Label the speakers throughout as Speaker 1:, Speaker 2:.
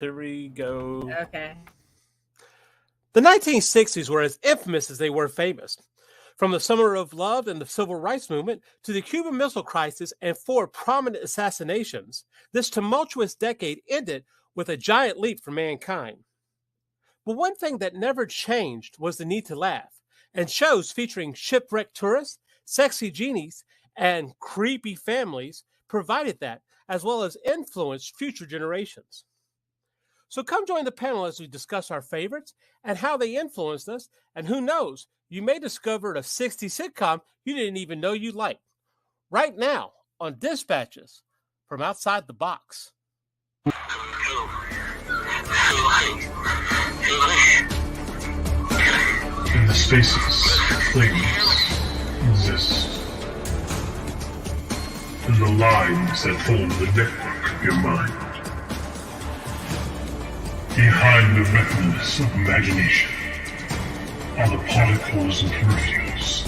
Speaker 1: Here we go.
Speaker 2: Okay.
Speaker 1: The 1960s were as infamous as they were famous. From the Summer of Love and the Civil Rights Movement to the Cuban Missile Crisis and 4 prominent assassinations, this tumultuous decade ended with a giant leap for mankind. But one thing that never changed was the need to laugh, and shows featuring shipwrecked tourists, sexy genies, and creepy families provided that, as well as influenced future generations. So come join the panel as we discuss our favorites and how they influenced us, and who knows, you may discover a 60s sitcom you didn't even know you liked. Right now on Dispatches from Outside the Box.
Speaker 3: In the spaces, things exist. In the lines that form the network of your mind. Behind the retinas of imagination are the particles and peripherals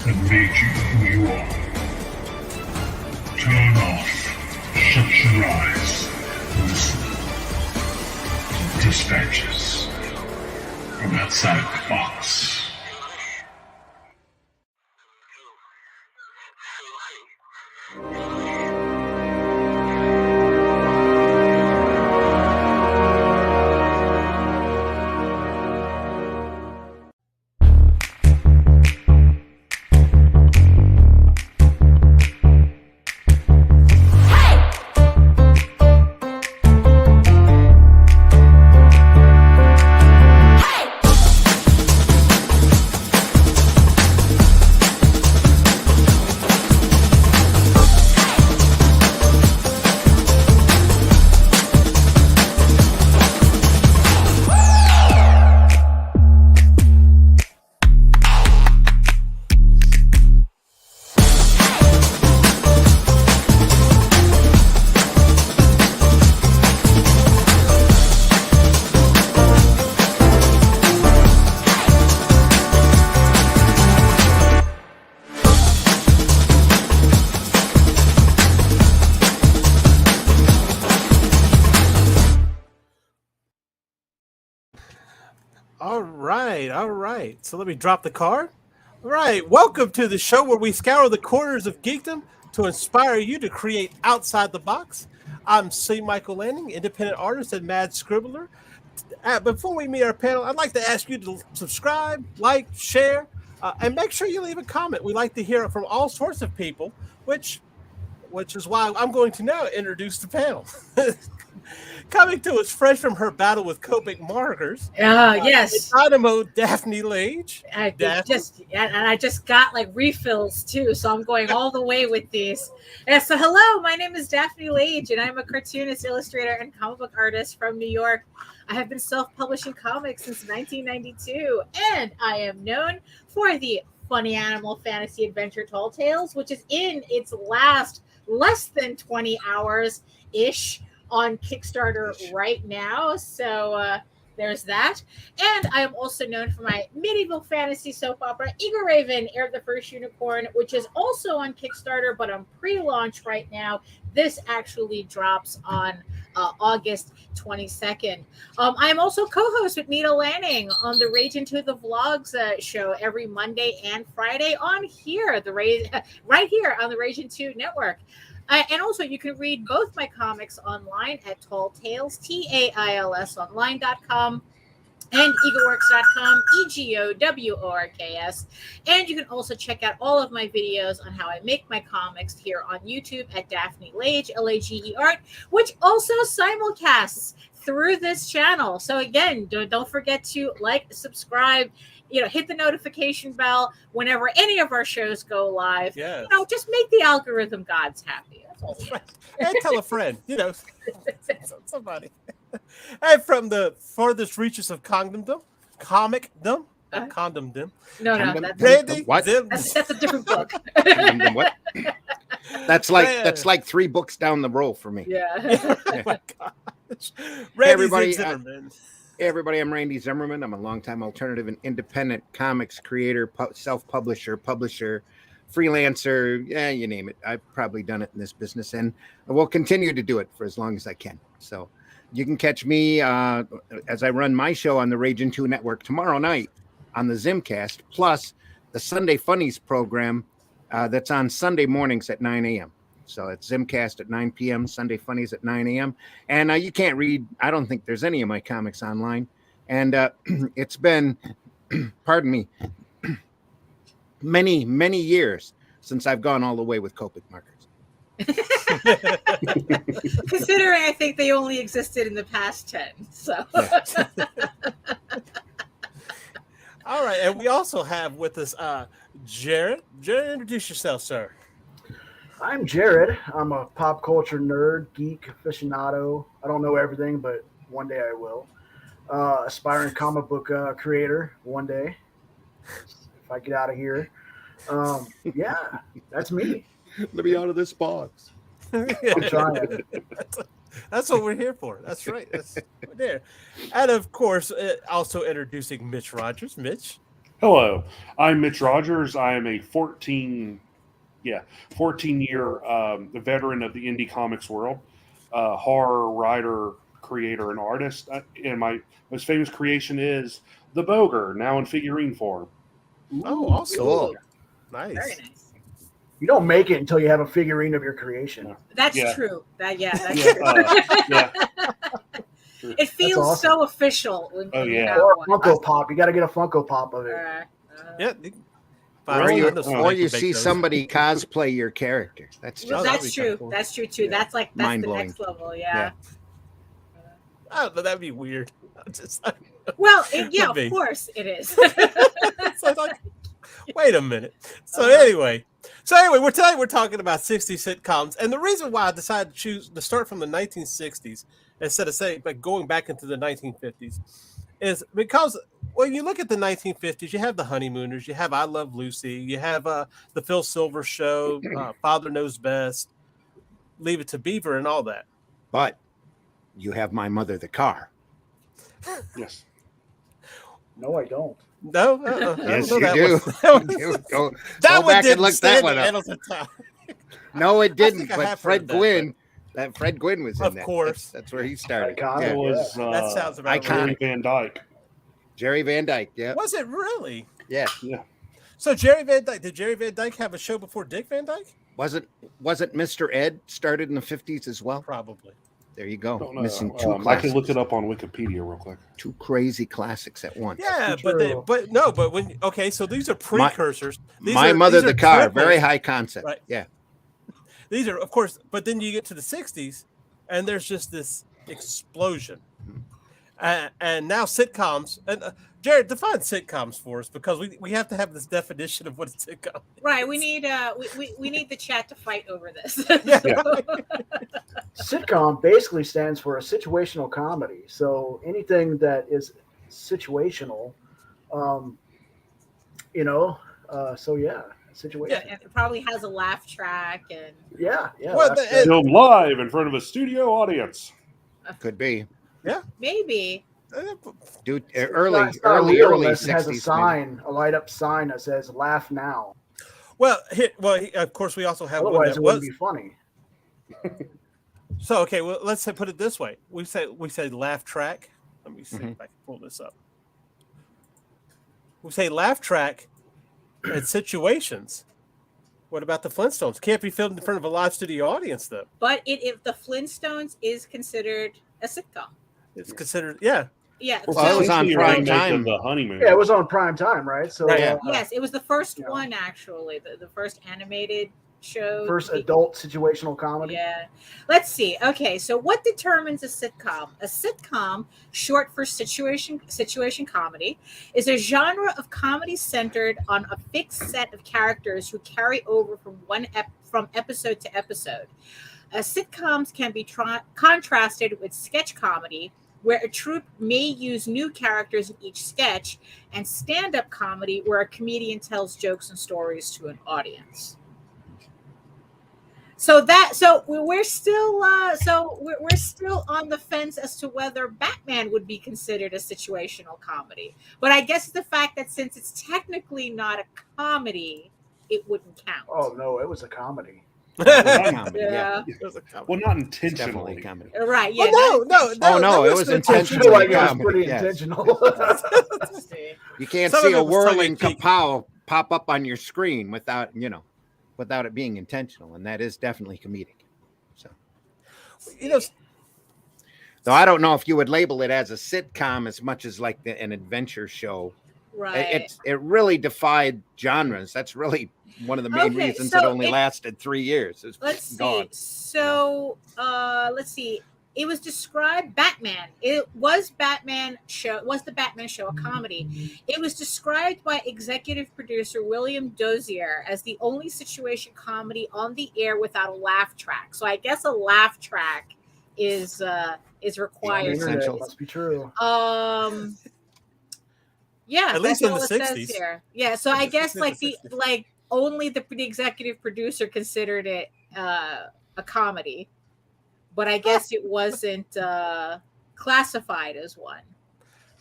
Speaker 3: that made you who you are. Turn off, shut your eyes, and listen to Dispatches from Outside the Box.
Speaker 1: All right. So let me drop the card. All right. Welcome to the show where we scour the corners of geekdom to inspire you to create outside the box. I'm C Michael Lanning, independent artist and mad scribbler. Before we meet our panel, I'd like to ask you to subscribe, like, share, and make sure you leave a comment. We like to hear from all sorts of people, which is why I'm going to now introduce the panel. Coming to us fresh from her battle with Copic markers.
Speaker 2: Yes.
Speaker 1: Dynamo Daphne Lage.
Speaker 2: I just got like refills too, so I'm going all the way with these. Yeah, so hello, my name is Daphne Lage, and I'm a cartoonist, illustrator, and comic book artist from New York. I have been self-publishing comics since 1992, and I am known for the funny animal fantasy adventure Tall Tales, which is in its last less than 20 hours-ish on Kickstarter right now. So there's that. And I am also known for my medieval fantasy soap opera, Eagle Raven, Heir of the First Unicorn, which is also on Kickstarter, but on pre-launch right now. This actually drops on August 22nd. I am also co-host with Nita Lanning on the Ragin to the Vlogs show every Monday and Friday on here, right here on the Ragin 2 network. And also, you can read both my comics online at Tall Tales, TAILS online.com, and eagleworks.com, EGOWORKS. And you can also check out all of my videos on how I make my comics here on YouTube at Daphne Lage, Lage Art, which also simulcasts through this channel. So again, don't forget to like, subscribe, hit the notification bell whenever any of our shows go live.
Speaker 1: Yes.
Speaker 2: Just make the algorithm gods happy. That's all.
Speaker 1: And tell a friend, somebody. And from the farthest reaches of condomdom, condomdom.
Speaker 2: No, that's a different book.
Speaker 4: What? That's like 3 books down the road for me.
Speaker 2: Yeah.
Speaker 1: Oh my gosh.
Speaker 4: Hey, everybody. Hey everybody, I'm Randy Zimmerman. I'm a longtime alternative and independent comics creator, self-publisher, publisher, freelancer, you name it. I've probably done it in this business, and I will continue to do it for as long as I can. So You can catch me as I run my show on the Ragin 2 network tomorrow night on the Zimcast, plus the Sunday Funnies program that's on Sunday mornings at 9 a.m. So it's Zimcast at 9 p.m., Sunday Funnies at 9 a.m. And you can't read, I don't think there's any of my comics online. And it's been, pardon me, many, many years since I've gone all the way with Copic markers.
Speaker 2: Considering I think they only existed in the past 10. So
Speaker 1: all right, and we also have with us Jared. Jared, introduce yourself, sir.
Speaker 5: I'm Jared. I'm a pop culture nerd, geek, aficionado. I don't know everything, but one day I will. Aspiring comic book creator one day, if I get out of here. Yeah, that's me.
Speaker 4: Let me out of this box.
Speaker 5: I'm trying.
Speaker 1: That's what we're here for. That's right. We're there. And of course, also introducing Mitch Rogers. Mitch.
Speaker 6: Hello, I'm Mitch Rogers. I am a 14-year veteran of the indie comics world, horror writer, creator, and artist. And my most famous creation is the Boger, now in figurine form.
Speaker 1: Oh, awesome.
Speaker 4: Cool.
Speaker 1: Nice.
Speaker 2: very nice.
Speaker 5: You don't make it until you have a figurine of your creation.
Speaker 2: That's
Speaker 6: Yeah.
Speaker 2: true. That's true. It feels
Speaker 5: awesome.
Speaker 2: so official. When
Speaker 6: Oh,
Speaker 2: you
Speaker 6: yeah.
Speaker 2: have
Speaker 5: Or a
Speaker 2: one.
Speaker 5: Funko Pop. You got to get a Funko Pop of it.
Speaker 1: Yeah.
Speaker 4: Or you see somebody cosplay your character. That's
Speaker 2: Well,
Speaker 1: Oh,
Speaker 4: just
Speaker 1: that'd
Speaker 2: that's
Speaker 1: be kinda
Speaker 2: true.
Speaker 1: cool.
Speaker 2: That's true too. That's the
Speaker 4: Mind-blowing.
Speaker 2: next level. Yeah.
Speaker 1: Oh, that'd be weird. Just like,
Speaker 2: Well, yeah,
Speaker 1: Could be.
Speaker 2: of course it is.
Speaker 1: so it's like, wait a minute. So anyway, tonight we're talking about 60 sitcoms, and the reason why I decided to start from the 1960s instead of saying like going back into the 1950s is because when you look at the 1950s, you have the Honeymooners, you have I Love Lucy, you have the Phil Silver Show, Father Knows Best, Leave It to Beaver, and all that.
Speaker 4: But you have My Mother the Car.
Speaker 6: Yes.
Speaker 5: No, I don't.
Speaker 1: No,
Speaker 4: Yes,
Speaker 1: I
Speaker 4: you
Speaker 1: don't
Speaker 4: do.
Speaker 1: know that one.
Speaker 4: You go
Speaker 1: That
Speaker 4: go
Speaker 1: one
Speaker 4: back and
Speaker 1: didn't
Speaker 4: look that
Speaker 1: stand
Speaker 4: one
Speaker 1: the
Speaker 4: up.
Speaker 1: annals of time.
Speaker 4: No, it didn't.
Speaker 1: think I
Speaker 4: But
Speaker 1: have
Speaker 4: Fred
Speaker 1: heard that,
Speaker 4: Gwynn, Fred Gwynn was in
Speaker 1: Of
Speaker 4: that.
Speaker 1: course.
Speaker 4: That's where he started.
Speaker 5: Iconic.
Speaker 4: Yeah.
Speaker 6: It was
Speaker 1: That sounds about
Speaker 4: Iconic.
Speaker 6: Jerry Van Dyke.
Speaker 4: Jerry Van Dyke. Yeah.
Speaker 1: Was it really?
Speaker 4: Yeah.
Speaker 1: So Jerry Van Dyke, did Jerry Van Dyke have a show before Dick Van Dyke?
Speaker 4: Wasn't Mr. Ed started in the 50s as well?
Speaker 1: Probably.
Speaker 4: There you go.
Speaker 6: Don't know.
Speaker 4: Missing two
Speaker 6: I can
Speaker 4: classics.
Speaker 6: look it up on Wikipedia real quick.
Speaker 4: Two crazy classics at once.
Speaker 1: Yeah,
Speaker 5: True.
Speaker 1: but when so these are precursors.
Speaker 4: My Mother
Speaker 1: these
Speaker 4: the
Speaker 1: are
Speaker 4: Car,
Speaker 1: triples.
Speaker 4: very high concept.
Speaker 1: Right.
Speaker 4: Yeah.
Speaker 1: These are, of course, but then you get to the 60s, and there's just this explosion. And now sitcoms, and Jared, define sitcoms for us, because we have to have this definition of what a sitcom is.
Speaker 2: Right. We need we need the chat to fight over this.
Speaker 5: Sitcom basically stands for a situational comedy. So anything that is situational, so yeah, situation.
Speaker 2: And it probably has a laugh track and
Speaker 5: Yeah.
Speaker 1: Well,
Speaker 5: that's
Speaker 1: the-
Speaker 5: good.
Speaker 6: Filmed live in front of a studio audience.
Speaker 4: Could be.
Speaker 2: maybe.
Speaker 4: Dude,
Speaker 5: It's
Speaker 4: early
Speaker 5: not real
Speaker 4: 60s.
Speaker 5: unless it has a
Speaker 4: maybe.
Speaker 5: sign, a light up sign that says "Laugh Now."
Speaker 1: Of course, we also have one
Speaker 5: Otherwise,
Speaker 1: that
Speaker 5: it
Speaker 1: was.
Speaker 5: wouldn't be funny.
Speaker 1: So okay, well, let's say put it this way: we say laugh track. Let me see if I can pull this up. We say laugh track and situations. What about the Flintstones? Can't be filmed in front of a live studio audience, though.
Speaker 2: But if the Flintstones is considered a sitcom.
Speaker 1: It's considered, yeah.
Speaker 2: Yeah.
Speaker 4: Well, it was on
Speaker 6: Essentially a
Speaker 4: prime
Speaker 6: remake
Speaker 4: time.
Speaker 6: of The Honeymoon.
Speaker 5: Yeah, it was on prime time, right? So
Speaker 1: Right.
Speaker 4: Yeah.
Speaker 2: yes, it was the first
Speaker 5: Yeah.
Speaker 2: one actually, the first animated show.
Speaker 5: first adult situational comedy.
Speaker 2: Yeah. Let's see. Okay, so what determines a sitcom? A sitcom, short for situation comedy, is a genre of comedy centered on a fixed set of characters who carry over from from episode to episode. Sitcoms can be contrasted with sketch comedy, where a troupe may use new characters in each sketch, and stand-up comedy, where a comedian tells jokes and stories to an audience. So we're still we're still on the fence as to whether Batman would be considered a situational comedy. But I guess the fact that since it's technically not a comedy, it wouldn't count.
Speaker 5: Oh no, it was a comedy.
Speaker 4: Comedy,
Speaker 2: Yeah.
Speaker 6: Well, not
Speaker 4: It's definitely
Speaker 6: intentionally.
Speaker 4: comedy.
Speaker 2: Right. Yeah.
Speaker 1: Oh, no.
Speaker 4: Oh no, it was
Speaker 5: I
Speaker 4: intentional.
Speaker 5: feel like it was
Speaker 4: comedy,
Speaker 5: pretty
Speaker 4: yes.
Speaker 5: intentional.
Speaker 2: Let's see.
Speaker 4: You can't
Speaker 1: Some
Speaker 4: see
Speaker 1: of
Speaker 4: a
Speaker 1: it was totally
Speaker 4: whirling
Speaker 1: cheeky.
Speaker 4: kapow pop up on your screen without it being intentional, and that is definitely comedic. So, though I don't know if you would label it as a sitcom as much as like an adventure show.
Speaker 2: Right.
Speaker 4: It really defied genres. That's really one of the main
Speaker 2: Okay,
Speaker 4: reasons
Speaker 2: so
Speaker 4: it only lasted 3 years. It's
Speaker 2: Let's see.
Speaker 4: gone.
Speaker 2: So, let's see. It was described Batman. It was Batman show. Was the Batman show a comedy? It was described by executive producer William Dozier as the only situation comedy on the air without a laugh track. So I guess a laugh track is required.
Speaker 4: Essential.
Speaker 5: Must be true.
Speaker 2: Yeah,
Speaker 1: At least
Speaker 2: that's
Speaker 1: in
Speaker 2: all
Speaker 1: the
Speaker 2: it says
Speaker 1: 60s.
Speaker 2: here. Yeah, so I guess
Speaker 1: In
Speaker 2: like
Speaker 1: the
Speaker 2: the
Speaker 1: 60s.
Speaker 2: like only the executive producer considered it a comedy, but I guess it wasn't classified as one.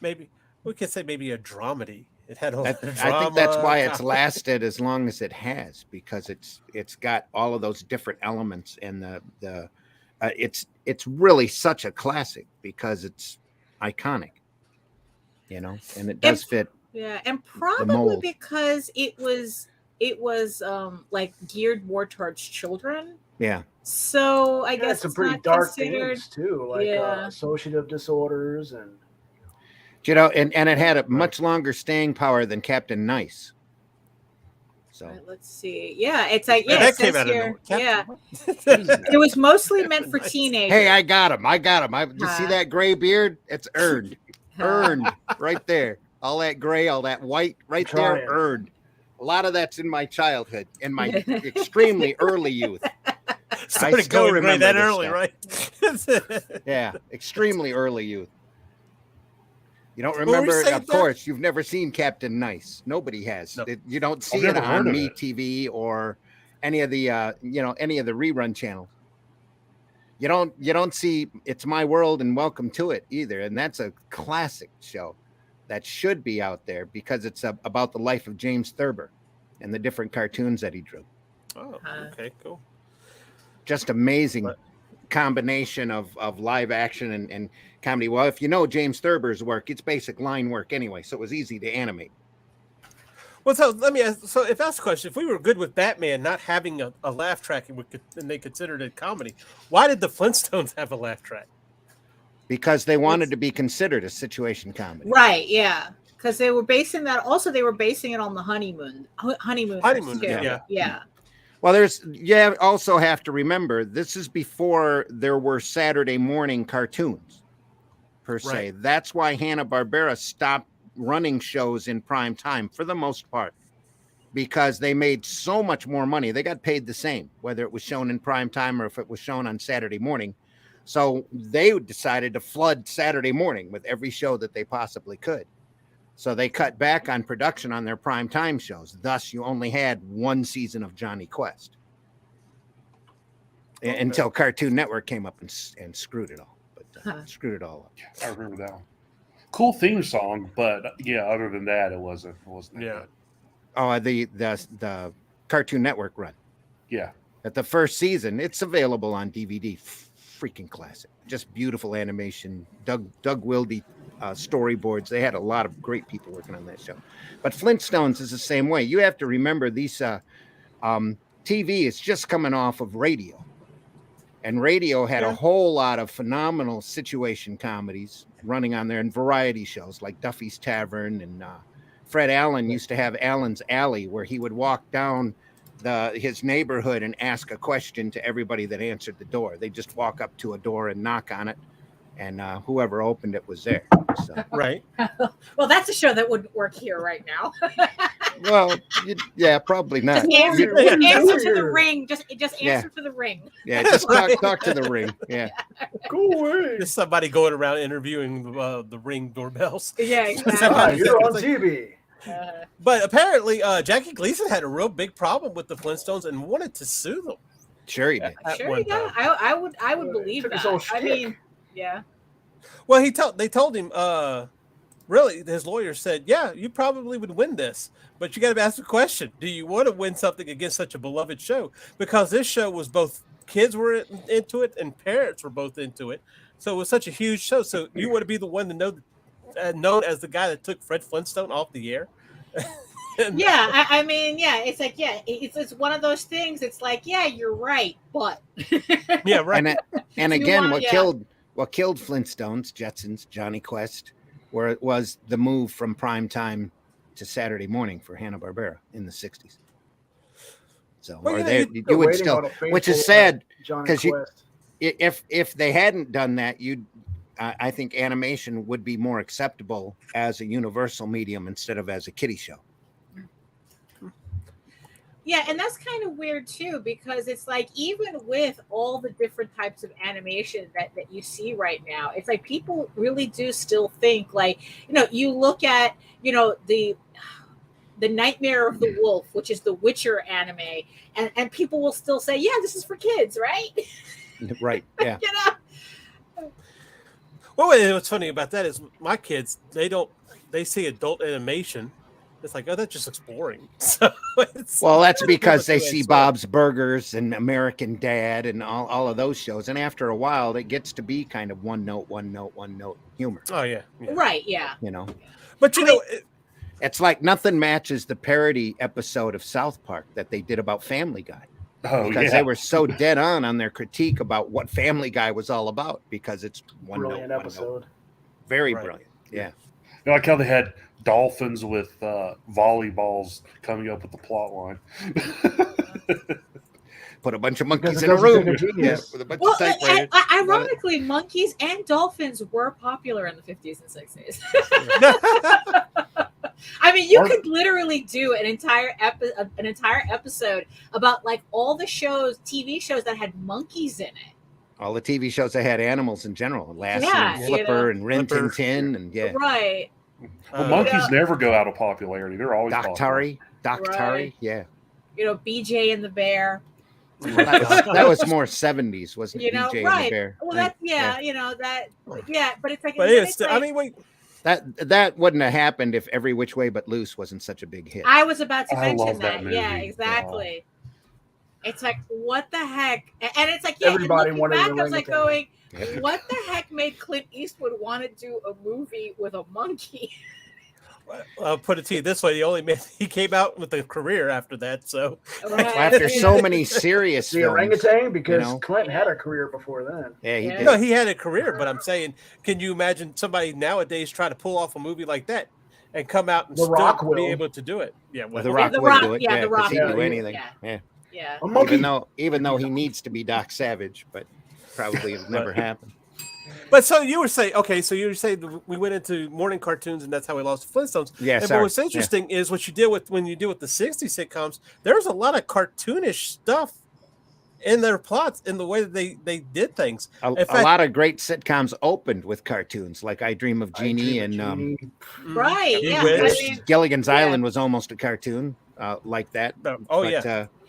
Speaker 1: Maybe we could say maybe a dramedy. It had all
Speaker 4: I
Speaker 1: the
Speaker 4: think that's
Speaker 1: drama,
Speaker 4: why it's
Speaker 1: comedy.
Speaker 4: lasted as long as it has, because it's got all of those different elements, and it's really such a classic because it's iconic, and it does fit.
Speaker 2: Yeah, and probably
Speaker 4: mold.
Speaker 2: because it was like geared more towards children.
Speaker 4: Yeah,
Speaker 2: So I
Speaker 5: Yeah,
Speaker 2: guess
Speaker 5: some
Speaker 2: it's
Speaker 5: pretty
Speaker 2: not
Speaker 5: dark
Speaker 2: considered.
Speaker 5: themes too, like
Speaker 2: Yeah.
Speaker 5: associative disorders and
Speaker 4: and it had a much longer staying power than Captain Nice. So
Speaker 2: All right, let's see. Yeah, it's like
Speaker 1: Yeah,
Speaker 2: it
Speaker 1: that
Speaker 2: says
Speaker 1: came out of
Speaker 2: here.
Speaker 1: nowhere.
Speaker 2: Yeah, it was mostly meant for
Speaker 1: Nice.
Speaker 2: teenagers.
Speaker 4: hey, I got him. You see that gray beard? It's earned. Earned right there. All that gray, all that white right there,
Speaker 5: Trying.
Speaker 4: earned. A lot of that's in my childhood, in my extremely early youth.
Speaker 1: Started
Speaker 4: still
Speaker 1: going gray
Speaker 4: remember
Speaker 1: that
Speaker 4: this
Speaker 1: early,
Speaker 4: stuff.
Speaker 1: right?
Speaker 4: Yeah, extremely early youth. You don't
Speaker 1: What were you
Speaker 4: remember,
Speaker 1: saying,
Speaker 4: of
Speaker 1: Dad?
Speaker 4: course, you've never seen Captain Nice. Nobody has.
Speaker 1: No.
Speaker 4: You don't see it
Speaker 6: never heard
Speaker 4: on
Speaker 6: of
Speaker 4: Me
Speaker 6: it.
Speaker 4: TV or any of the any of the rerun channels. You don't see It's My World and Welcome to It either, and that's a classic show that should be out there because it's about the life of James Thurber and the different cartoons that he drew.
Speaker 1: Oh, okay, cool.
Speaker 4: Just amazing
Speaker 1: But-
Speaker 4: combination of live action and comedy. Well, if you know James Thurber's work, it's basic line work anyway, so it was easy to animate.
Speaker 1: Well, so let me ask. So, if that's the question, if we were good with Batman not having a laugh track and they considered it comedy, why did the Flintstones have a laugh track?
Speaker 4: Because they wanted to be considered a situation comedy.
Speaker 2: Right, yeah. Because they were basing that they were basing it on the honeymooners
Speaker 1: Honeymooners,
Speaker 2: too.
Speaker 1: yeah.
Speaker 2: Yeah.
Speaker 4: Well, also have to remember this is before there were Saturday morning cartoons per se.
Speaker 1: Right.
Speaker 4: That's why Hanna-Barbera stopped running shows in prime time for the most part, because they made so much more money. They got paid the same, whether it was shown in prime time or if it was shown on Saturday morning. So they decided to flood Saturday morning with every show that they possibly could. So they cut back on production on their prime time shows. Thus, you only had one season of Johnny Quest until Cartoon Network came up and screwed it all. But screwed it all up.
Speaker 6: I remember that one. Cool theme song, but yeah, other than that, it wasn't that good.
Speaker 4: Oh, the Cartoon Network run.
Speaker 6: Yeah.
Speaker 4: At the first season, it's available on DVD. Freaking classic. Just beautiful animation. Doug Wilde storyboards. They had a lot of great people working on that show. But Flintstones is the same way. You have to remember these TV is just coming off of radio. And radio had a whole lot of phenomenal situation comedies running on there and variety shows like Duffy's Tavern. And Fred Allen used to have Allen's Alley, where he would walk down his neighborhood and ask a question to everybody that answered the door. They just walk up to a door and knock on it, and whoever opened it was there. So.
Speaker 1: Right.
Speaker 2: Well, that's a show that wouldn't work here right now.
Speaker 4: Well, yeah, probably not.
Speaker 2: Just answer to the ring. Just answer to the ring.
Speaker 4: Yeah, just talk to the ring. Yeah.
Speaker 5: go away.
Speaker 1: There's somebody going around interviewing the Ring doorbells.
Speaker 2: Yeah, exactly.
Speaker 5: Ah, you're on TV.
Speaker 1: But apparently, Jackie Gleason had a real big problem with the Flintstones and wanted to sue them.
Speaker 4: Sure he did.
Speaker 1: at
Speaker 2: Sure,
Speaker 1: one
Speaker 2: yeah.
Speaker 1: time.
Speaker 2: I would believe
Speaker 5: Took his
Speaker 2: that.
Speaker 5: own
Speaker 2: I
Speaker 5: shtick.
Speaker 2: mean, yeah.
Speaker 1: Well, they told him really, his lawyer said, yeah, you probably would win this, but you got to ask the question: do you want to win something against such a beloved show? Because this show was both kids were into it and parents were both into it, so it was such a huge show. So you want to be the one to know, known as the guy that took Fred Flintstone off the air.
Speaker 2: Yeah, I mean, yeah, it's like, yeah, it's one of those things. It's like, yeah, you're right, but
Speaker 1: Yeah, right.
Speaker 4: And again, what killed Flintstones, Jetsons, Johnny Quest, where it was the move from prime time to Saturday morning for Hanna-Barbera in the 60s. So,
Speaker 1: Well,
Speaker 4: or
Speaker 1: you know,
Speaker 4: they,
Speaker 5: Still
Speaker 4: you would
Speaker 5: waiting
Speaker 4: still,
Speaker 5: on a
Speaker 4: which is
Speaker 5: faithful,
Speaker 4: sad
Speaker 5: Johnny
Speaker 4: because
Speaker 5: Quest.
Speaker 4: if they hadn't done that, I think animation would be more acceptable as a universal medium instead of as a kiddie show.
Speaker 2: yeah, and that's kind of weird too, because it's like, even with all the different types of animation that you see right now, it's like people really do still think, like, you look at, the Nightmare of the Wolf, which is the Witcher anime, and people will still say, yeah, this is for kids, right?
Speaker 4: Right. Yeah.
Speaker 1: Well, what's funny about that is my kids, they see adult animation. It's like, oh, that just looks boring. So
Speaker 4: well, that's because they see Bob's Burgers and American Dad and all of those shows. And after a while, it gets to be kind of one note humor.
Speaker 1: Oh, yeah.
Speaker 2: Right, yeah.
Speaker 1: But,
Speaker 4: it's like nothing matches the parody episode of South Park that they did about Family Guy.
Speaker 6: Oh,
Speaker 4: because they were so dead on their critique about what Family Guy was all about, because it's
Speaker 5: Brilliant episode.
Speaker 4: Very brilliant. Yeah.
Speaker 6: I like how they had dolphins with volleyballs coming up with the plot line.
Speaker 4: Put a bunch of monkeys in a room. With a bunch of typewriters.
Speaker 2: Ironically, monkeys and dolphins were popular in the 50s and 60s. I mean, you could literally do an entire episode about like all the TV shows that had monkeys in it.
Speaker 4: All the TV shows that had animals in general, Lassie and Flipper and Rin Tin Tin, and
Speaker 2: right.
Speaker 6: Well, monkeys never go out of popularity; they're always
Speaker 4: Doc Tari, yeah.
Speaker 2: BJ and the Bear.
Speaker 4: That was more 70s, wasn't it? BJ and the Bear.
Speaker 2: Well, that's but it's like.
Speaker 1: But it's I mean, wait.
Speaker 4: That wouldn't have happened if Every Which Way But Loose wasn't such a big hit.
Speaker 2: I was about to mention
Speaker 6: that.
Speaker 2: Yeah, exactly. It's like, what the heck? And it's like,
Speaker 5: everybody wanted
Speaker 2: back,
Speaker 5: to
Speaker 2: I was like going,
Speaker 4: Yep.
Speaker 2: what the heck made Clint Eastwood want to do a movie with a monkey?
Speaker 1: I'll put it to you this way: he came out with a career after that. So
Speaker 4: after so many serious
Speaker 5: the
Speaker 4: films,
Speaker 5: orangutan, because Clint had a career before then.
Speaker 4: Yeah, he did.
Speaker 1: No, he had a career, but I'm saying, can you imagine somebody nowadays try to pull off a movie like that and come out and still be able to do it? Yeah,
Speaker 4: well, The Rock would do it.
Speaker 2: Yeah, The Rock
Speaker 4: he'd do anything.
Speaker 2: Yeah.
Speaker 4: Even though he needs to be Doc Savage, but probably it'll never happen.
Speaker 1: But so you were saying, we went into morning cartoons, and that's how we lost the Flintstones.
Speaker 4: Yeah,
Speaker 1: but what's interesting is what you did with the 60s sitcoms. There's a lot of cartoonish stuff in their plots, in the way that they did things.
Speaker 4: A lot of great sitcoms opened with cartoons, like I Dream of Jeannie
Speaker 2: right. Yeah,
Speaker 4: Gilligan's Island was almost a cartoon like that.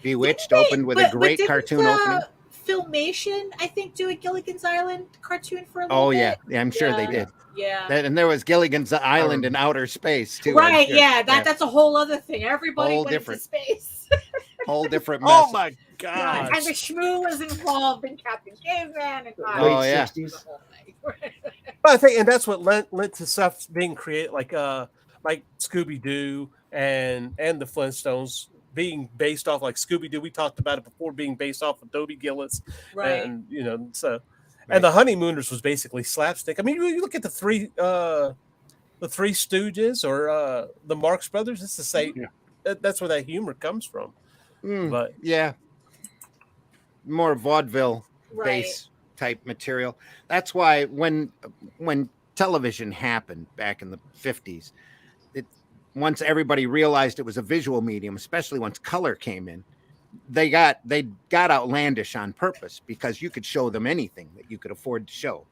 Speaker 4: Bewitched opened with a great cartoon opening.
Speaker 2: Filmation, I think, do a Gilligan's Island cartoon for a little bit.
Speaker 4: Yeah, I'm sure they did.
Speaker 2: Yeah.
Speaker 4: And there was Gilligan's Island in outer space too.
Speaker 2: Right, that's a whole other thing. Everybody went into space.
Speaker 4: Whole different mess.
Speaker 1: Oh my god.
Speaker 2: And the Shmoo was involved in Captain Caveman and
Speaker 4: yeah.
Speaker 2: The whole thing.
Speaker 1: But I think, and that's what led to stuff being created, like Scooby-Doo and the Flintstones being based off, like Scooby-Doo. We talked about it before, being based off of Dobie Gillis.
Speaker 2: Right.
Speaker 1: And and the Honeymooners was basically slapstick. I mean, you look at the Three Stooges or the Marx Brothers, it's the same. That's where that humor comes from. But more
Speaker 4: vaudeville base type material. That's why when television happened back in the 50s, once everybody realized it was a visual medium, especially once color came in, they got outlandish on purpose, because you could show them anything that you could afford to show.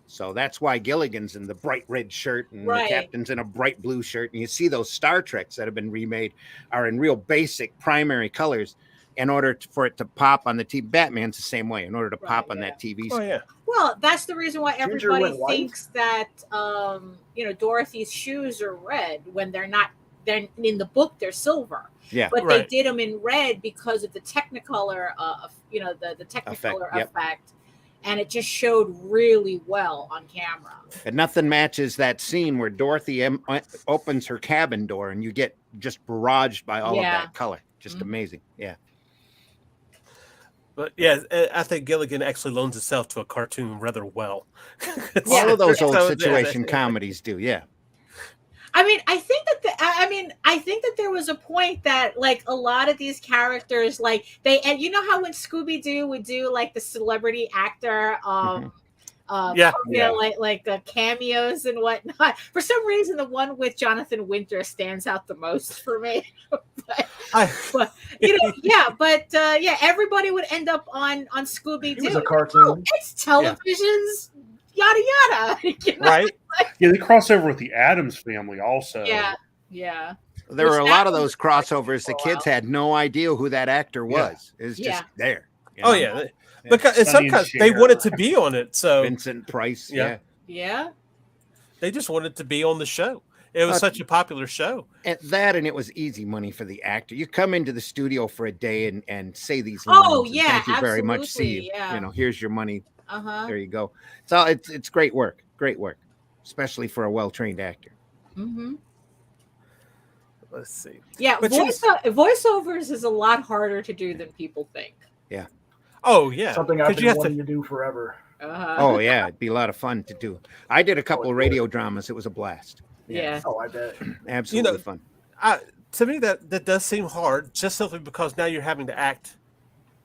Speaker 4: So that's why Gilligan's in the bright red shirt and the captain's in a bright blue shirt. And you see those Star Treks that have been remade are in real basic primary colors. in order for it to pop on the TV. Batman's the same way. In order to pop on that TV
Speaker 1: Oh
Speaker 4: screen.
Speaker 1: yeah.
Speaker 2: Well, that's the reason why
Speaker 5: Ginger
Speaker 2: everybody
Speaker 5: went white?
Speaker 2: thinks that Dorothy's shoes are red when they're not. They're in the book. They're silver.
Speaker 4: Yeah.
Speaker 2: But
Speaker 1: Right.
Speaker 2: they did them in red because of the Technicolor, the Technicolor effect, and it just showed really well on camera.
Speaker 4: And nothing matches that scene where Dorothy opens her cabin door and you get just barraged by all of that color. Just amazing. Yeah.
Speaker 1: But yeah, I think Gilligan actually loans itself to a cartoon rather well.
Speaker 4: All of those old
Speaker 1: So,
Speaker 4: situation comedies do. Yeah.
Speaker 2: I mean, I think that there was a point that like a lot of these characters, like and you know how when Scooby Doo would do like the celebrity actor, like cameos and whatnot. For some reason, the one with Jonathan Winter stands out the most for me. Everybody would end up on Scooby Doo.
Speaker 5: It was a cartoon.
Speaker 2: Oh, it's television's yada yada. You know?
Speaker 1: Right.
Speaker 6: Yeah, they cross over with the Addams Family also.
Speaker 2: Yeah.
Speaker 4: There were a lot of those crossovers. The kids had no idea who that actor was. It was just there. You know?
Speaker 1: Oh yeah. Because sometimes they wanted to be on it. So
Speaker 4: Vincent Price.
Speaker 2: Yeah.
Speaker 1: They just wanted to be on the show. It was such a popular show.
Speaker 4: And it was easy money for the actor. You come into the studio for a day and say these
Speaker 2: lines.
Speaker 4: Thank you very much. See you.
Speaker 2: Yeah.
Speaker 4: You know, here's your money. There you go. It's great work. Great work, especially for a well-trained actor.
Speaker 2: Mm-hmm.
Speaker 1: Let's see.
Speaker 2: Yeah, voiceovers is a lot harder to do than people think.
Speaker 4: Yeah.
Speaker 1: Oh yeah.
Speaker 5: Something I've been wanting to do forever.
Speaker 4: Oh yeah, it'd be a lot of fun to do. I did a couple of radio dramas. It was a blast.
Speaker 2: Yeah.
Speaker 5: Oh, I bet.
Speaker 4: Absolutely fun.
Speaker 1: To me, that does seem hard, just simply because now you're having to act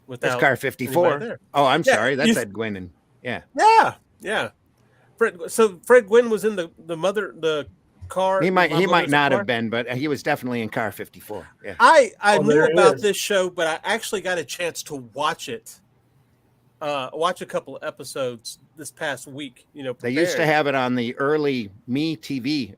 Speaker 1: without.
Speaker 4: That's Car 54. Oh, I'm sorry. That's Ed Gwynn. And
Speaker 1: yeah. Fred Gwynn was in the car.
Speaker 4: He might not have been, but he was definitely in Car 54. Yeah.
Speaker 1: I knew about this show, but I actually got a chance to watch it. Watch a couple of episodes this past week. You know,
Speaker 4: they used to have it on the early Me TV,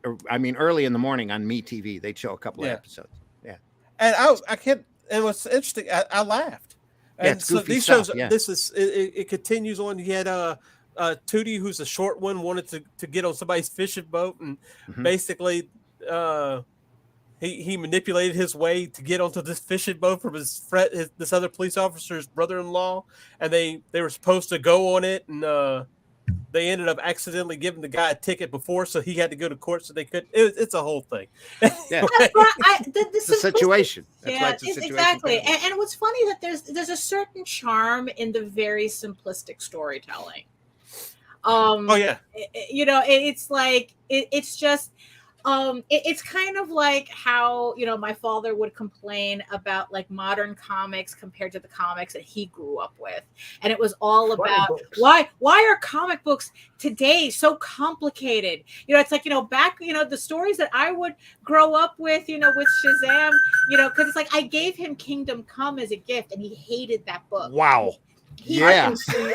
Speaker 4: early in the morning on Me TV. They'd show a couple of episodes. Yeah,
Speaker 1: and I can't. And what's interesting, I laughed. And so these shows, it continues on. He had Tootie, who's a short one, wanted to get on somebody's fishing boat, and basically, he manipulated his way to get onto this fishing boat from this other police officer's brother-in-law, and they were supposed to go on it, and they ended up accidentally giving the guy a ticket before, so he had to go to court, so they could. It's a whole thing.
Speaker 4: Yeah, the situation.
Speaker 2: That's exactly. And what's funny is that there's a certain charm in the very simplistic storytelling. It's like it's just. It's kind of like how, my father would complain about like modern comics compared to the comics that he grew up with. And it was all about why are comic books today so complicated? It's like, back, the stories that I would grow up with, with Shazam, because it's like I gave him Kingdom Come as a gift and he hated that book.
Speaker 4: Wow.
Speaker 5: I can see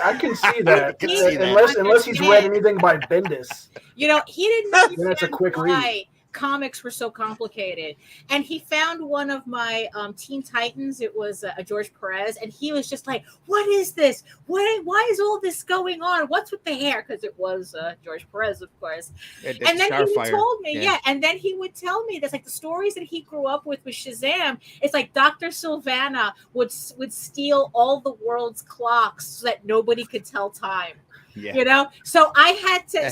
Speaker 5: that. Unless he's read anything by Bendis.
Speaker 2: He didn't know
Speaker 5: that's a quick read.
Speaker 2: Comics were so complicated. And he found one of my Teen Titans. It was a George Perez. And he was just like, what is this? Why is all this going on? What's with the hair? Because it was George Perez, of course. And then he told me, and then he would tell me that's like the stories that he grew up with Shazam. It's like Dr. Sylvana would steal all the world's clocks so that nobody could tell time.
Speaker 4: Yeah.
Speaker 2: So I had to.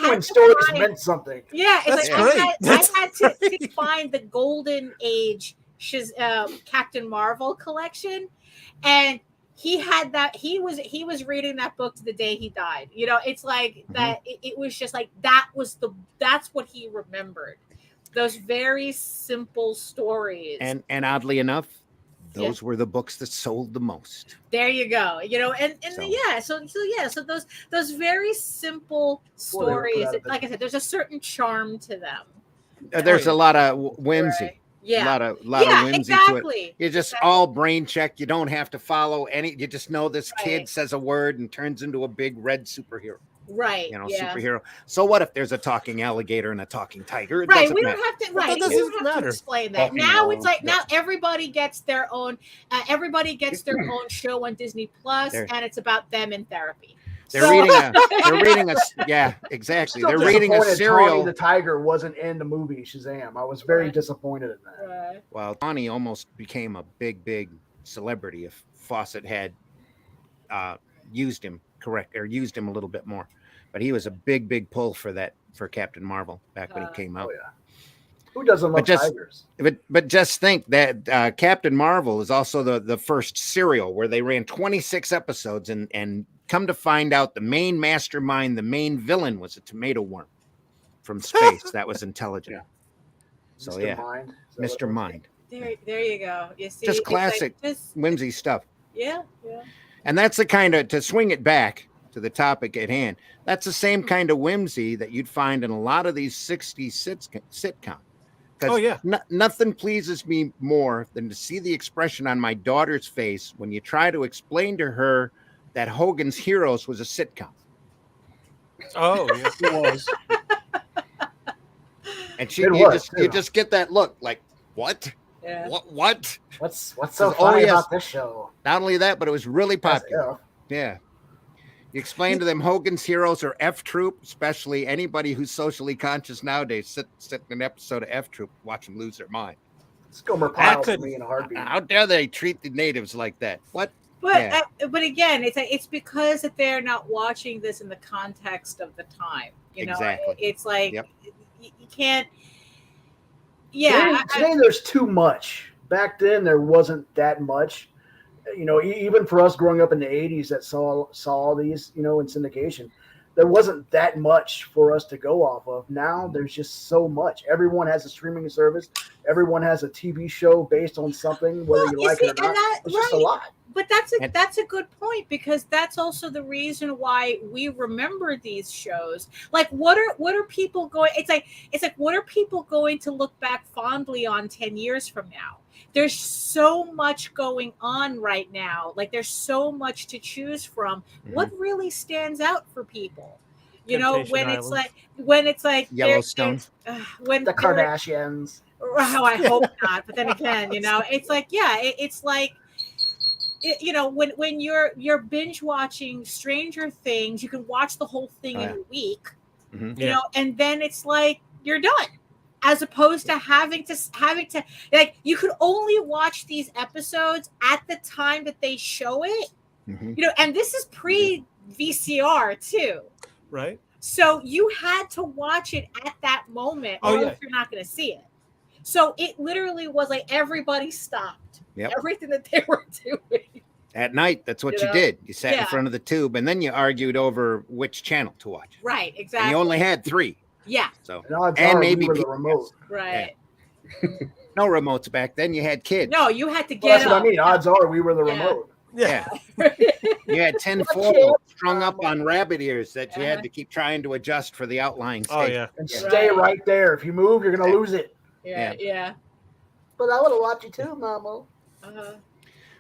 Speaker 5: When stories meant something.
Speaker 2: Yeah, it's I had to find the Golden Age Captain Marvel collection, and he had that. He was reading that book to the day he died. It's like that. It was just like that's what he remembered. Those very simple stories.
Speaker 4: And oddly enough, those were the books that sold the most.
Speaker 2: There you go. So those very simple stories, like I said, there's a certain charm to them.
Speaker 4: There's a lot of whimsy.
Speaker 2: Right. Yeah.
Speaker 4: A lot of whimsy to it. You're just all brain check. You don't have to follow any. You just know this kid says a word and turns into a big red superhero.
Speaker 2: Right.
Speaker 4: you know,
Speaker 2: Yeah.
Speaker 4: superhero. So what if there's a talking alligator and a talking tiger? It
Speaker 2: Right.
Speaker 4: doesn't
Speaker 2: We
Speaker 4: matter.
Speaker 2: don't have to.
Speaker 1: But
Speaker 2: Right.
Speaker 1: that
Speaker 2: We
Speaker 1: doesn't
Speaker 2: don't have to
Speaker 1: matter.
Speaker 2: explain that.
Speaker 6: Talking
Speaker 2: Now it's
Speaker 6: wolves,
Speaker 2: like now everybody gets their own. Everybody gets their own show on Disney Plus,
Speaker 4: They're-
Speaker 2: and it's about them in therapy.
Speaker 4: They're
Speaker 2: So-
Speaker 4: reading a yeah, exactly.
Speaker 5: Still
Speaker 4: They're reading a
Speaker 5: disappointed
Speaker 4: serial.
Speaker 5: Tawny the Tiger wasn't in the movie Shazam. I was very
Speaker 2: Right.
Speaker 5: disappointed in that.
Speaker 2: Right.
Speaker 4: Well, Tawny almost became a big celebrity if Fawcett had used him used him a little bit more. But he was a big pull for Captain Marvel back when he came out.
Speaker 5: Oh yeah. Who doesn't love tigers?
Speaker 4: But just think that Captain Marvel is also the first serial where they ran 26 episodes and come to find out the main mastermind, the main villain was a tomato worm from space that was intelligent.
Speaker 6: Yeah.
Speaker 4: So
Speaker 5: Mr.
Speaker 4: yeah,
Speaker 5: Mind. Is that what
Speaker 4: Mr.
Speaker 5: it was?
Speaker 4: Mind.
Speaker 2: There you go. You see,
Speaker 4: Just
Speaker 2: it's
Speaker 4: classic
Speaker 2: Like, just,
Speaker 4: whimsy stuff.
Speaker 2: yeah.
Speaker 4: And that's the kind of, to swing it back to the topic at hand, that's the same kind of whimsy that you'd find in a lot of these 60s sitcoms.
Speaker 1: Oh, yeah.
Speaker 4: Nothing pleases me more than to see the expression on my daughter's face when you try to explain to her that Hogan's Heroes was a sitcom.
Speaker 1: Oh, yeah.
Speaker 6: It was.
Speaker 4: And you just get that look like, what?
Speaker 2: Yeah.
Speaker 4: What?
Speaker 5: What's so
Speaker 4: Says,
Speaker 5: funny
Speaker 4: yes.
Speaker 5: about this show?
Speaker 4: Not only that, but it was really popular.
Speaker 5: Yeah.
Speaker 4: Yeah. You explain to them Hogan's Heroes or F Troop, especially anybody who's socially conscious nowadays, sit in an episode of F Troop, watch them lose their mind.
Speaker 5: Gomer Pyle for me in a heartbeat.
Speaker 4: How dare they treat the natives like that? What?
Speaker 2: But
Speaker 4: Yeah.
Speaker 2: but again, it's because that they're not watching this in the context of the time. You know,
Speaker 4: Exactly.
Speaker 2: it's like
Speaker 4: Yep.
Speaker 2: you can't. Yeah,
Speaker 5: Today there's too much. Back then there wasn't that much. You know, even for us growing up in the 80s that saw all these, you know, in syndication, there wasn't that much for us to go off of. Now there's just so much. Everyone has a streaming service. Everyone has a TV show based on something, whether you like it or not. It's just a lot.
Speaker 2: But that's a good point, because that's also the reason why we remember these shows. Like, what are people going? It's like what are people going to look back fondly on 10 years from now? There's so much going on right now. Like, there's so much to choose from.
Speaker 4: Mm-hmm.
Speaker 2: What really stands out for people? You know,
Speaker 1: Temptation
Speaker 2: when
Speaker 1: Island.
Speaker 2: it's like
Speaker 4: Yellowstone.
Speaker 2: when
Speaker 5: The Kardashians.
Speaker 2: Oh, I hope not. But then again, you know, it's like, yeah, it's like, you know, when you're binge watching Stranger Things, you can watch the whole thing in a week,
Speaker 4: Mhm.
Speaker 2: you know, and then it's like you're done. As opposed to having to like, you could only watch these episodes at the time that they show it,
Speaker 4: Mhm.
Speaker 2: you know, and this is pre VCR too.
Speaker 1: Right.
Speaker 2: So you had to watch it at that moment,
Speaker 1: Oh,
Speaker 2: or
Speaker 1: yeah.
Speaker 2: else you're not going to see it. So it literally was like everybody stopped.
Speaker 4: Yep.
Speaker 2: Everything that they were doing.
Speaker 4: At night, that's what
Speaker 2: You
Speaker 4: you
Speaker 2: know?
Speaker 4: did. You sat in
Speaker 2: Yeah.
Speaker 4: front of the tube, and then you argued over which channel to watch.
Speaker 2: Right,
Speaker 4: And
Speaker 2: exactly.
Speaker 4: you only had 3.
Speaker 2: Yeah,
Speaker 4: So
Speaker 5: And odds
Speaker 4: And
Speaker 5: are
Speaker 4: maybe
Speaker 5: we were the
Speaker 4: people-
Speaker 5: remote.
Speaker 2: right.
Speaker 4: no remotes back then. You had kids.
Speaker 2: No, you had to
Speaker 5: Well,
Speaker 2: get
Speaker 5: that's what I
Speaker 2: up.
Speaker 5: mean. Odds are we were the
Speaker 2: Yeah.
Speaker 5: remote.
Speaker 1: Yeah.
Speaker 4: You had 10
Speaker 5: Watch
Speaker 4: foils
Speaker 5: it.
Speaker 4: strung up on rabbit ears that you
Speaker 2: Uh-huh.
Speaker 4: had to keep trying to adjust for the outlying
Speaker 1: Oh,
Speaker 4: state.
Speaker 1: yeah.
Speaker 5: And
Speaker 4: Yeah.
Speaker 5: stay
Speaker 2: Right.
Speaker 5: right there. If you move, you're going to lose it.
Speaker 2: Yeah.
Speaker 5: But I would have watched you too, Mama.
Speaker 2: Uh-huh.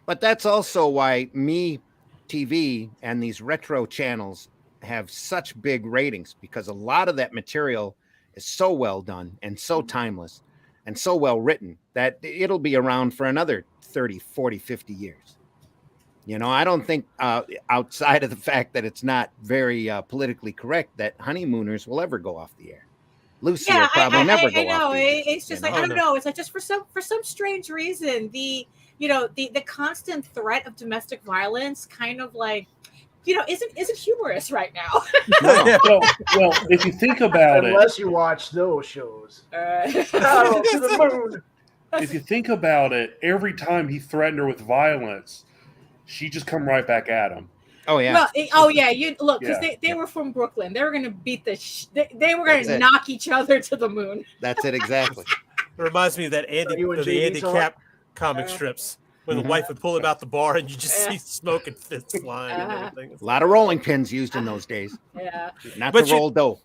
Speaker 4: But that's also why Me TV and these retro channels have such big ratings, because a lot of that material is so well done and so timeless and so well written that it'll be around for another 30, 40, 50 years. You know, I don't think outside of the fact that it's not very politically correct that Honeymooners will ever go off the air. Lucy will probably never go
Speaker 2: I know.
Speaker 4: off the air.
Speaker 2: It's just
Speaker 4: you
Speaker 2: like,
Speaker 4: know?
Speaker 2: I don't know. It's like, just for some strange reason, the constant threat of domestic violence kind of like, you know, isn't humorous right now.
Speaker 4: No.
Speaker 6: Well, if you think about it,
Speaker 5: Unless you watch those shows.
Speaker 2: Uh,
Speaker 5: Oh, to the moon.
Speaker 6: if you think about it, every time he threatened her with violence, she just come right back at him.
Speaker 4: Oh, yeah.
Speaker 2: Well, you look, because
Speaker 6: Yeah.
Speaker 2: they were from Brooklyn. They were going to beat they were going
Speaker 4: That's
Speaker 2: to
Speaker 4: it.
Speaker 2: knock each other to the moon.
Speaker 4: That's it exactly.
Speaker 1: It reminds me of that
Speaker 5: you and
Speaker 1: the
Speaker 5: JD
Speaker 1: Andy
Speaker 5: saw
Speaker 1: Cap comic strips when
Speaker 4: Mhm.
Speaker 1: the wife would pull him out the bar and you just
Speaker 2: Yeah.
Speaker 1: see smoke and fists flying and
Speaker 2: Uh-huh.
Speaker 1: everything.
Speaker 4: A lot of rolling pins used in those days,
Speaker 2: Yeah.
Speaker 4: not
Speaker 1: But
Speaker 4: to roll dough.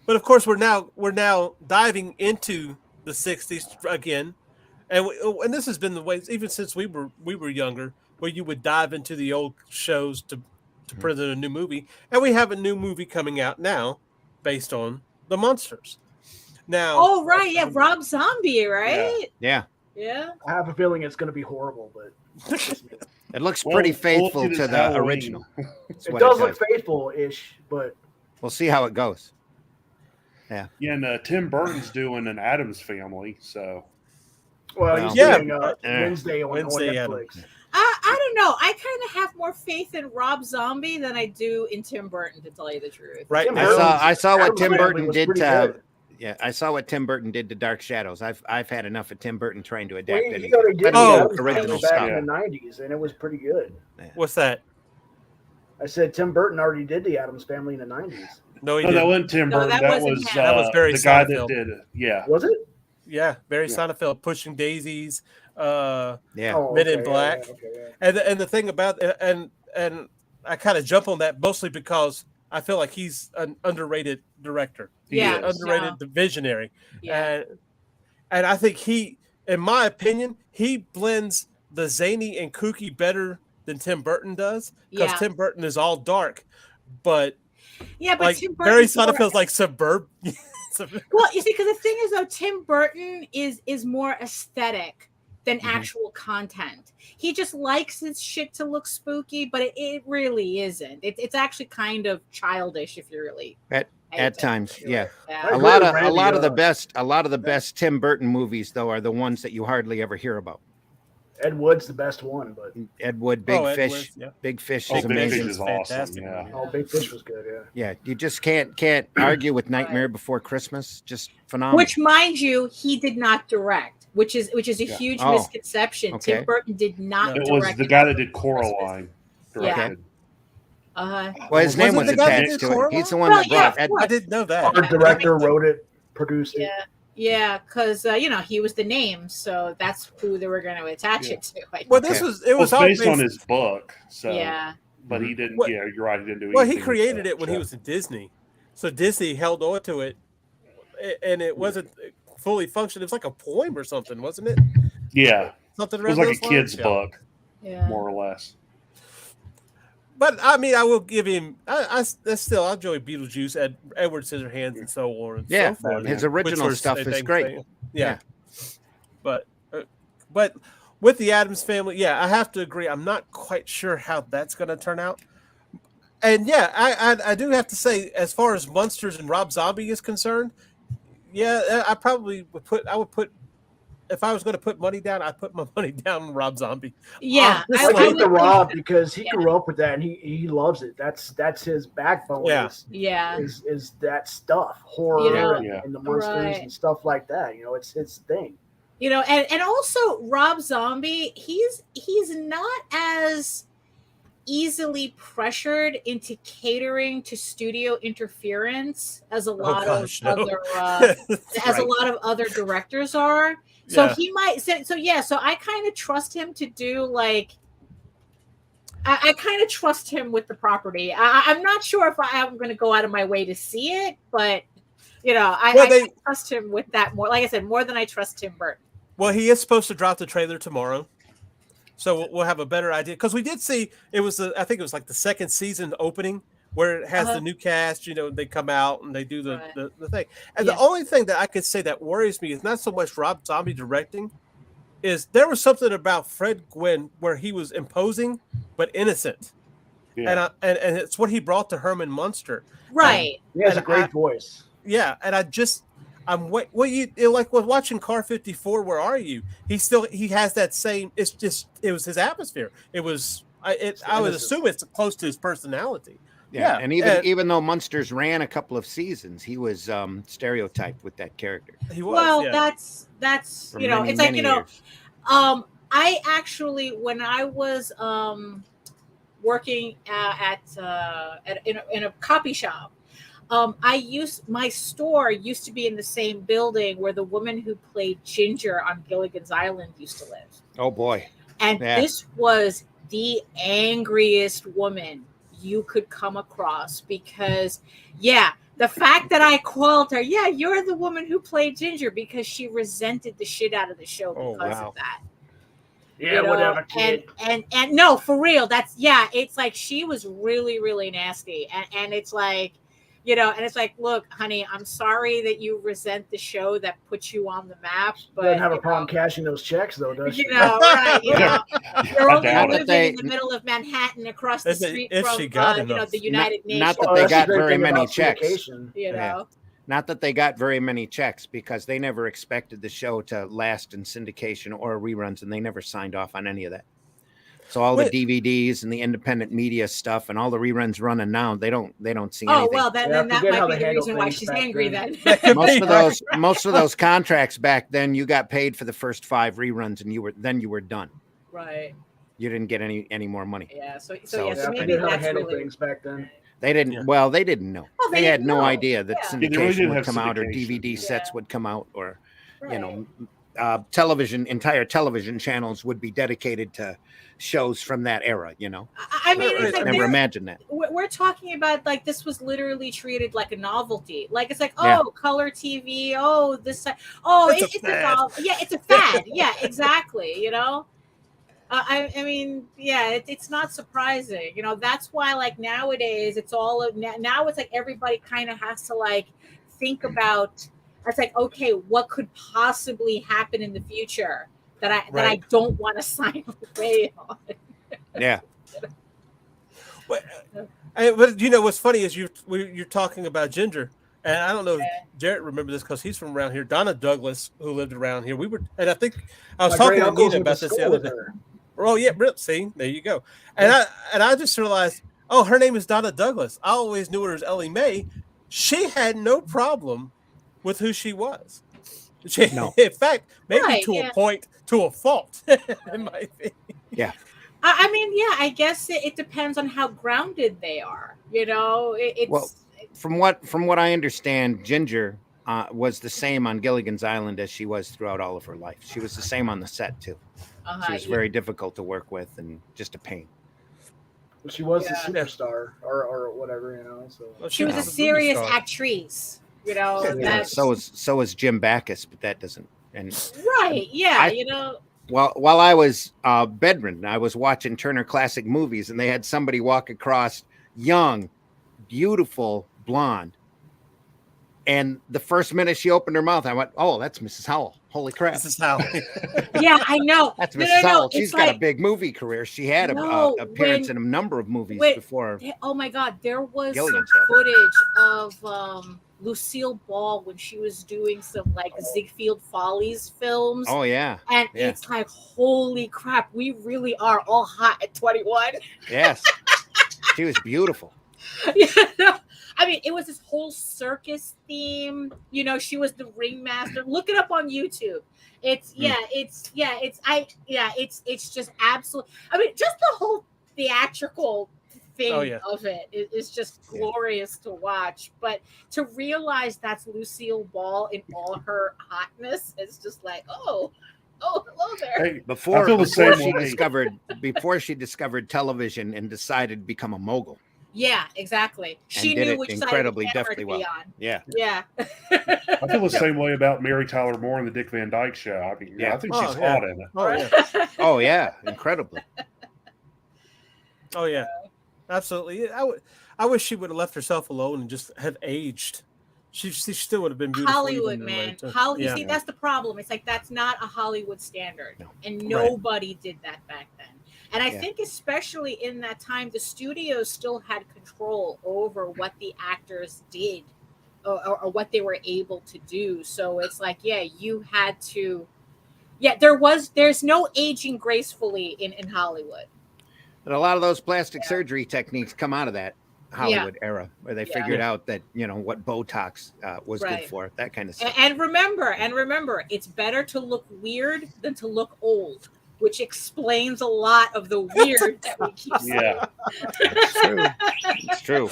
Speaker 1: But of course, we're now diving into the '60s again, and this has been the way even since we were younger, where you would dive into the old shows to to present a new movie, and we have a new movie coming out now based on the monsters. Now,
Speaker 2: Oh right, yeah, Rob Zombie, right?
Speaker 4: Yeah.
Speaker 2: Yeah.
Speaker 5: I have a feeling it's going to be horrible, but
Speaker 4: It looks pretty faithful
Speaker 6: look at
Speaker 4: to
Speaker 6: his
Speaker 4: the
Speaker 6: Halloween.
Speaker 4: original. That's
Speaker 5: it
Speaker 4: what
Speaker 5: does look faithful-ish, but
Speaker 4: We'll see how it goes.
Speaker 6: Yeah, and Tim Burton's doing an Adams Family, so
Speaker 5: well, he's
Speaker 1: yeah,
Speaker 5: doing Wednesday on Netflix.
Speaker 2: I don't know. I kind of have more faith in Rob Zombie than I do in Tim Burton, to tell you the truth.
Speaker 1: right
Speaker 5: Tim
Speaker 1: now,
Speaker 5: Burton's
Speaker 4: I saw what
Speaker 5: Addams
Speaker 4: Tim
Speaker 5: Family
Speaker 4: Burton
Speaker 5: was
Speaker 4: did
Speaker 5: pretty
Speaker 4: to.
Speaker 5: good.
Speaker 4: Yeah, I saw what Tim Burton did to Dark Shadows. I've had enough of Tim Burton trying to
Speaker 5: Well,
Speaker 4: adapt
Speaker 5: he
Speaker 4: any
Speaker 5: already did
Speaker 1: Oh,
Speaker 5: the Addams
Speaker 4: original
Speaker 5: Family back
Speaker 4: stuff.
Speaker 5: in the 90s, and it was pretty good.
Speaker 1: what's that?
Speaker 5: I said Tim Burton already did the Addams Family in the 90s.
Speaker 1: No, he
Speaker 6: no, that
Speaker 1: didn't.
Speaker 6: wasn't Tim
Speaker 2: No,
Speaker 6: Burton.
Speaker 2: that
Speaker 6: That
Speaker 2: wasn't
Speaker 6: was
Speaker 2: him.
Speaker 1: That was Barry
Speaker 6: the guy
Speaker 1: Sonnenfeld.
Speaker 6: that did it. Yeah,
Speaker 5: Was it?
Speaker 1: Yeah, Barry
Speaker 6: Yeah.
Speaker 1: Sonnenfeld, Pushing Daisies,
Speaker 4: Yeah.
Speaker 5: Oh,
Speaker 1: Men in
Speaker 5: okay,
Speaker 1: Black.
Speaker 5: yeah, okay, yeah.
Speaker 1: and the thing about and I kind of jump on that mostly because I feel like he's an underrated director. He's
Speaker 2: Yeah,
Speaker 1: an underrated visionary,
Speaker 2: Yeah.
Speaker 1: and I think he, in my opinion, he blends the zany and kooky better than Tim Burton does, because
Speaker 2: Yeah.
Speaker 1: Tim Burton is all dark, but
Speaker 2: Yeah, but
Speaker 1: like
Speaker 2: Tim
Speaker 1: Barry
Speaker 2: Burton's more-
Speaker 1: Sonnenfeld's like suburb.
Speaker 2: Well, you see, because the thing is, though, Tim Burton is more aesthetic than
Speaker 1: Mm-hmm.
Speaker 2: actual content. He just likes his shit to look spooky, but it really isn't. It's actually kind of childish if you really
Speaker 4: At times, yeah.
Speaker 2: Yeah.
Speaker 5: I
Speaker 4: A
Speaker 5: agree
Speaker 4: lot
Speaker 5: with
Speaker 4: of
Speaker 5: Randy,
Speaker 4: a lot of the best Tim Burton movies though are the ones that you hardly ever hear about.
Speaker 5: Ed Wood's the best one, but
Speaker 4: Ed Wood, Big
Speaker 1: Ed
Speaker 4: Fish,
Speaker 1: Wood, yeah.
Speaker 4: Big Fish
Speaker 6: Oh,
Speaker 4: is
Speaker 6: Big Fish
Speaker 4: amazing.
Speaker 6: is awesome.
Speaker 1: Fantastic
Speaker 6: Yeah.
Speaker 1: movie.
Speaker 5: Big Fish was good, yeah.
Speaker 4: Yeah, you just can't argue with Nightmare Before Christmas. Just phenomenal.
Speaker 2: Which, mind you, he did not direct, which is a
Speaker 6: Yeah.
Speaker 2: huge
Speaker 4: Oh,
Speaker 2: misconception.
Speaker 4: okay.
Speaker 2: Tim Burton did not
Speaker 6: It
Speaker 2: direct.
Speaker 6: was the guy that did Coraline. Directed.
Speaker 2: Uh,
Speaker 4: well, his name
Speaker 1: Was it
Speaker 4: was
Speaker 1: the guy that
Speaker 4: attached
Speaker 1: did
Speaker 4: to it.
Speaker 1: Coraline?
Speaker 4: He's the one
Speaker 2: Well,
Speaker 4: that
Speaker 2: yeah,
Speaker 4: brought
Speaker 2: of
Speaker 4: Ed.
Speaker 2: course.
Speaker 1: I didn't know that.
Speaker 5: Our director wrote it, produced it.
Speaker 2: yeah, because he was the name, so that's who they were going to attach it to. I
Speaker 1: Well,
Speaker 2: think.
Speaker 1: this was
Speaker 6: It was
Speaker 1: all
Speaker 6: based on his book, so
Speaker 2: yeah.
Speaker 6: but he didn't.
Speaker 1: Well-
Speaker 6: Yeah, you're right. He didn't do.
Speaker 1: Well, he
Speaker 6: anything with
Speaker 1: created
Speaker 6: that
Speaker 1: it when he
Speaker 6: show.
Speaker 1: was in Disney, so Disney held on to it, and it wasn't fully functioned. It was like a poem or something, wasn't it?
Speaker 6: Yeah,
Speaker 1: Something
Speaker 6: it was
Speaker 1: around
Speaker 6: like a
Speaker 1: those
Speaker 6: kid's
Speaker 1: lines? Yeah.
Speaker 6: book,
Speaker 2: Yeah.
Speaker 6: more or less.
Speaker 1: But I mean, I will give him. I still I enjoy Beetlejuice, Edward Scissorhands, and so on. And
Speaker 4: Yeah,
Speaker 1: so forth,
Speaker 4: his
Speaker 1: which
Speaker 4: original
Speaker 1: were
Speaker 4: stuff
Speaker 1: same
Speaker 4: is
Speaker 1: thing.
Speaker 4: great.
Speaker 1: Yeah, but with the Addams Family, yeah, I have to agree. I'm not quite sure how that's going to turn out. And yeah, I do have to say, as far as Monsters and Rob Zombie is concerned, yeah, I probably would put. If I was going to put money down, I'd put my money down on Rob Zombie.
Speaker 2: Yeah.
Speaker 5: I
Speaker 2: I
Speaker 5: hate
Speaker 2: would
Speaker 5: the
Speaker 2: think-
Speaker 5: Rob because he grew up with that and he loves it. That's his backbone.
Speaker 1: Yeah.
Speaker 2: Yeah.
Speaker 5: Is that stuff, horror
Speaker 2: You know,
Speaker 5: and the monsters
Speaker 2: right.
Speaker 5: and stuff like that. It's his thing.
Speaker 2: And also Rob Zombie, he's not as easily pressured into catering to studio interference as a lot of other a lot of other directors are. So
Speaker 1: Yeah.
Speaker 2: he might so I kind of trust him to do like I kind of trust him with the property. I'm not sure if I'm going to go out of my way to see it, but I trust him with that more. Like I said, more than I trust Tim Burton.
Speaker 1: Well, he is supposed to drop the trailer tomorrow, so we'll have a better idea. Because we did see it was I think it was like the second season opening where it has the new cast. They come out and they do the thing. And the only thing that I could say that worries me is not so much Rob Zombie directing, is there was something about Fred Gwynn where he was imposing but innocent, and it's what he brought to Herman Munster.
Speaker 2: Right.
Speaker 5: He has a great voice.
Speaker 1: Yeah, and I'm like with watching Car 54. Where are you? He has that same. It was his atmosphere. It was. I would assume it's close to his personality.
Speaker 4: Yeah, and even though Munsters ran a couple of seasons, he was stereotyped with that character.
Speaker 1: He was.
Speaker 2: Well,
Speaker 1: yeah.
Speaker 2: that's
Speaker 4: For
Speaker 2: it's like
Speaker 4: many years.
Speaker 2: I actually when I was working in a copy shop. My store used to be in the same building where the woman who played Ginger on Gilligan's Island used to live.
Speaker 4: Oh boy.
Speaker 2: And this was the angriest woman you could come across because, the fact that I called her, you're the woman who played Ginger, because she resented the shit out of the show because of that.
Speaker 5: Yeah, whatever, kid.
Speaker 2: And no, for real, it's like she was really, really nasty. And it's like, and it's like, look, honey, I'm sorry that you resent the show that put you on the map, but
Speaker 5: Doesn't have a problem cashing those checks though, does she?
Speaker 2: Right, you're only
Speaker 6: doubt it.
Speaker 2: living in the middle of Manhattan across the street from the United Nations.
Speaker 4: Not that they got very many checks. Not that they got very many checks, because they never expected the show to last in syndication or reruns, and they never signed off on any of that. So all the DVDs and the independent media stuff and all the reruns running now, they don't see anything.
Speaker 2: Oh well, then that might be the reason why she's angry. Then
Speaker 4: most of those contracts back then, you got paid for the first 5 reruns, and you were done.
Speaker 2: Right.
Speaker 4: You didn't get any more money.
Speaker 2: Yeah. So
Speaker 5: maybe that's really things back then.
Speaker 4: They didn't. Yeah. Well, they didn't know.
Speaker 2: Well,
Speaker 4: they had no idea that syndication would come
Speaker 6: syndication.
Speaker 4: out, or DVD sets would come out, or entire television channels would be dedicated to shows from that era.
Speaker 2: I mean, it's like
Speaker 4: never imagined that.
Speaker 2: We're talking about like this was literally treated like a novelty. Like it's like, color TV. Oh, this. Oh, it's a novel. Yeah, it's a fad. Yeah, exactly. I mean, it's not surprising. That's why like nowadays it's all now it's like everybody kind of has to like think about. It's like, okay, what could possibly happen in the future that I don't want to sign away on.
Speaker 4: Yeah.
Speaker 1: But what's funny is you're talking about Ginger, and I don't know if Jarrett remember this because he's from around here. Donna Douglas, who lived around here, I think I was talking to Nita about this the other day. Oh yeah, see, there you go. And I just realized, her name is Donna Douglas. I always knew her as Ellie Mae. She had no problem with who she was. No. In fact, maybe a point, to a fault. In my opinion.
Speaker 4: Yeah.
Speaker 2: I mean, I guess it depends on how grounded they are.
Speaker 4: From what I understand, Ginger was the same on Gilligan's Island as she was throughout all of her life. She was the same on the set too. She was very difficult to work with and just a pain.
Speaker 5: Well, she was a superstar or whatever, So
Speaker 2: she was a serious actress.
Speaker 4: So was Jim Backus, but that doesn't. And While I was bedridden, I was watching Turner Classic Movies, and they had somebody walk across, young, beautiful, blonde. And the first minute she opened her mouth, I went, "Oh, that's Mrs. Howell! Holy crap!"
Speaker 1: Mrs. Howell.
Speaker 2: Yeah, I know.
Speaker 4: That's Mrs. Howell. She's got a big movie career. She had an appearance in a number of movies before.
Speaker 2: Oh my God, there was some footage of Lucille Ball when she was doing some like Ziegfeld Follies films.
Speaker 4: Oh yeah.
Speaker 2: And it's like, holy crap, we really are all hot at 21.
Speaker 4: Yes. She was beautiful.
Speaker 2: I mean, it was this whole circus theme. She was the ringmaster. Look it up on YouTube. It's just absolute. I mean, just the whole theatrical thing of it is just glorious to watch. But to realize that's Lucille Ball in all her hotness is just like, oh, hello there.
Speaker 4: Hey, before she discovered television and decided to become a mogul.
Speaker 2: Yeah, exactly. She knew which
Speaker 4: incredibly
Speaker 2: side of the
Speaker 4: deftly well.
Speaker 2: On.
Speaker 4: Yeah.
Speaker 6: I feel the same way about Mary Tyler Moore and the Dick Van Dyke Show. I mean, I think she's hot in it.
Speaker 1: Oh yeah.
Speaker 4: Oh yeah, incredibly.
Speaker 1: Oh yeah, absolutely. I wish she would have left herself alone and just have aged. She still would have been beautiful.
Speaker 2: Hollywood, man. You see, that's the problem. It's like that's not a Hollywood standard, and nobody did that back then. And I think especially in that time, the studios still had control over what the actors did or what they were able to do. So it's like, you had to, there's no aging gracefully in Hollywood.
Speaker 4: But a lot of those plastic surgery techniques come out of that Hollywood era where they figured out that, what Botox was good for, that kind of stuff.
Speaker 2: And remember, it's better to look weird than to look old, which explains a lot of the weird that we keep saying.
Speaker 6: Yeah.
Speaker 4: It's true.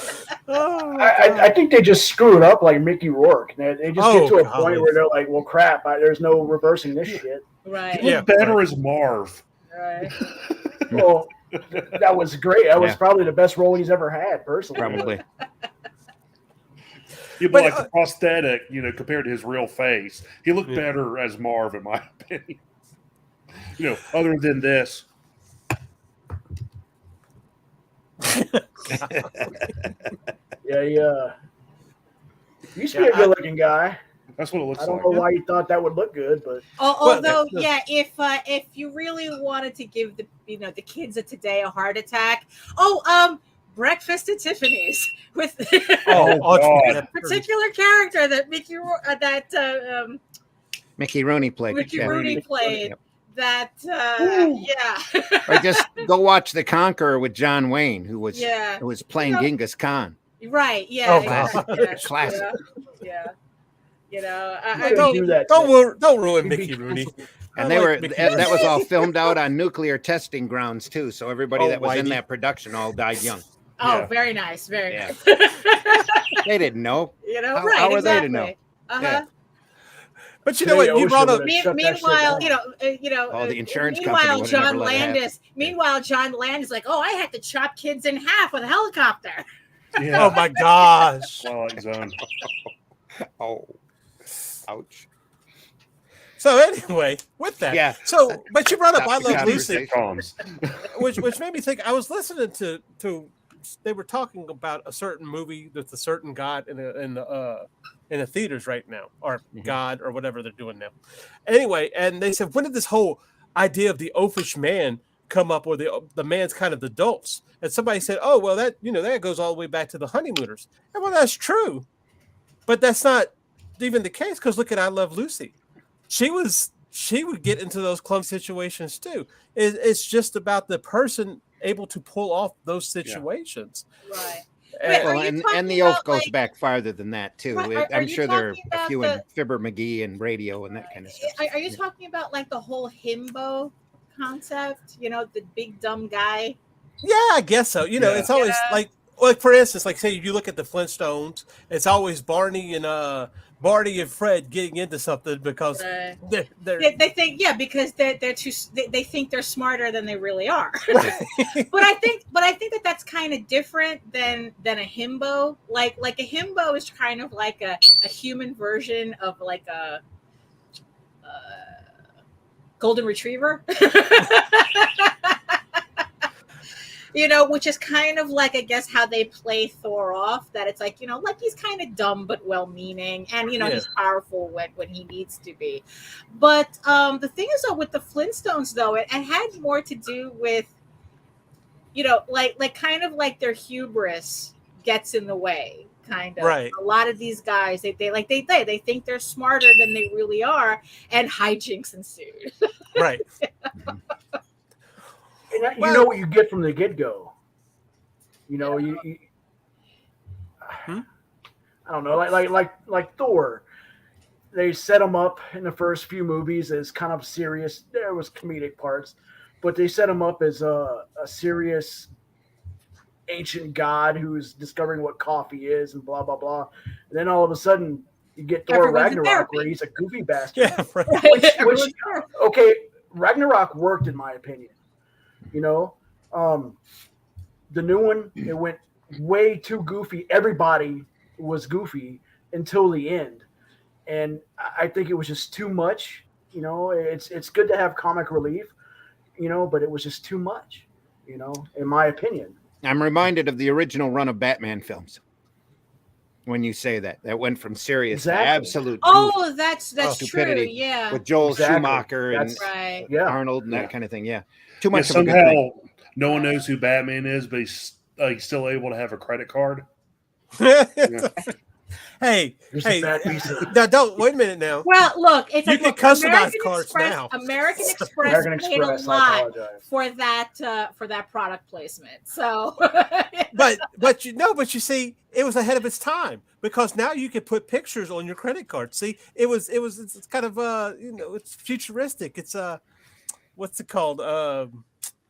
Speaker 5: I think they just screw it up like Mickey Rourke. They just get to a point where they're like, well, crap, there's no reversing this shit.
Speaker 2: Right.
Speaker 6: He looked better as Marv.
Speaker 2: Right.
Speaker 5: Well, that was great. That was probably the best role he's ever had, personally.
Speaker 4: Probably.
Speaker 6: Yeah, but like the prosthetic, compared to his real face, he looked better as Marv, in my opinion. Other than this.
Speaker 5: Yeah. You used to be a good-looking guy.
Speaker 6: That's what it looks
Speaker 5: I don't
Speaker 6: like.
Speaker 5: know why you thought that would look good, but
Speaker 2: Although, if you really wanted to give the kids of today a heart attack, Breakfast at Tiffany's with
Speaker 6: God.
Speaker 2: particular character that
Speaker 4: Mickey Rooney played.
Speaker 2: Mickey
Speaker 4: Yeah.
Speaker 2: Rooney played.
Speaker 4: Yep.
Speaker 2: That
Speaker 4: Or just go watch The Conqueror with John Wayne, who was playing Genghis Khan.
Speaker 2: Right. Yeah.
Speaker 4: Classic. Classic.
Speaker 2: Yeah.
Speaker 1: Don't ruin Mickey Rooney.
Speaker 4: And that was all filmed out on nuclear testing grounds too. So everybody that was in that production all died young.
Speaker 2: Oh, very nice. Very nice.
Speaker 4: They didn't know.
Speaker 2: How
Speaker 4: are they to know?
Speaker 2: Yeah.
Speaker 1: But you know what? You brought up.
Speaker 2: Meanwhile,
Speaker 4: the insurance
Speaker 2: meanwhile,
Speaker 4: company
Speaker 2: John Landis, like, I had to chop kids in half with a helicopter.
Speaker 6: Yeah.
Speaker 1: Oh my gosh.
Speaker 6: Twilight Zone.
Speaker 4: Oh, ouch.
Speaker 1: So anyway, with that, So, but you brought up "I Love Lucy," which made me think. I was listening to. They were talking about a certain movie with a certain god in the theaters right now, or God, or whatever they're doing now. Anyway, and they said, when did this whole idea of the oafish man come up, or the man's kind of the dolts? And somebody said, oh, well, that goes all the way back to the honeymooners. And well, that's true, but that's not even the case, because look at "I Love Lucy." She would get into those clumsy situations too. It's just about the person able to pull off those situations.
Speaker 2: Right.
Speaker 4: And the oath goes back farther than that too. I'm sure there are a few in Fibber McGee and radio and that kind of stuff.
Speaker 2: Are you talking about like the whole himbo concept? The big dumb guy.
Speaker 1: Yeah, I guess so. It's always like for instance, like say you look at the Flintstones, it's always Barney and Fred getting into something because they
Speaker 2: think because they're too they think they're smarter than they really are. but I think that's kind of different than a himbo. Like a himbo is kind of like a human version of like a golden retriever. Which is kind of like, I guess, how they play Thor off, that it's like, like he's kind of dumb but well-meaning, and, he's powerful when he needs to be. But the thing is, though, with the Flintstones, though, it had more to do with, like kind of like their hubris gets in the way, kind of.
Speaker 1: Right.
Speaker 2: A lot of these guys, they think they're smarter than they really are, and hijinks ensued.
Speaker 1: Right.
Speaker 5: You know what you get from the get-go. I don't know, like Thor. They set him up in the first few movies as kind of serious. There was comedic parts, but they set him up as a serious ancient god who's discovering what coffee is and blah blah blah. And then all of a sudden, you get Thor Ragnarok, where he's a goofy bastard.
Speaker 1: Yeah, right.
Speaker 5: Which okay, Ragnarok worked in my opinion. The new one, it went way too goofy. Everybody was goofy until the end, and I think it was just too much. It's good to have comic relief, but it was just too much. In my opinion.
Speaker 4: I'm reminded of the original run of Batman films. When you say that went from serious to absolute.
Speaker 2: Oh, that's
Speaker 4: stupidity.
Speaker 2: True. Yeah.
Speaker 4: With Joel Schumacher and Arnold and that kind of thing. Yeah. Too much.
Speaker 6: Somehow no one knows who Batman is, but he's still able to have a credit card.
Speaker 1: Hey, now don't wait a minute now.
Speaker 2: Well, look, it's
Speaker 1: you
Speaker 2: like
Speaker 1: can customize cards now.
Speaker 2: American Express paid a lot for that product placement. So,
Speaker 1: but you see, it was ahead of its time, because now you can put pictures on your credit card. See, it's kind of it's futuristic. It's what's it called?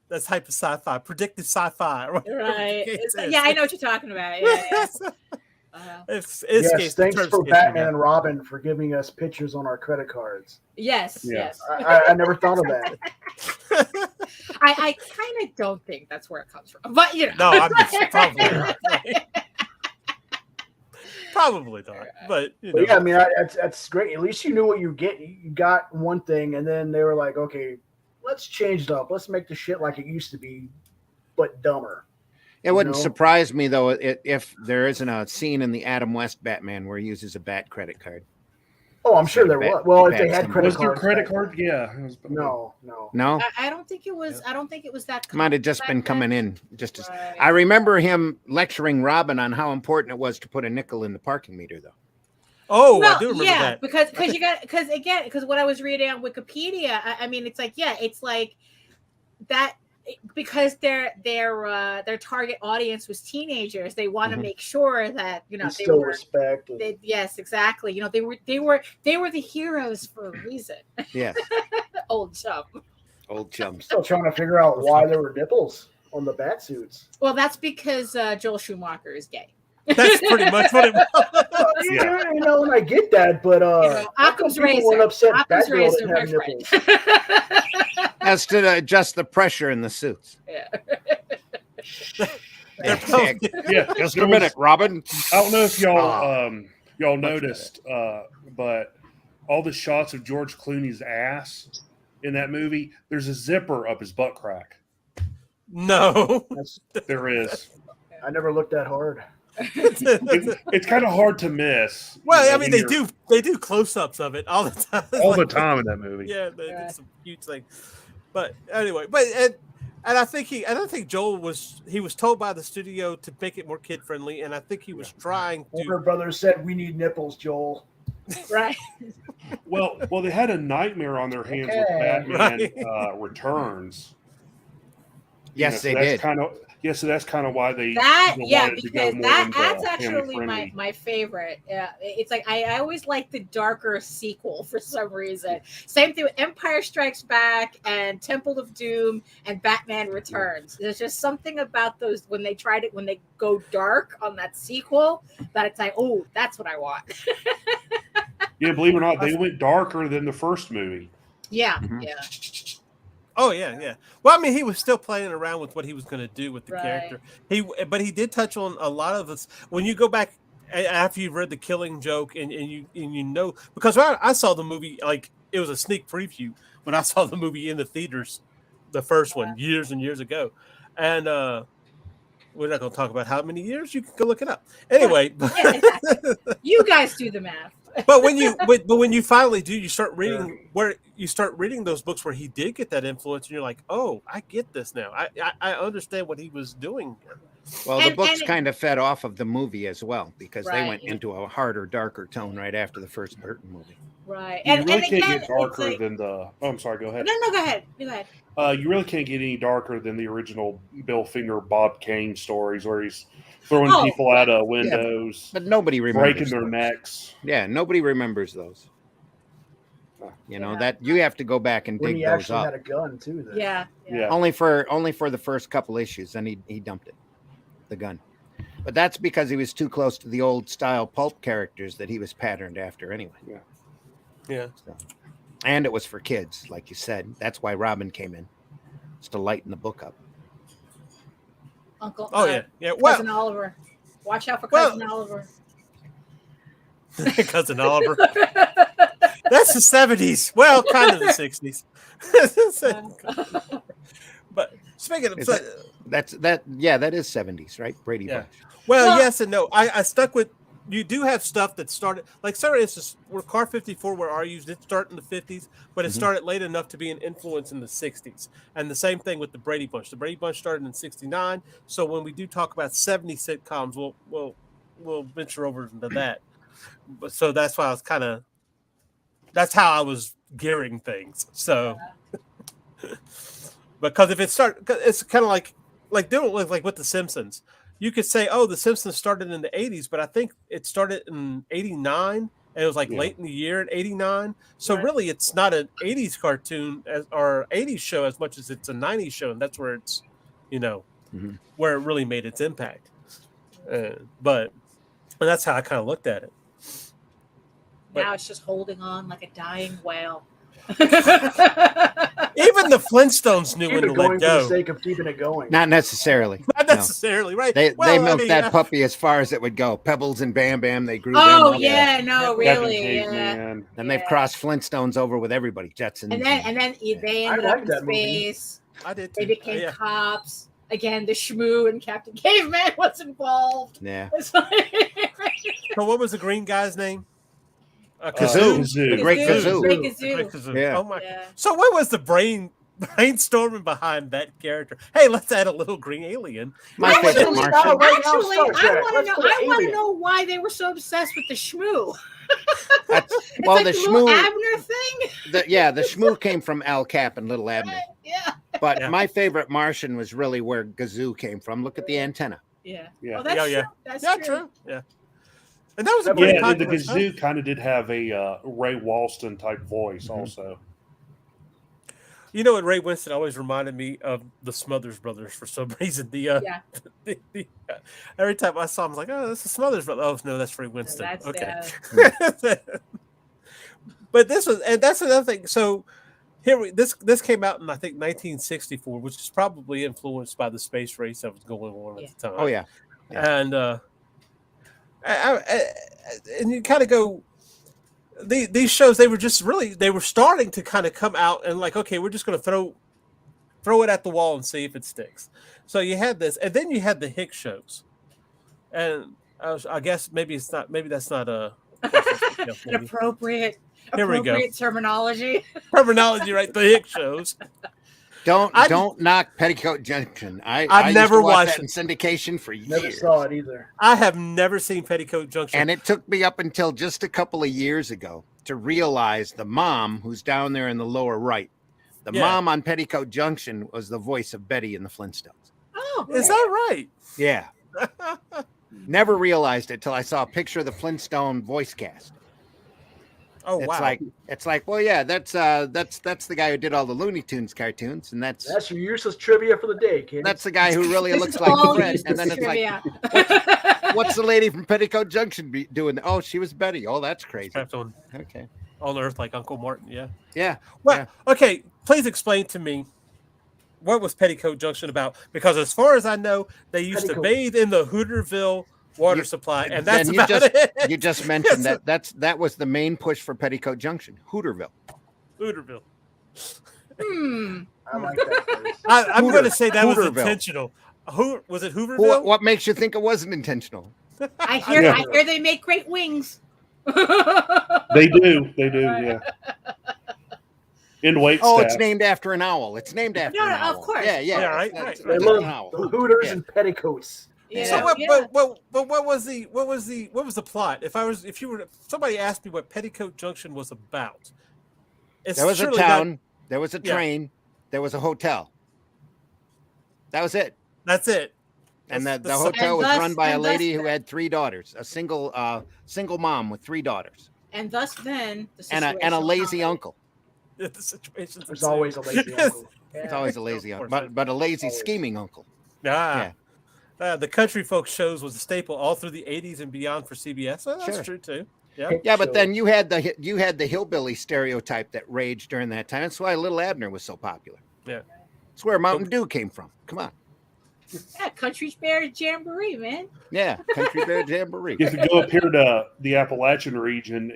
Speaker 1: That's type of sci-fi, predictive sci-fi.
Speaker 2: Right. I know what you're talking about. Yeah.
Speaker 5: Thanks for Batman and Robin for giving us pictures on our credit cards.
Speaker 2: Yes.
Speaker 5: I never thought of that.
Speaker 2: I kind of don't think that's where it comes from, but
Speaker 1: No, I'm probably not. Probably not, but
Speaker 5: yeah, I mean, that's great. At least you knew what you get. You got one thing, and then they were like, okay, let's change it up. Let's make the shit like it used to be, but dumber.
Speaker 4: It wouldn't surprise me though if there isn't a scene in the Adam West Batman where he uses a bat credit card.
Speaker 5: Oh, I'm sure there was. Well, if they had credit cards.
Speaker 6: Was there credit card? Yeah.
Speaker 5: No.
Speaker 2: I don't think it was. I don't think it was that.
Speaker 4: Might have just been coming in.
Speaker 2: Right.
Speaker 4: I remember him lecturing Robin on how important it was to put a nickel in the parking meter, though.
Speaker 1: Oh, I do remember that.
Speaker 2: because what I was reading on Wikipedia, I mean, it's like that. Because their target audience was teenagers, they want to make sure that they were respected. Yes, exactly. They were the heroes for a reason.
Speaker 4: Yeah.
Speaker 2: Old chums.
Speaker 5: Still trying to figure out why there were nipples on the bat suits.
Speaker 2: Well, that's because Joel Schumacher is gay.
Speaker 1: That's pretty much what it was.
Speaker 5: And I get that, but
Speaker 2: Occam's razor. Occam's razor, my friend.
Speaker 4: As to adjust the pressure in the suits.
Speaker 2: Yeah.
Speaker 4: Just a minute, Robin.
Speaker 6: I don't know if y'all noticed, but all the shots of George Clooney's ass in that movie, there's a zipper up his butt crack.
Speaker 1: No,
Speaker 6: there is.
Speaker 5: I never looked that hard.
Speaker 6: It's kind of hard to miss.
Speaker 1: Well, I mean, they do close-ups of it all the time.
Speaker 6: The time in that movie.
Speaker 1: Yeah, it's some huge thing. But anyway, and I think Joel was told by the studio to make it more kid friendly, and I think he was trying to.
Speaker 5: Warner Brothers said we need nipples, Joel.
Speaker 2: Right.
Speaker 6: Well, they had a nightmare on their hands with Batman Returns.
Speaker 4: Yes, they did.
Speaker 6: So that's kind of why they
Speaker 2: because that's actually my favorite. Yeah, it's like I always like the darker sequel for some reason. Same thing with Empire Strikes Back and Temple of Doom and Batman Returns. There's just something about those when they go dark on that sequel that it's like, oh, that's what I want.
Speaker 6: Yeah, believe it or not, they went darker than the first movie.
Speaker 2: Yeah,
Speaker 4: Mm-hmm.
Speaker 2: yeah.
Speaker 1: Oh yeah. Well, I mean, he was still playing around with what he was going to do with the character. But he did touch on a lot of this. When you go back after you've read The Killing Joke, and you know, because I saw the movie, like it was a sneak preview when I saw the movie in the theaters, the first one years and years ago, and we're not going to talk about how many years. You can go look it up anyway.
Speaker 2: Yeah, exactly. You guys do the math.
Speaker 1: But when you finally do, you start reading those books where he did get that influence, and you're like, oh, I get this now. I understand what he was doing here.
Speaker 4: Well, the books kind of fed off of the movie as well, because they went into a harder, darker tone right after the first Burton movie.
Speaker 2: Right.
Speaker 6: You really can't get darker than the. Oh, I'm sorry. Go ahead.
Speaker 2: No, go ahead.
Speaker 6: You really can't get any darker than the original Bill Finger, Bob Kane stories where he's throwing people out of windows,
Speaker 4: but nobody remembers
Speaker 6: breaking their necks.
Speaker 4: Yeah, nobody remembers those. That you have to go back and dig those up.
Speaker 5: Had a gun too. Then.
Speaker 2: Yeah.
Speaker 4: Only for the first couple issues, then he dumped it, the gun. But that's because he was too close to the old style pulp characters that he was patterned after anyway.
Speaker 1: Yeah.
Speaker 4: So, and it was for kids, like you said. That's why Robin came in, just to lighten the book up.
Speaker 2: Uncle.
Speaker 1: Yeah.
Speaker 2: Cousin Oliver. Watch out for Cousin Oliver.
Speaker 1: Cousin Oliver. That's the 70s. Well, kind of the 60s. But speaking of
Speaker 4: that is 70s, right? Brady Bunch.
Speaker 1: Well, yes and no. I stuck with. You do have stuff that started, like, for instance, where Car 54 were RUs, did start in the 50s, but it started late enough to be an influence in the 60s. And the same thing with the Brady Bunch. The Brady Bunch started in 69. So when we do talk about 70 sitcoms, we'll venture over into that. But so that's why I was that's how I was gearing things. So, because if it's kind of like doing like with the Simpsons. You could say, oh, The Simpsons started in the 80s, but I think it started in 89, and it was late in the year in 89. So really, it's not an 80s cartoon or 80s show as much as it's a 90s show, and that's where it's, where it really made its impact. But that's how I kind of looked at it.
Speaker 2: Now it's just holding on like a dying whale.
Speaker 1: Even the Flintstones knew
Speaker 5: Keep
Speaker 1: when to
Speaker 5: it going
Speaker 1: let
Speaker 5: for the
Speaker 1: go.
Speaker 5: sake of keeping it going.
Speaker 4: Not necessarily.
Speaker 1: Not
Speaker 4: No.
Speaker 1: necessarily, right?
Speaker 4: They
Speaker 1: Well, I
Speaker 4: milked
Speaker 1: mean,
Speaker 4: that puppy as far as it would go. Pebbles and Bam Bam, they grew them
Speaker 2: Oh
Speaker 4: up.
Speaker 2: yeah, no,
Speaker 6: Captain
Speaker 2: really, yeah.
Speaker 6: Caveman.
Speaker 4: And they've crossed Flintstones over with everybody. Jetsons.
Speaker 2: And then they ended
Speaker 5: I
Speaker 2: up
Speaker 5: like
Speaker 2: in
Speaker 5: that movie.
Speaker 2: space.
Speaker 1: I did
Speaker 2: They
Speaker 1: too.
Speaker 2: became
Speaker 1: Yeah.
Speaker 2: cops. Again, the Shmoo and Captain Caveman was involved.
Speaker 4: Yeah.
Speaker 2: It's like-
Speaker 1: So what was the green guy's name?
Speaker 4: Kazoo.
Speaker 6: Kazoo.
Speaker 4: The Great
Speaker 2: Kazoo.
Speaker 4: Kazoo.
Speaker 2: Great
Speaker 1: The
Speaker 2: Kazoo.
Speaker 1: Great Kazoo.
Speaker 4: Yeah.
Speaker 1: Oh my.
Speaker 2: Yeah.
Speaker 1: So what was the brainstorming behind that character? Hey, let's add a little green alien.
Speaker 4: My
Speaker 2: Actually,
Speaker 4: favorite
Speaker 5: Martian.
Speaker 4: Martian.
Speaker 5: Right now,
Speaker 2: Actually,
Speaker 5: Star Trek.
Speaker 2: I
Speaker 5: Let's
Speaker 2: want
Speaker 5: put
Speaker 2: to
Speaker 5: an alien.
Speaker 2: know why they were so obsessed with the Shmoo.
Speaker 4: That's,
Speaker 2: It's
Speaker 4: well,
Speaker 2: like
Speaker 4: the
Speaker 2: the little
Speaker 4: Shmoo,
Speaker 2: Abner thing.
Speaker 4: the Shmoo came from Al Cap and Little Abner.
Speaker 2: Yeah.
Speaker 4: But
Speaker 1: Yeah.
Speaker 4: my favorite Martian was really where Gazoo came from. Look at the antenna.
Speaker 2: Yeah.
Speaker 6: Yeah.
Speaker 2: Oh, that's
Speaker 1: Yeah.
Speaker 2: true. That's
Speaker 1: Yeah,
Speaker 2: true.
Speaker 1: true. Yeah. And that was a pretty
Speaker 6: Yeah, the
Speaker 1: popular show.
Speaker 6: Kazoo kind of did have a Ray Walston type voice,
Speaker 4: Mhm.
Speaker 6: also.
Speaker 1: You know what? Ray Winston always reminded me of the Smothers Brothers for some reason.
Speaker 2: Yeah.
Speaker 1: Every time I saw him, I was like, "Oh, that's the Smothers Brothers." Oh no, that's Ray Winston.
Speaker 2: That's
Speaker 1: Okay. But this was, and that's another thing. So this came out in I think 1964, which is probably influenced by the space race that was going on at the time.
Speaker 4: Oh, yeah.
Speaker 1: And and you kind of go. These shows, they were starting to kind of come out and like, okay, we're just going to throw it at the wall and see if it sticks. So you had this, and then you had the Hick shows, and I guess maybe that's not a
Speaker 2: An appropriate
Speaker 1: Here we go.
Speaker 2: terminology.
Speaker 1: terminology, right? The Hick shows.
Speaker 4: Don't knock Petticoat Junction. I
Speaker 1: never
Speaker 4: used to watch
Speaker 1: watched
Speaker 4: that in syndication for
Speaker 5: Never
Speaker 4: years.
Speaker 5: saw it either.
Speaker 1: I have never seen Petticoat Junction.
Speaker 4: And it took me up until just a couple of years ago to realize the mom who's down there in the lower right, the
Speaker 1: Yeah.
Speaker 4: mom on Petticoat Junction was the voice of Betty in the Flintstones.
Speaker 2: Oh,
Speaker 1: Is that right?
Speaker 4: Yeah. Never realized it till I saw a picture of the Flintstone voice cast.
Speaker 1: Oh
Speaker 4: It's
Speaker 1: wow!
Speaker 4: like, well, yeah, that's the guy who did all the Looney Tunes cartoons, and that's
Speaker 5: Your useless trivia for the day, kid.
Speaker 4: the guy who really
Speaker 2: This
Speaker 4: looks
Speaker 2: is
Speaker 4: like
Speaker 2: all
Speaker 4: Fred.
Speaker 2: useless
Speaker 4: And then it's
Speaker 2: trivia.
Speaker 4: like, what's the lady from Petticoat Junction doing? Oh, she was Betty. Oh, that's crazy.
Speaker 1: Trapped on
Speaker 4: Okay.
Speaker 1: Earth like Uncle Martin. Yeah.
Speaker 4: Yeah.
Speaker 1: Well, okay. Please explain to me what was Petticoat Junction about? Because as far as I know, they used
Speaker 5: Petticoat.
Speaker 1: to bathe in the Hooterville water supply, and that's
Speaker 4: Then you
Speaker 1: about
Speaker 4: just
Speaker 1: it.
Speaker 4: you just mentioned that was the main push for Petticoat Junction, Hooterville.
Speaker 1: Hooterville.
Speaker 5: I like that place.
Speaker 1: I'm going to say that was
Speaker 4: Hooterville.
Speaker 1: intentional. Was it Hooverville?
Speaker 4: What makes you think it wasn't intentional?
Speaker 2: I hear they make great wings.
Speaker 6: They do. Yeah. In wait
Speaker 4: Oh,
Speaker 6: staff.
Speaker 4: it's named after an owl. It's named after
Speaker 2: No,
Speaker 4: an
Speaker 2: no,
Speaker 4: owl.
Speaker 2: of course.
Speaker 4: Yeah, yeah.
Speaker 1: Yeah, right,
Speaker 4: It's-
Speaker 1: right.
Speaker 4: it's
Speaker 5: They
Speaker 4: an
Speaker 5: love
Speaker 4: owl.
Speaker 5: the Hooters
Speaker 4: Yeah.
Speaker 5: and petticoats.
Speaker 2: Yeah,
Speaker 1: So what?
Speaker 2: yeah.
Speaker 1: But what was the plot? If you were somebody asked me what Petticoat Junction was about, it's
Speaker 4: There was a
Speaker 1: surely
Speaker 4: town.
Speaker 1: not-
Speaker 4: There was a
Speaker 1: Yeah.
Speaker 4: train. There was a hotel. That was it.
Speaker 1: That's it.
Speaker 4: And
Speaker 1: That's
Speaker 4: the
Speaker 1: the-
Speaker 4: hotel
Speaker 2: And
Speaker 4: was
Speaker 2: thus-
Speaker 4: run by a
Speaker 2: and thus
Speaker 4: lady who
Speaker 2: the-
Speaker 4: had 3 daughters, a single mom with 3 daughters,
Speaker 2: And thus then the
Speaker 4: and a
Speaker 2: situation
Speaker 4: lazy
Speaker 2: comedy.
Speaker 4: uncle.
Speaker 1: The situation's
Speaker 5: There's
Speaker 1: insane.
Speaker 5: always a lazy uncle.
Speaker 4: It's always a lazy
Speaker 1: Of
Speaker 4: uncle,
Speaker 1: course.
Speaker 4: but a lazy
Speaker 5: Always.
Speaker 4: scheming uncle.
Speaker 1: Ah. The country folk shows was a staple all through the 80s and beyond for CBS. Well, that's
Speaker 4: Sure.
Speaker 1: true too. Yeah.
Speaker 5: Hit
Speaker 4: Yeah, but
Speaker 5: shows.
Speaker 4: then you had the hillbilly stereotype that raged during that time. That's why Little Abner was so popular.
Speaker 1: Yeah.
Speaker 4: It's where Mountain Dew came from. Come on.
Speaker 2: Yeah, Country Bear Jamboree, man.
Speaker 4: Yeah, Country Bear Jamboree.
Speaker 6: If you go up here to the Appalachian region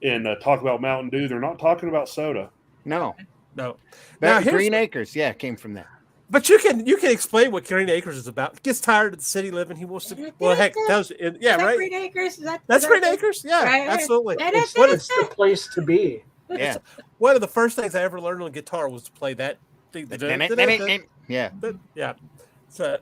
Speaker 6: and talk about Mountain Dew, they're not talking about soda.
Speaker 4: No,
Speaker 1: No.
Speaker 4: but
Speaker 1: Now, here's
Speaker 4: Green
Speaker 1: the-
Speaker 4: Acres, yeah, came from that.
Speaker 1: But you can explain what Green Acres is about. He gets tired of the city living. He wants to. Well, heck, tells you. Yeah,
Speaker 2: Is that
Speaker 1: right.
Speaker 2: Green Acres?
Speaker 1: That's Green Acres. Yeah,
Speaker 2: Right, right.
Speaker 1: absolutely.
Speaker 5: It's
Speaker 1: What
Speaker 5: it's the place to be.
Speaker 4: Yeah,
Speaker 1: One of the first things I ever learned on guitar was to play that.
Speaker 4: yeah.
Speaker 1: Yeah. So,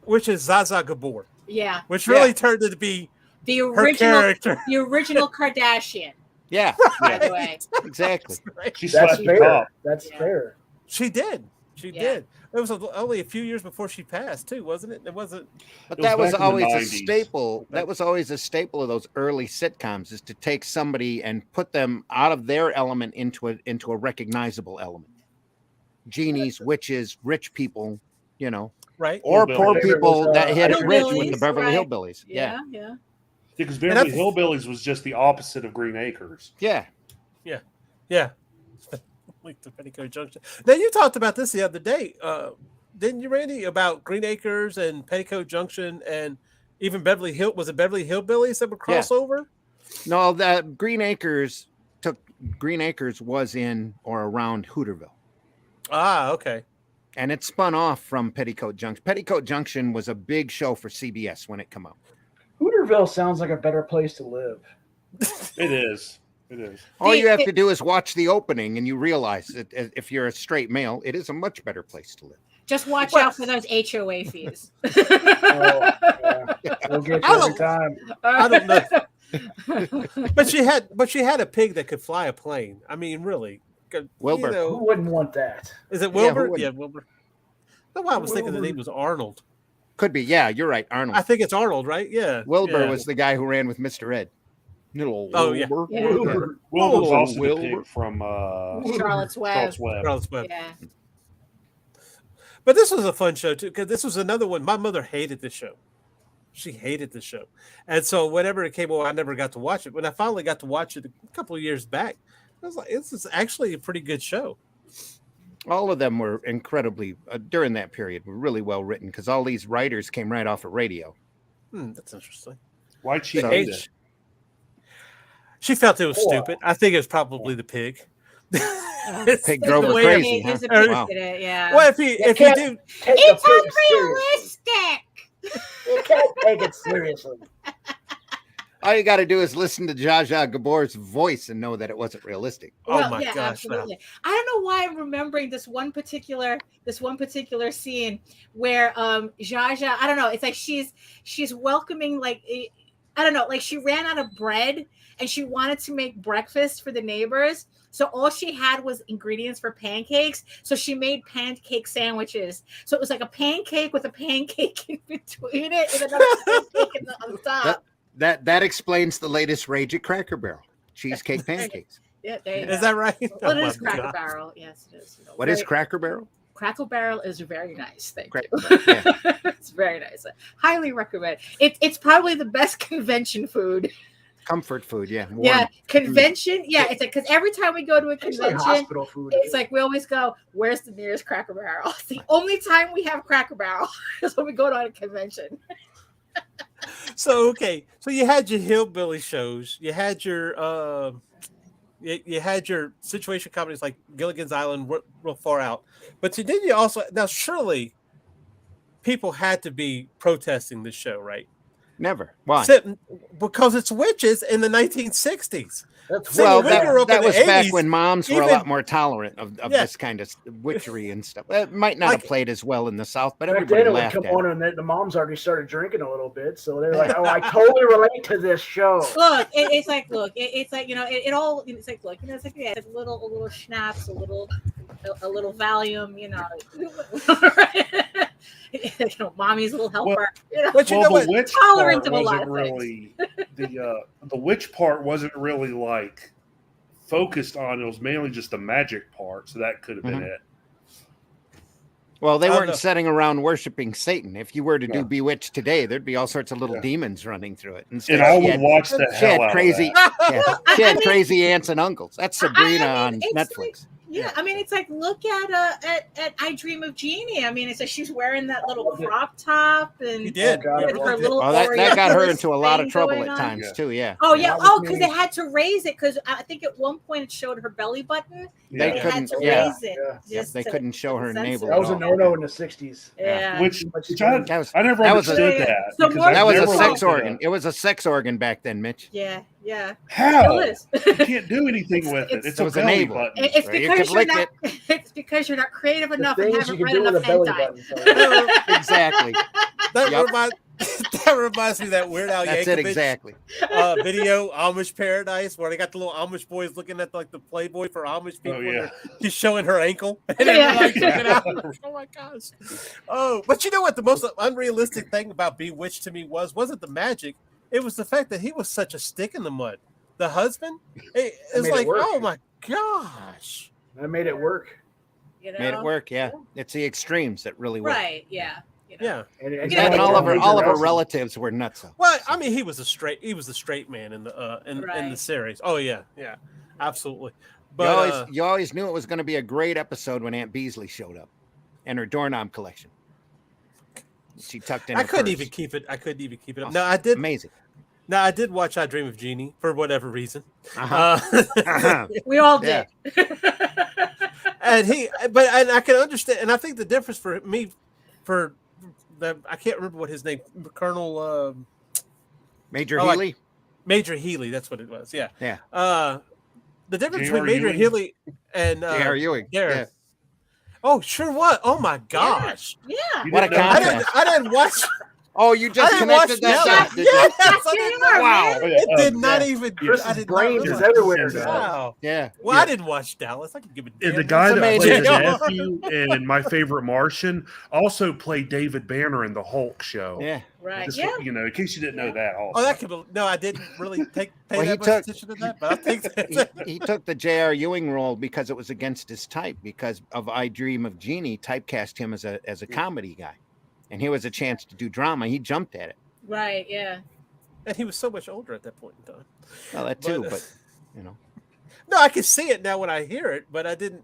Speaker 1: which is Zaza Gabor,
Speaker 2: Yeah,
Speaker 1: which really turned out to be
Speaker 2: the
Speaker 1: her
Speaker 2: original,
Speaker 1: character.
Speaker 2: the original Kardashian.
Speaker 4: Yeah,
Speaker 2: By the way,
Speaker 4: exactly.
Speaker 6: She
Speaker 5: That's
Speaker 6: slapped the
Speaker 5: fair.
Speaker 6: top.
Speaker 5: That's
Speaker 1: Yeah.
Speaker 5: fair.
Speaker 1: She did. She
Speaker 2: Yeah.
Speaker 1: did. It was only a few years before she passed, too, wasn't it? It wasn't.
Speaker 4: But
Speaker 6: It was
Speaker 4: that was
Speaker 6: back in the
Speaker 4: always a
Speaker 6: 90s.
Speaker 4: staple. That was always a staple of those early sitcoms, is to take somebody and put them out of their element into a recognizable element. Genies, witches, rich people,
Speaker 1: Right.
Speaker 4: or
Speaker 6: Hillbillies.
Speaker 4: poor people that hit it rich with the
Speaker 2: Hillbillies,
Speaker 4: Beverly
Speaker 2: right.
Speaker 4: Hillbillies. Yeah,
Speaker 2: yeah.
Speaker 6: Because
Speaker 1: And
Speaker 6: Beverly
Speaker 1: that's-
Speaker 6: Hillbillies was just the opposite of Green Acres.
Speaker 4: yeah.
Speaker 1: Yeah. Link to Petticoat Junction. Now you talked about this the other day, didn't you, Randy? About Green Acres and Petticoat Junction, and even Beverly Hill. Was it Beverly Hillbillies that would cross over?
Speaker 4: No, the Green Acres was in or around Hooterville.
Speaker 1: Ah, okay.
Speaker 4: And it spun off from Petticoat Junction. Petticoat Junction was a big show for CBS when it came out.
Speaker 5: Hooterville sounds like a better place to live.
Speaker 6: It is. It is.
Speaker 4: All you have to do is watch the opening, and you realize that if you're a straight male, it is a much better place to live.
Speaker 2: Just watch out for those HOA fees.
Speaker 5: We'll get you every time.
Speaker 1: I don't know. But she had a pig that could fly a plane. I mean, really.
Speaker 4: Wilbur.
Speaker 1: You know,
Speaker 5: Who wouldn't want that?
Speaker 1: is it Wilbur?
Speaker 4: Yeah,
Speaker 1: Yeah, Wilbur. That's why I was thinking the name was Arnold.
Speaker 4: Could be. Yeah, you're right. Arnold.
Speaker 1: I think it's Arnold, right? Yeah.
Speaker 4: Wilbur
Speaker 1: yeah.
Speaker 4: was the guy who ran with Mr. Ed. Little
Speaker 1: Oh, yeah.
Speaker 4: Wilbur.
Speaker 2: Yeah.
Speaker 5: Wilbur.
Speaker 6: Wilbur's
Speaker 4: Oh,
Speaker 6: also the
Speaker 4: Wilbur.
Speaker 6: pig from
Speaker 2: Charlotte's Web.
Speaker 6: Charlotte's Web.
Speaker 1: Charles Webb.
Speaker 2: Yeah.
Speaker 1: But this was a fun show too, because this was another one. My mother hated this show. She hated the show, and so whenever it came on, I never got to watch it. When I finally got to watch it a couple of years back, I was like, "This is actually a pretty good show."
Speaker 4: All of them were incredibly during that period were really well written because all these writers came right off of radio.
Speaker 1: That's interesting.
Speaker 6: Why'd she
Speaker 4: So-
Speaker 6: hate it?
Speaker 1: She felt it was stupid. I think it was probably the pig.
Speaker 4: Pig drove her
Speaker 1: the way
Speaker 4: crazy.
Speaker 2: He's a
Speaker 4: Huh?
Speaker 2: pig
Speaker 4: Wow.
Speaker 2: today, yeah.
Speaker 1: Well, if you do,
Speaker 5: Take
Speaker 2: It's
Speaker 5: a pig serious.
Speaker 2: unrealistic.
Speaker 5: You can't take it seriously.
Speaker 4: All you got to do is listen to Zsa Zsa Gabor's voice and know that it wasn't realistic.
Speaker 1: oh my gosh,
Speaker 2: absolutely. I don't know why I'm remembering this one particular scene where Zsa Zsa, I don't know, it's like she's welcoming, like, I don't know, like she ran out of bread and she wanted to make breakfast for the neighbors. So all she had was ingredients for pancakes. So she made pancake sandwiches. So it was like a pancake with a pancake in between it and another pancake on the top.
Speaker 4: That explains the latest rage at Cracker Barrel. Cheesecake pancakes.
Speaker 2: Yeah, there you
Speaker 1: Is
Speaker 2: go.
Speaker 1: that right?
Speaker 2: Well, it
Speaker 1: Oh
Speaker 2: is
Speaker 1: my
Speaker 2: Cracker
Speaker 1: God.
Speaker 2: Barrel. Yes, it is.
Speaker 4: What is Cracker Barrel?
Speaker 2: Cracker Barrel is very nice. Thank
Speaker 4: Cracker
Speaker 2: you.
Speaker 4: Barrel,
Speaker 2: It's very nice. I highly recommend it. It's probably the best convention food.
Speaker 4: Comfort food, yeah. Warm.
Speaker 2: Yeah, convention. Yeah, it's like because every time we go to a
Speaker 5: It's like
Speaker 2: convention,
Speaker 5: hospital food.
Speaker 2: it's like we always go, "Where's the nearest Cracker Barrel?" It's the only time we have Cracker Barrel is when we go to a convention.
Speaker 1: So okay, so you had your hillbilly shows, you had your you had your situation comedies like Gilligan's Island, real far out, but then you also now surely people had to be protesting this show, right?
Speaker 4: Never. Why?
Speaker 1: Because it's witches in the 1960s.
Speaker 5: That's
Speaker 1: See,
Speaker 4: Well,
Speaker 1: we grew up
Speaker 4: that
Speaker 1: in the
Speaker 4: was back
Speaker 1: 80s,
Speaker 4: when moms were a
Speaker 1: even-
Speaker 4: lot more tolerant of
Speaker 1: Yeah.
Speaker 4: this kind of witchery and stuff. It might not
Speaker 1: Like-
Speaker 4: have played as well in the South, but
Speaker 5: Back
Speaker 4: everybody
Speaker 5: then it would
Speaker 4: laughed
Speaker 5: come
Speaker 4: at
Speaker 5: on
Speaker 4: it.
Speaker 5: and the moms already started drinking a little bit, so they're like, "Oh, I totally relate to this show."
Speaker 2: Look, it's like you know, it all. It's like look, you know, it's like yeah, it's a little schnapps, a little Valium, you know. You know, mommy's little helper. You know.
Speaker 1: But you know
Speaker 6: Well,
Speaker 1: what?
Speaker 6: the witch
Speaker 2: Tolerant
Speaker 6: part
Speaker 2: of a lot
Speaker 6: wasn't
Speaker 2: of
Speaker 6: really the witch part wasn't really like focused on. It was mainly just the magic part, so that could have been
Speaker 4: Mhm.
Speaker 6: it.
Speaker 4: Well, they
Speaker 1: Oh,
Speaker 4: weren't
Speaker 1: no.
Speaker 4: sitting around worshiping Satan. If you were to do
Speaker 6: Yeah.
Speaker 4: Bewitched today, there'd be all sorts of little
Speaker 6: Yeah.
Speaker 4: demons running through it.
Speaker 6: And I
Speaker 4: she
Speaker 6: would
Speaker 4: had,
Speaker 6: watch the
Speaker 4: she had
Speaker 6: hell out
Speaker 4: crazy,
Speaker 6: of that.
Speaker 4: yeah, she had crazy aunts and uncles. That's Sabrina
Speaker 2: I mean,
Speaker 4: on
Speaker 2: it's
Speaker 4: Netflix.
Speaker 2: Yeah, I mean, it's like look at I Dream of Jeannie. I mean, it's like she's wearing that little crop top and
Speaker 1: You did.
Speaker 5: Oh, God,
Speaker 2: with her little.
Speaker 4: Well, that got her
Speaker 2: Orientalist
Speaker 4: into a lot of
Speaker 2: thing
Speaker 4: trouble
Speaker 2: going
Speaker 4: at
Speaker 2: on.
Speaker 4: times
Speaker 6: Yeah.
Speaker 4: too. Yeah.
Speaker 2: Oh yeah,
Speaker 5: That was
Speaker 2: because
Speaker 5: me.
Speaker 2: they had to raise it because I think at one point it showed her belly button.
Speaker 4: They
Speaker 2: They
Speaker 6: Yeah.
Speaker 2: had
Speaker 4: couldn't-
Speaker 2: to
Speaker 4: yeah.
Speaker 2: raise it.
Speaker 5: Yeah.
Speaker 4: Yep,
Speaker 2: just
Speaker 4: they
Speaker 2: to-
Speaker 4: couldn't show her
Speaker 2: to
Speaker 4: navel.
Speaker 2: censor
Speaker 5: That was a
Speaker 2: it.
Speaker 5: no-no in the '60s.
Speaker 2: Yeah.
Speaker 6: Which
Speaker 5: Too much
Speaker 6: I
Speaker 4: That was
Speaker 6: never
Speaker 4: that was a-
Speaker 6: understood
Speaker 2: Yeah.
Speaker 6: that.
Speaker 2: So
Speaker 6: because
Speaker 2: more-
Speaker 6: I've
Speaker 4: that was a
Speaker 6: never
Speaker 4: sex
Speaker 6: looked at
Speaker 4: organ.
Speaker 6: it.
Speaker 4: It was a sex organ back then, Mitch.
Speaker 2: Yeah.
Speaker 6: How?
Speaker 2: Still is.
Speaker 6: You can't do anything with it.
Speaker 2: It's-
Speaker 6: It's
Speaker 4: It
Speaker 6: a
Speaker 4: was a
Speaker 6: belly
Speaker 4: navel.
Speaker 6: button.
Speaker 2: It's
Speaker 4: Or you
Speaker 2: because
Speaker 4: could
Speaker 2: you're
Speaker 4: lick
Speaker 2: not. It's because you're not creative
Speaker 5: The
Speaker 2: enough and
Speaker 5: things you
Speaker 2: haven't
Speaker 5: can
Speaker 2: read
Speaker 5: do with
Speaker 2: enough
Speaker 5: a belly
Speaker 2: hentai.
Speaker 5: button. So.
Speaker 4: Exactly.
Speaker 1: That
Speaker 4: Yep.
Speaker 1: reminds me of that Weird Al
Speaker 4: That's it
Speaker 1: Yankovic
Speaker 4: exactly.
Speaker 1: video, Amish Paradise, where they got the little Amish boys looking at like the Playboy for Amish people.
Speaker 6: Oh,
Speaker 1: and
Speaker 6: yeah.
Speaker 1: they're just showing her ankle. And
Speaker 2: Yeah.
Speaker 1: they're like checking out. Oh my gosh. Oh, but you know what? The most unrealistic thing about Bewitched to me wasn't the magic. It was the fact that he was such a stick in the mud. The husband, it's
Speaker 5: made it
Speaker 1: like,
Speaker 5: work.
Speaker 1: oh my gosh.
Speaker 5: I made it work.
Speaker 2: You know?
Speaker 4: Made it work. Yeah. It's the extremes that really work.
Speaker 2: Right. Yeah. You know?
Speaker 1: Yeah.
Speaker 5: And
Speaker 2: Yeah,
Speaker 4: And
Speaker 2: like
Speaker 4: all of her
Speaker 5: Major
Speaker 4: relatives were nuts.
Speaker 1: Well, I mean, he was the straight man in the in the
Speaker 2: Right.
Speaker 1: series. Oh yeah, yeah. Absolutely. But
Speaker 4: you always knew it was going to be a great episode when Aunt Beasley showed up and her doorknob collection. She tucked in.
Speaker 1: I couldn't even keep it.
Speaker 4: Oh,
Speaker 1: No, I did.
Speaker 4: Amazing.
Speaker 1: No, I did watch I Dream of Jeannie for whatever reason.
Speaker 2: We all did.
Speaker 1: And I can understand, and I think the difference for me, I can't remember what his name, Colonel
Speaker 4: Major Healy.
Speaker 1: Major Healy, that's what it was. Yeah. The difference
Speaker 6: J.R.
Speaker 1: between Major
Speaker 6: Ewing.
Speaker 1: Healy and
Speaker 4: J.R. Ewing.
Speaker 1: Darren.
Speaker 4: Yeah.
Speaker 1: Oh, sure was. Oh my gosh.
Speaker 2: Yeah.
Speaker 4: What a contrast.
Speaker 1: I didn't watch.
Speaker 4: Oh, you just
Speaker 1: I didn't watch
Speaker 4: connected that.
Speaker 1: that.
Speaker 4: did you?
Speaker 1: Yes, I
Speaker 2: JR,
Speaker 1: didn't
Speaker 2: man.
Speaker 1: Wow.
Speaker 6: Oh,
Speaker 1: It did not even.
Speaker 5: Chris's
Speaker 1: I did
Speaker 5: brain
Speaker 1: not
Speaker 5: is
Speaker 1: realize.
Speaker 5: everywhere. Now.
Speaker 1: Wow.
Speaker 4: Yeah.
Speaker 1: Well, I didn't watch Dallas. I can give it.
Speaker 6: And the guy that
Speaker 4: amazing.
Speaker 6: played the
Speaker 1: Yeah.
Speaker 6: nephew in My Favorite Martian also played David Banner in the Hulk show.
Speaker 4: Yeah.
Speaker 2: Right.
Speaker 6: Just,
Speaker 2: Yeah.
Speaker 6: you know, in case you didn't know that. Also.
Speaker 1: Oh, that could be. No, I didn't really pay
Speaker 4: Well,
Speaker 1: that much attention to that. But I think
Speaker 4: he took the J.R. Ewing role because it was against his type. Because of I Dream of Jeannie, typecast him as a comedy guy, and here was a chance to do drama. He jumped at it.
Speaker 2: Right. Yeah.
Speaker 1: and he was so much older at that point in time.
Speaker 4: Well, that too, but you know.
Speaker 1: No, I can see it now when I hear it, but I didn't.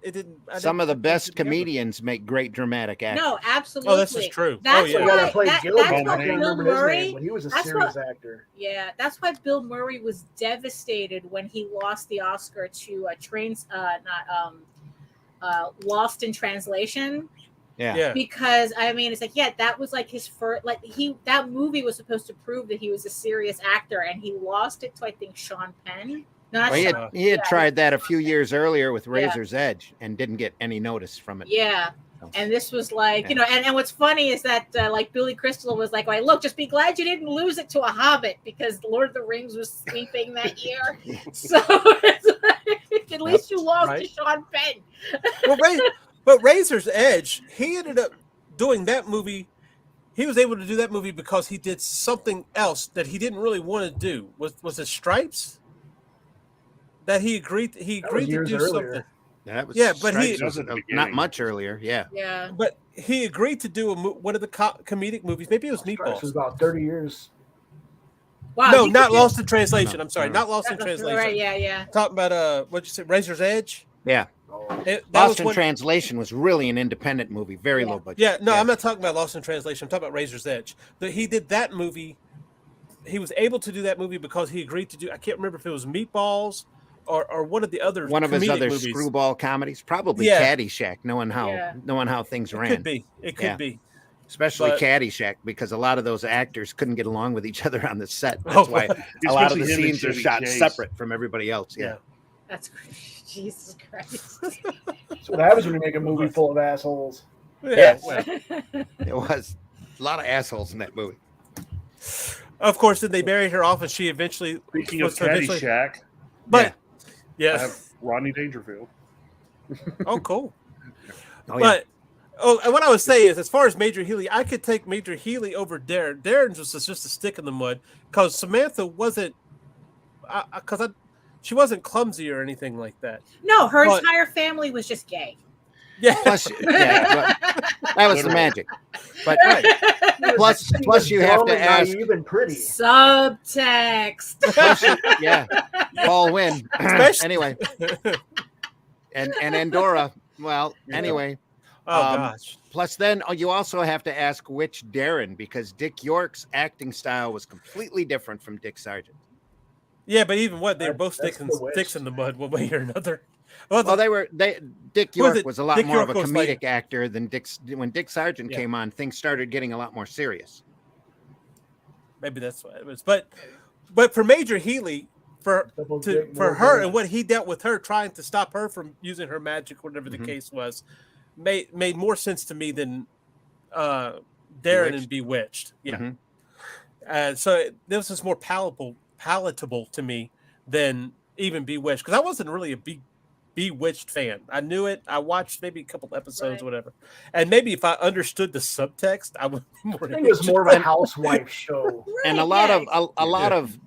Speaker 4: Some of the
Speaker 1: put
Speaker 4: best
Speaker 1: it together.
Speaker 4: comedians make great dramatic actors.
Speaker 2: No, absolutely.
Speaker 1: Oh, this is true.
Speaker 2: That's
Speaker 1: Oh, yeah.
Speaker 5: The guy
Speaker 2: why.
Speaker 5: that played
Speaker 2: That's
Speaker 5: Gilbert,
Speaker 2: why
Speaker 5: I can't
Speaker 2: Bill
Speaker 5: remember his
Speaker 2: Murray.
Speaker 5: name, but he was a
Speaker 2: that's
Speaker 5: serious
Speaker 2: what-
Speaker 5: actor.
Speaker 2: Yeah, that's why Bill Murray was devastated when he lost the Oscar to Lost in Translation.
Speaker 4: Yeah.
Speaker 2: Because I mean, it's like, yeah, that was like his first, like that movie was supposed to prove that he was a serious actor, and he lost it to, I think, Sean Penn. Not
Speaker 4: Well,
Speaker 2: Sean,
Speaker 4: he had
Speaker 2: yeah.
Speaker 4: tried that a few years earlier with Razor's Edge and didn't get any notice from it.
Speaker 2: Yeah. And this was like,
Speaker 4: Yeah.
Speaker 2: and what's funny is that like Billy Crystal was like, look, just be glad you didn't lose it to a Hobbit because Lord of the Rings was sweeping that year. So it's like, at least you lost to Sean Penn.
Speaker 1: But Razor's Edge, he ended up doing that movie. He was able to do that movie because he did something else that he didn't really want to do. Was it Stripes? That he agreed to
Speaker 5: years
Speaker 1: do
Speaker 5: earlier.
Speaker 1: something.
Speaker 4: That was
Speaker 1: Yeah, but
Speaker 4: Stripes
Speaker 1: he-
Speaker 4: was
Speaker 6: That was at the
Speaker 4: not
Speaker 6: beginning.
Speaker 4: much earlier. Yeah.
Speaker 2: Yeah.
Speaker 1: But he agreed to do one of the comedic movies. Maybe it was
Speaker 5: Stripes
Speaker 1: Meatballs.
Speaker 5: was about 30 years.
Speaker 2: Wow.
Speaker 1: No,
Speaker 2: you
Speaker 1: not
Speaker 2: could do-
Speaker 1: Lost in Translation.
Speaker 4: No,
Speaker 1: I'm sorry,
Speaker 4: no.
Speaker 1: not Lost in
Speaker 2: Right,
Speaker 1: Translation.
Speaker 2: yeah.
Speaker 1: Talking about what'd you say, Razor's Edge?
Speaker 4: Yeah.
Speaker 5: Oh,
Speaker 1: That
Speaker 4: Lost
Speaker 1: was
Speaker 4: in
Speaker 1: one.
Speaker 4: Translation was really an independent movie, very
Speaker 2: Yeah.
Speaker 4: low budget.
Speaker 1: Yeah, no, I'm not talking about Lost in Translation. I'm talking about Razor's Edge. He did that movie. He was able to do that movie because he agreed to do. I can't remember if it was Meatballs or one of the other
Speaker 4: One of his
Speaker 1: comedic
Speaker 4: other
Speaker 1: movies.
Speaker 4: screwball comedies, probably
Speaker 1: Yeah.
Speaker 4: Caddyshack, knowing how things
Speaker 1: It
Speaker 4: ran.
Speaker 1: could be. It could
Speaker 4: Yeah.
Speaker 1: be.
Speaker 4: Especially
Speaker 1: But-
Speaker 4: Caddyshack, because a lot of those actors couldn't get along with each other on the set. That's
Speaker 1: Oh,
Speaker 4: why a lot of the
Speaker 6: Especially him and
Speaker 4: scenes are
Speaker 6: Chevy
Speaker 4: shot
Speaker 6: Chase.
Speaker 4: separate from everybody else. Yeah.
Speaker 2: That's crazy. Jesus Christ.
Speaker 5: that's what happens when you make a movie full of assholes.
Speaker 1: Yeah.
Speaker 4: Yes. It was a lot of assholes in that movie.
Speaker 1: Of course, then they married her off, and she eventually.
Speaker 6: Speaking of
Speaker 1: was eventually-
Speaker 6: Caddyshack,
Speaker 1: But
Speaker 6: I
Speaker 1: yeah.
Speaker 6: have Rodney Dangerfield.
Speaker 1: Oh, cool.
Speaker 4: Oh, yeah.
Speaker 1: But and what I would say is, as far as Major Healy, I could take Major Healy over Darren. Darren's was just a stick in the mud because Samantha wasn't, she wasn't clumsy or anything like that.
Speaker 2: No, her
Speaker 1: But-
Speaker 2: entire family was just gay.
Speaker 1: Yeah,
Speaker 4: Plus, yeah, but that was the magic. But plus you have
Speaker 5: Dumb
Speaker 4: to
Speaker 5: and
Speaker 4: ask.
Speaker 5: naive and pretty.
Speaker 2: Subtext.
Speaker 4: Plus yeah, Paul Wynn.
Speaker 1: Especially-
Speaker 4: Anyway, and Andorra. Well, anyway.
Speaker 1: oh
Speaker 4: Um,
Speaker 1: gosh.
Speaker 4: Plus, then you also have to ask which Darren, because Dick York's acting style was completely different from Dick Sargent.
Speaker 1: Yeah, but even what they were both
Speaker 5: That's
Speaker 1: sticking
Speaker 5: the West.
Speaker 1: sticks in the mud one way or another.
Speaker 4: Well, Dick
Speaker 1: Who was
Speaker 4: York
Speaker 1: it?
Speaker 4: was a lot
Speaker 1: Dick
Speaker 4: more
Speaker 1: York
Speaker 4: of a
Speaker 1: was
Speaker 4: comedic
Speaker 1: like-
Speaker 4: actor than when Dick Sargent
Speaker 1: Yeah.
Speaker 4: came on. Things started getting a lot more serious.
Speaker 1: Maybe that's what it was. But for Major Healy, for
Speaker 5: Double dick,
Speaker 1: her
Speaker 5: more
Speaker 1: and what he dealt with her, trying to stop her from using her magic, whatever the
Speaker 4: Mhm.
Speaker 1: case was, made more sense to me than Darren and Bewitched. Yeah.
Speaker 4: Mhm.
Speaker 1: So this is more palatable to me than even Bewitched, because I wasn't really a Bewitched fan. I knew it. I watched maybe a couple episodes,
Speaker 2: Right.
Speaker 1: whatever. And maybe if I understood the subtext, I would be more.
Speaker 5: I think it was more of a housewife show.
Speaker 4: And a lot of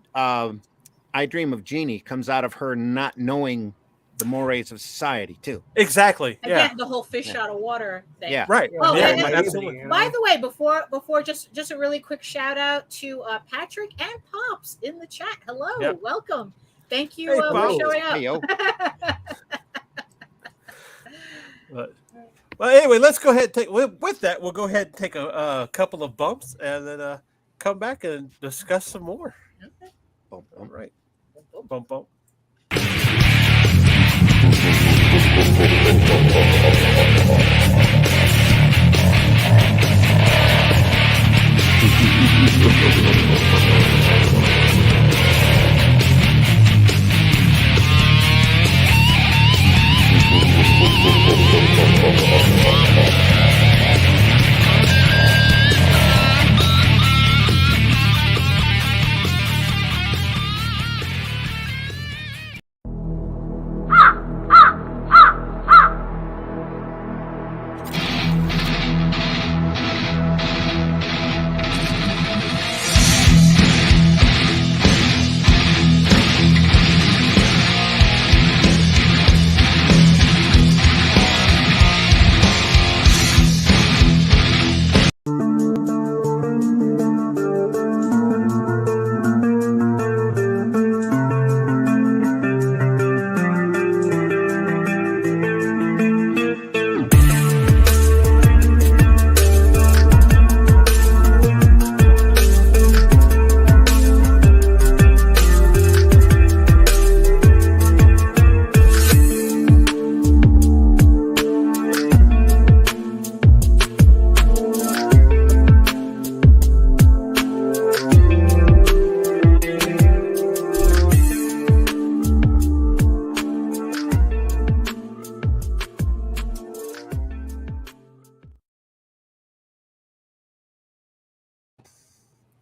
Speaker 4: I Dream of Jeannie comes out of her not knowing the mores of society too.
Speaker 1: Exactly. Yeah.
Speaker 2: Again, the whole fish out of water thing.
Speaker 4: Yeah.
Speaker 1: Right.
Speaker 2: Oh,
Speaker 1: yeah.
Speaker 2: and-
Speaker 1: Absolutely.
Speaker 2: By the way, before just a really quick shout out to Patrick and Pops in the chat. Hello,
Speaker 1: Yep.
Speaker 2: welcome. Thank you
Speaker 1: Hey,
Speaker 2: for
Speaker 1: Bob.
Speaker 2: showing up.
Speaker 4: Hey, yo.
Speaker 1: But, well, anyway, let's go ahead and take. With that, we'll go ahead and take a couple of bumps, and then come back and discuss some more.
Speaker 2: Okay.
Speaker 4: Bump,
Speaker 1: All
Speaker 4: bump.
Speaker 1: right, bump, bump.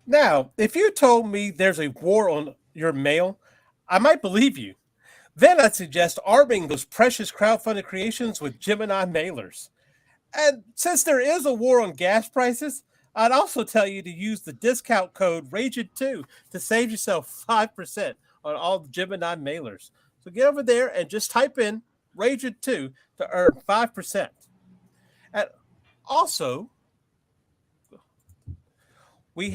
Speaker 1: Now, if you told me there's a war on your mail, I might believe you. Then I'd suggest arming those precious crowdfunded creations with Gemini mailers. And since there is a war on gas prices, I'd also tell you to use the discount code RAGIN2 to save yourself 5% on all the Gemini mailers. So get over there and just type in RAGIN2 to earn 5%. And also, we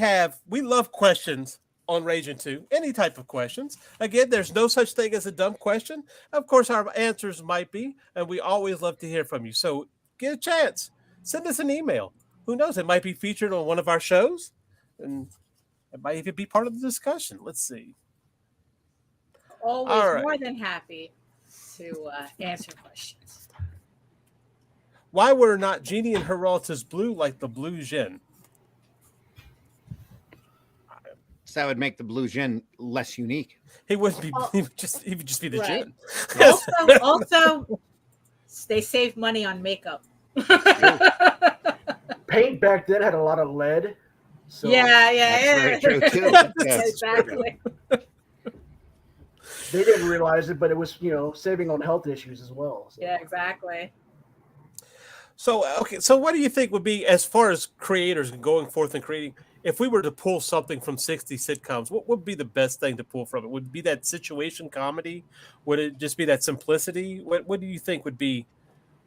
Speaker 1: love questions on Ragin 2, any type of questions. Again, there's no such thing as a dumb question. Of course, our answers might be, and we always love to hear from you. So get a chance. Send us an email. Who knows? It might be featured on one of our shows, and it might even be part of the discussion. Let's see.
Speaker 2: Always
Speaker 1: All right.
Speaker 2: more than happy to answer questions.
Speaker 1: Why were not Jeannie and her relatives blue like the blue Jin?
Speaker 4: So that would make the blue Jin less unique.
Speaker 1: He wouldn't be.
Speaker 2: Oh.
Speaker 1: He would just be the
Speaker 2: Right.
Speaker 1: Jin.
Speaker 2: Also, they saved money on makeup.
Speaker 5: Paint back then had a lot of lead. So
Speaker 2: yeah.
Speaker 4: That's very true, too. Yes.
Speaker 2: Exactly.
Speaker 5: they didn't realize it, but it was, saving on health issues as well. So.
Speaker 2: Yeah, exactly.
Speaker 1: So, okay. So what do you think would be, as far as creators going forth and creating, if we were to pull something from 60 sitcoms, what would be the best thing to pull from it? Would it be that situation comedy? Would it just be that simplicity? What do you think would be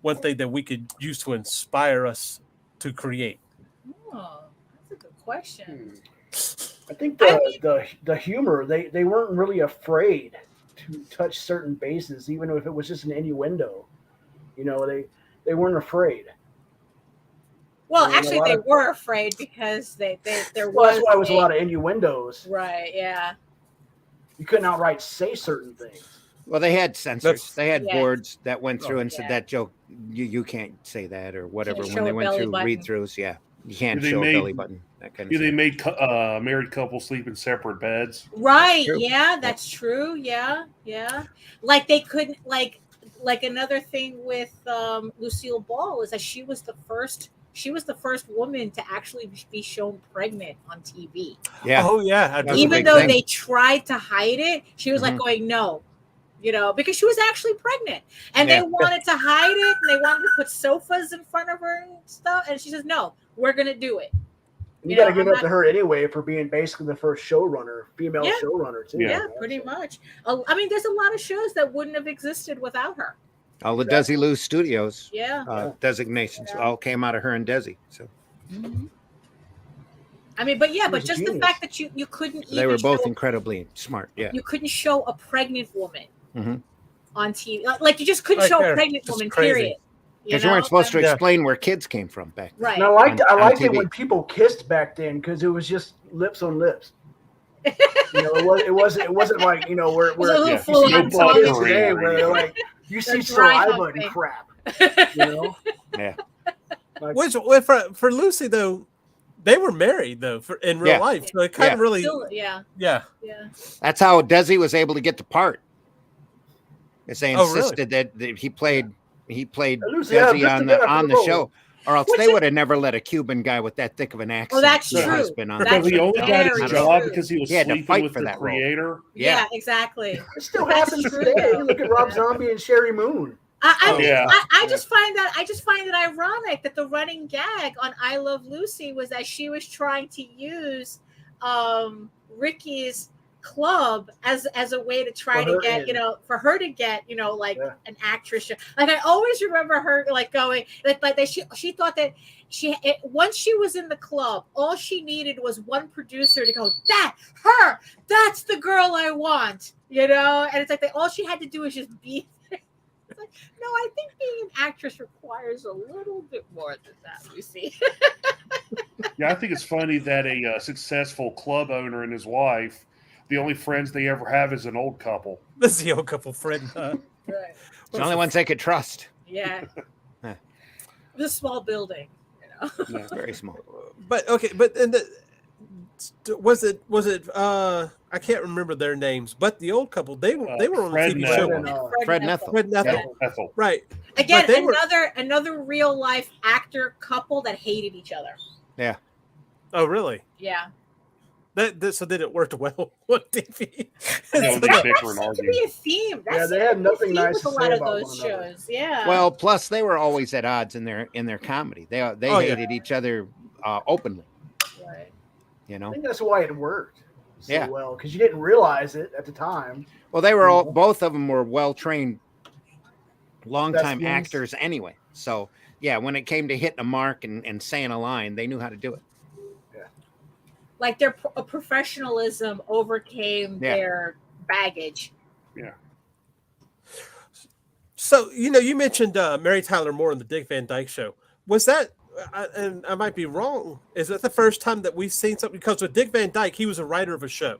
Speaker 1: one thing that we could use to inspire us to create?
Speaker 2: Oh, that's a good question.
Speaker 5: I think the humor, they weren't really afraid to touch certain bases, even if it was just an innuendo. They weren't afraid.
Speaker 2: Well, actually, they were afraid because there
Speaker 5: Well,
Speaker 2: was.
Speaker 5: that's why it was a lot of innuendos.
Speaker 2: Right. Yeah.
Speaker 5: You couldn't outright say certain things.
Speaker 4: Well, they had censors. They had
Speaker 2: Yeah.
Speaker 4: boards that went through and said
Speaker 2: Yeah.
Speaker 4: that joke, you can't say that or whatever.
Speaker 2: Can't
Speaker 4: When
Speaker 2: show
Speaker 4: they
Speaker 2: a
Speaker 4: went
Speaker 2: belly
Speaker 4: through
Speaker 2: button.
Speaker 4: read-throughs, yeah. You can't
Speaker 6: They
Speaker 4: show a
Speaker 6: made-
Speaker 4: belly button. That kind of
Speaker 6: They
Speaker 4: stuff.
Speaker 6: made married couples sleep in separate beds.
Speaker 2: Right.
Speaker 4: True.
Speaker 2: Yeah, that's true. Yeah. Like they couldn't like another thing with Lucille Ball is that she was the first woman to actually be shown pregnant on TV.
Speaker 4: Yeah.
Speaker 1: Oh yeah.
Speaker 4: That was a
Speaker 2: Even
Speaker 4: big
Speaker 2: though
Speaker 4: thing.
Speaker 2: they tried to hide it, she was like going, no, because she was actually pregnant. And
Speaker 4: Yeah.
Speaker 2: they wanted to hide it and they wanted to put sofas in front of her and stuff. And she says, no, we're going to do it.
Speaker 5: You got to give it up to her anyway for being basically the first showrunner, female
Speaker 2: Yeah.
Speaker 5: showrunner too.
Speaker 6: Yeah.
Speaker 2: Yeah, pretty much. I mean, there's a lot of shows that wouldn't have existed without her.
Speaker 4: All the Desilu Studios
Speaker 2: Yeah.
Speaker 4: designations all came out of her and Desi. So
Speaker 2: Mhm. I mean, but
Speaker 5: He was a
Speaker 2: just the
Speaker 5: genius.
Speaker 2: fact that you couldn't
Speaker 4: So they
Speaker 2: even
Speaker 4: were both
Speaker 2: show,
Speaker 4: incredibly smart. Yeah.
Speaker 2: you couldn't show a pregnant woman
Speaker 4: Mhm.
Speaker 2: on TV. Like you just couldn't
Speaker 1: Right
Speaker 2: show
Speaker 1: there.
Speaker 2: a pregnant
Speaker 1: Just
Speaker 2: woman,
Speaker 1: crazy.
Speaker 2: period.
Speaker 4: Because you weren't supposed to
Speaker 1: Yeah.
Speaker 4: explain where kids came from back then.
Speaker 2: Right.
Speaker 5: And I
Speaker 4: on
Speaker 5: liked it
Speaker 4: TV.
Speaker 5: when people kissed back then because it was just lips on lips. It wasn't like where
Speaker 2: It was a little
Speaker 6: Yeah.
Speaker 2: full
Speaker 5: you
Speaker 2: on
Speaker 5: see
Speaker 6: tongue.
Speaker 5: kids today where they're like you see
Speaker 2: dry
Speaker 5: saliva
Speaker 2: humping.
Speaker 5: and crap.
Speaker 4: Yeah.
Speaker 5: Like,
Speaker 1: Which for Lucy though, they were married though in real
Speaker 4: Yeah.
Speaker 1: life, so it kind of really,
Speaker 2: Still, yeah.
Speaker 4: That's how Desi was able to get the part. Is they
Speaker 1: Oh, really?
Speaker 4: insisted that he played
Speaker 5: Lucy, yeah,
Speaker 4: Desi
Speaker 5: just
Speaker 4: on
Speaker 5: the guy
Speaker 4: on
Speaker 5: for
Speaker 4: the
Speaker 5: the role.
Speaker 4: show, or else
Speaker 2: Which
Speaker 4: they
Speaker 2: is-
Speaker 4: would have never let a Cuban guy with that thick of an accent.
Speaker 2: that's
Speaker 4: be a
Speaker 2: true.
Speaker 4: husband on
Speaker 6: Because
Speaker 4: the
Speaker 6: he
Speaker 4: show.
Speaker 6: only got his
Speaker 2: Very
Speaker 6: job
Speaker 2: true.
Speaker 6: because he was
Speaker 4: He had to
Speaker 6: sleeping
Speaker 4: fight
Speaker 6: with
Speaker 4: for
Speaker 6: the
Speaker 4: that role.
Speaker 6: creator.
Speaker 2: Yeah, exactly.
Speaker 5: It still
Speaker 2: That's
Speaker 5: happens
Speaker 2: true,
Speaker 5: today.
Speaker 2: though.
Speaker 5: Look at Rob Zombie and Sherry Moon.
Speaker 6: Yeah.
Speaker 2: I just find it ironic that the running gag on I Love Lucy was that she was trying to use Ricky's club as a way to try
Speaker 5: For
Speaker 2: to
Speaker 5: her
Speaker 2: get
Speaker 5: in.
Speaker 2: for her to get like
Speaker 5: Yeah.
Speaker 2: an actress. Like I always remember her like going like that she thought that once she was in the club, all she needed was one producer to go, that's the girl I want, and it's like all she had to do is just be there. It's like, no, I think being an actress requires a little bit more than that, Lucy.
Speaker 6: Yeah, I think it's funny that a successful club owner and his wife, the only friends they ever have is an old couple.
Speaker 1: this is the old couple friend.
Speaker 2: Right.
Speaker 4: It's the only ones they could trust.
Speaker 2: Yeah.
Speaker 4: Huh.
Speaker 2: It was a small building,
Speaker 4: It's very small.
Speaker 1: But okay, but was it I can't remember their names, but the old couple they were on the
Speaker 6: Fred
Speaker 1: TV
Speaker 6: Nethel.
Speaker 1: show.
Speaker 5: And,
Speaker 4: Fred Nethel.
Speaker 1: Fred Nethel.
Speaker 6: Ethel.
Speaker 1: Right.
Speaker 2: Again,
Speaker 1: But they were-
Speaker 2: another real life actor couple that hated each other.
Speaker 4: Yeah.
Speaker 1: Oh, really?
Speaker 2: Yeah.
Speaker 1: So did it work well on TV?
Speaker 6: Yeah, they
Speaker 2: That
Speaker 6: bicker and
Speaker 2: seemed to
Speaker 6: argue.
Speaker 2: be a theme. That
Speaker 5: Yeah, they
Speaker 2: seemed
Speaker 5: had
Speaker 2: to be a
Speaker 5: nothing
Speaker 2: theme
Speaker 5: nice
Speaker 2: with
Speaker 5: to
Speaker 2: a
Speaker 5: say
Speaker 2: lot of
Speaker 5: about
Speaker 2: those
Speaker 5: one another.
Speaker 2: shows. Yeah.
Speaker 4: Well, plus they were always at odds in their comedy. They
Speaker 1: Oh, yeah.
Speaker 4: hated each other openly.
Speaker 2: Right.
Speaker 5: I think that's why it worked so
Speaker 4: Yeah.
Speaker 5: well because you didn't realize it at the time.
Speaker 4: Well, they were all both of them were well trained, longtime
Speaker 5: Thespians.
Speaker 4: actors anyway. So yeah, when it came to hitting a mark and saying a line, they knew how to do it.
Speaker 2: Like their professionalism overcame
Speaker 4: Yeah.
Speaker 2: their baggage.
Speaker 1: So you mentioned Mary Tyler Moore on the Dick Van Dyke Show. Was that? And I might be wrong. Is that the first time that we've seen something? Because with Dick Van Dyke, he was a writer of a show,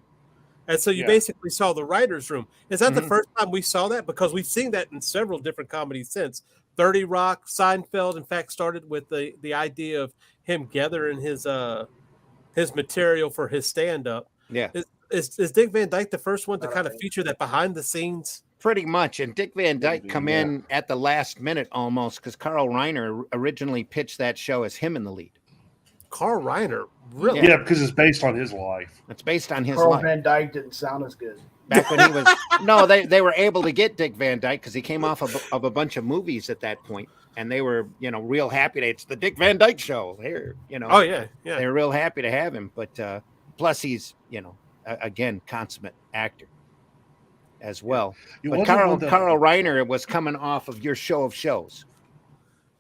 Speaker 1: and so you
Speaker 6: Yeah.
Speaker 1: basically saw the writers' room. Is that the
Speaker 4: Mhm.
Speaker 1: first time we saw that? Because we've seen that in several different comedies since. 30 Rock, Seinfeld, in fact, started with the idea of him gathering his material for his stand-up.
Speaker 4: Yeah.
Speaker 1: Is Dick Van Dyke the first one to kind of
Speaker 5: Right.
Speaker 1: feature that behind the scenes?
Speaker 4: Pretty much. And Dick Van Dyke come
Speaker 6: Yeah.
Speaker 4: in at the last minute almost because Carl Reiner originally pitched that show as him in the lead.
Speaker 1: Carl Reiner, really?
Speaker 6: Yeah, because it's based on his life.
Speaker 4: It's based on his
Speaker 5: Carl
Speaker 4: life.
Speaker 5: Van Dyke didn't sound as good.
Speaker 4: Back when he was no, they were able to get Dick Van Dyke because he came off of a bunch of movies at that point, and they were real happy that it's the Dick Van Dyke Show. They're
Speaker 1: Oh yeah, yeah.
Speaker 4: they were real happy to have him, but plus he's again consummate actor as well.
Speaker 6: It
Speaker 4: But
Speaker 6: wasn't
Speaker 4: Carl
Speaker 6: one that-
Speaker 4: Reiner was coming off of Your Show of Shows.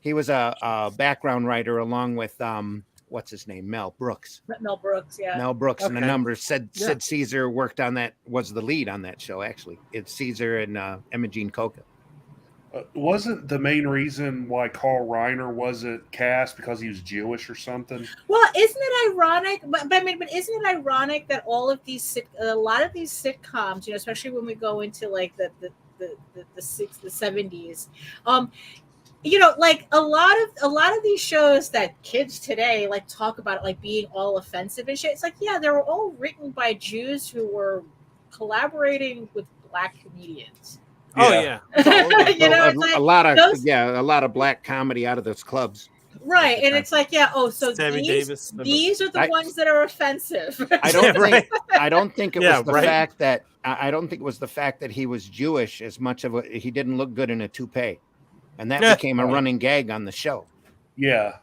Speaker 4: He was a background writer along with what's his name, Mel Brooks.
Speaker 2: Mel Brooks, yeah.
Speaker 4: Mel Brooks and a
Speaker 1: Okay.
Speaker 4: number Sid
Speaker 1: Yeah.
Speaker 4: Caesar worked on that, was the lead on that show actually. It's Caesar and Imogene Coca.
Speaker 6: Wasn't the main reason why Carl Reiner wasn't cast because he was Jewish or something?
Speaker 2: Well, isn't it ironic? But isn't it ironic that all of these a lot of these sitcoms, especially when we go into like the 70s, like a lot of these shows that kids today like talk about like being all offensive and shit. It's like, yeah, they were all written by Jews who were collaborating with Black comedians.
Speaker 1: Oh
Speaker 6: Yeah.
Speaker 1: yeah.
Speaker 2: It's like
Speaker 4: a lot of
Speaker 2: those-
Speaker 4: a lot of black comedy out of those clubs.
Speaker 2: right, and it's like, yeah, so
Speaker 1: Sammy Davis.
Speaker 2: these are the
Speaker 4: I-
Speaker 2: ones that are offensive.
Speaker 4: I don't
Speaker 1: Yeah,
Speaker 4: think
Speaker 1: right.
Speaker 4: I don't think it
Speaker 1: Yeah,
Speaker 4: was the
Speaker 1: right.
Speaker 4: fact that I don't think it was the fact that he was Jewish as much of he didn't look good in a toupee. And that
Speaker 1: Yeah.
Speaker 4: became a running gag on the show.
Speaker 6: Yeah.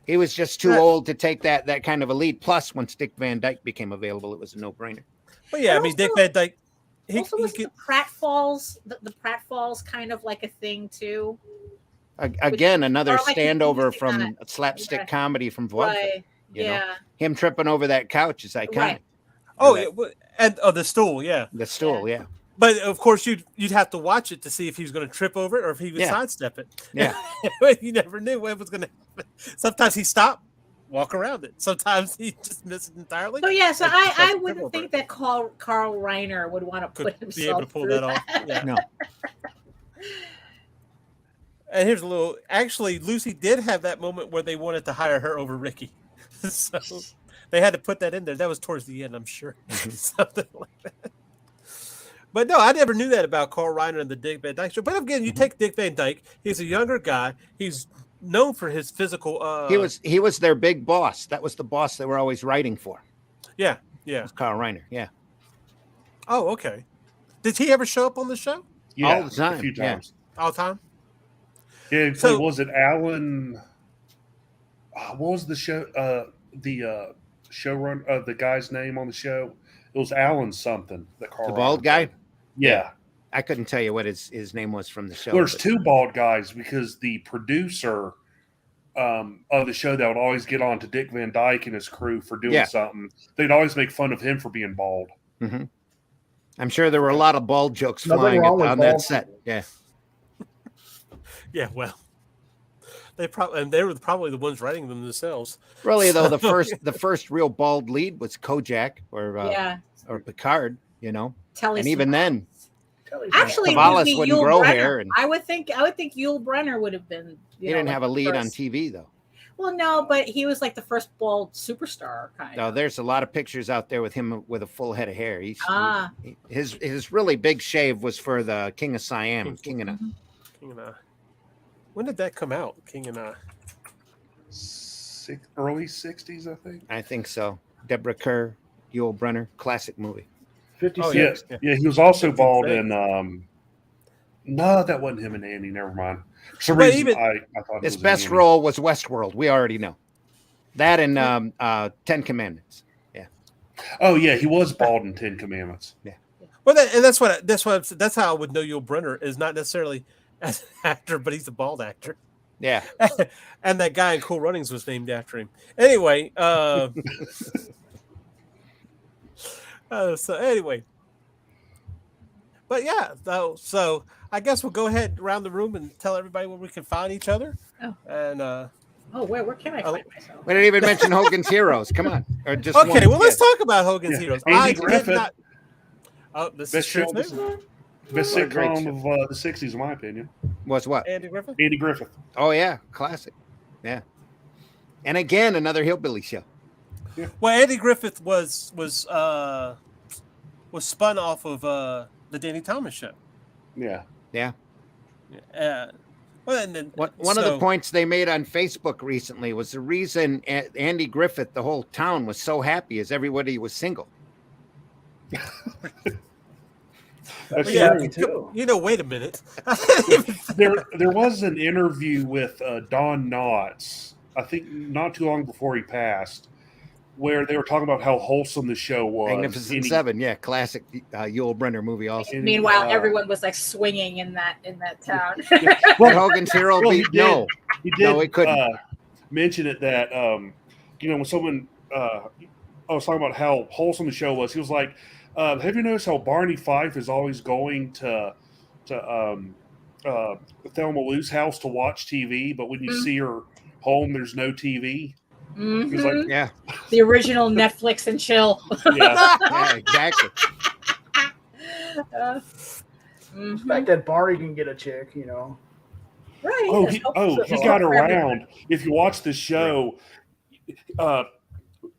Speaker 4: He was just too
Speaker 1: Yeah.
Speaker 4: old to take that kind of a lead. Plus, once Dick Van Dyke became available, it was a no-brainer.
Speaker 1: But yeah, I
Speaker 2: And
Speaker 1: mean,
Speaker 2: also-
Speaker 1: Dick Van Dyke. He
Speaker 2: was
Speaker 1: could,
Speaker 2: the pratfalls, the pratfalls kind of like a thing too,
Speaker 4: Again, another
Speaker 2: or like he
Speaker 4: standover
Speaker 2: used to
Speaker 4: from
Speaker 2: not.
Speaker 4: slapstick
Speaker 2: Yeah.
Speaker 4: comedy from vaudeville.
Speaker 2: right?
Speaker 4: You know,
Speaker 2: Yeah.
Speaker 4: him tripping over that couch is iconic.
Speaker 2: Right.
Speaker 1: Oh,
Speaker 4: that-
Speaker 1: yeah, and the stool, yeah.
Speaker 4: The stool, yeah.
Speaker 1: But of course, you'd have to watch it to see if he was going to trip over it or if he would
Speaker 4: Yeah.
Speaker 1: sidestep it.
Speaker 4: Yeah.
Speaker 1: You never knew what was going to happen. Sometimes he stopped, walk around it. Sometimes he just missed it entirely.
Speaker 2: So yeah, so
Speaker 1: and just
Speaker 2: I
Speaker 1: trip over
Speaker 2: wouldn't think
Speaker 1: it.
Speaker 2: that Carl Reiner would want to put
Speaker 1: Could
Speaker 2: himself
Speaker 1: be able to pull
Speaker 2: through
Speaker 1: that off. Yeah.
Speaker 4: No.
Speaker 1: And here's a little. Actually, Lucy did have that moment where they wanted to hire her over Ricky, so they had to put that in there. That was towards the end, I'm sure, something like that. But no, I never knew that about Carl Reiner and the Dick Van Dyke Show. But again, you take Dick Van Dyke. He's a younger guy. He's known for his physical.
Speaker 4: He was their big boss. That was the boss they were always writing for.
Speaker 1: Yeah.
Speaker 4: It was Carl Reiner. Yeah.
Speaker 1: Oh, okay. Did he ever show up on the show?
Speaker 6: Yeah,
Speaker 4: All the time,
Speaker 6: a few
Speaker 4: yeah.
Speaker 6: times.
Speaker 1: All the time?
Speaker 6: Yeah.
Speaker 1: So-
Speaker 6: Was it Alan? What was the show? The showrunner, the guy's name on the show? It was Alan something. That Carl
Speaker 4: The bald
Speaker 6: Reiner
Speaker 4: guy?
Speaker 6: played. Yeah.
Speaker 4: I couldn't tell you what his name was from the show.
Speaker 6: There's
Speaker 4: but-
Speaker 6: two bald guys because the producer of the show that would always get on to Dick Van Dyke and his crew for doing
Speaker 4: Yeah.
Speaker 6: something, they'd always make fun of him for being bald.
Speaker 4: Mhm. I'm sure there were a lot of bald jokes
Speaker 5: Nothing
Speaker 4: flying
Speaker 5: wrong with
Speaker 4: on that
Speaker 5: bald
Speaker 4: set.
Speaker 5: people.
Speaker 4: Yeah.
Speaker 1: Yeah, well. They were probably the ones writing them themselves.
Speaker 4: Really though, the first real bald lead was Kojak
Speaker 2: Yeah.
Speaker 4: or Picard, you know.
Speaker 2: Telly
Speaker 4: And even then,
Speaker 2: Actually,
Speaker 4: Savalas
Speaker 2: would be
Speaker 4: wouldn't
Speaker 2: Yul
Speaker 4: grow
Speaker 2: Brynner.
Speaker 4: hair and-
Speaker 2: I would think Yul Brynner would have been.
Speaker 4: he didn't have a lead on
Speaker 2: first.
Speaker 4: TV though.
Speaker 2: Well, no, but he was like the first bald superstar kind
Speaker 4: No,
Speaker 2: of.
Speaker 4: there's a lot of pictures out there with him with a full head of hair.
Speaker 2: Ah.
Speaker 4: His really big shave was for the King of Siam, King and
Speaker 1: King and I. When did that come out? King and I.
Speaker 6: Early 60s, I think.
Speaker 4: I think so. Deborah Kerr, Yul Brynner, classic movie.
Speaker 5: 56.
Speaker 1: Oh,
Speaker 6: Yeah,
Speaker 1: yeah.
Speaker 6: yeah. He was also
Speaker 1: 50
Speaker 6: bald
Speaker 1: Cent.
Speaker 6: in. No, that wasn't him and Andy. Never mind. For some
Speaker 1: But
Speaker 6: reason,
Speaker 1: even-
Speaker 6: I thought it
Speaker 4: His
Speaker 6: was
Speaker 4: best
Speaker 6: Andy.
Speaker 4: role was Westworld. We already know that and 10 Commandments.
Speaker 6: Oh yeah, he was bald in Ten Commandments.
Speaker 1: Well, that's how I would know Yul Brynner is not necessarily as an actor, but he's a bald actor.
Speaker 4: Yeah.
Speaker 1: And that guy in Cool Runnings was named after him. Anyway, so anyway, but yeah, so I guess we'll go ahead around the room and tell everybody where we can find each other.
Speaker 2: Oh.
Speaker 1: And
Speaker 2: Oh, where can I find myself?
Speaker 4: We didn't even mention Hogan's Heroes. Come on. Or just
Speaker 1: okay,
Speaker 4: one.
Speaker 1: well, let's talk about Hogan's
Speaker 6: Yeah.
Speaker 1: Heroes.
Speaker 6: Andy
Speaker 1: I did
Speaker 6: Griffith.
Speaker 1: not. Oh, this
Speaker 6: Best
Speaker 1: is true.
Speaker 6: show, best
Speaker 4: What a great
Speaker 6: sitcom
Speaker 4: show.
Speaker 6: of the '60s, in my opinion.
Speaker 4: Was what?
Speaker 1: Andy Griffith.
Speaker 6: Andy Griffith.
Speaker 4: Oh yeah, classic. Yeah. And again, another hillbilly show.
Speaker 1: Well, Andy Griffith was spun off of the Danny Thomas show.
Speaker 6: Yeah.
Speaker 4: Yeah.
Speaker 1: Well, and then
Speaker 4: One of the points they made on Facebook recently was the reason Andy Griffith, the whole town, was so happy is everybody was single.
Speaker 6: That's
Speaker 1: Yeah,
Speaker 6: true.
Speaker 5: too.
Speaker 1: wait a minute.
Speaker 6: There was an interview with Don Knotts, I think not too long before he passed, where they were talking about how wholesome the show was.
Speaker 4: Magnificent
Speaker 6: And he-
Speaker 4: Seven, yeah, classic Yul Brynner movie also.
Speaker 6: and,
Speaker 2: Meanwhile,
Speaker 6: uh,
Speaker 2: everyone was like swinging in that town.
Speaker 4: Did Hogan's Hero
Speaker 6: Well, he
Speaker 4: beat?
Speaker 6: did.
Speaker 4: No.
Speaker 6: He did
Speaker 4: No, he couldn't.
Speaker 6: mention it that when someone I was talking about how wholesome the show was, he was like, have you noticed how Barney Fife is always going to Thelma Lou's house to watch TV, but when you see her home, there's no TV? He was like,
Speaker 4: Yeah,
Speaker 2: The original Netflix and chill.
Speaker 6: yeah.
Speaker 4: yeah, exactly.
Speaker 2: Mhm.
Speaker 5: The fact that Barney can get a chick, you know.
Speaker 2: Right.
Speaker 6: Oh,
Speaker 2: yes.
Speaker 6: he
Speaker 2: it's
Speaker 6: got
Speaker 2: for everyone.
Speaker 6: around. If you watch the show,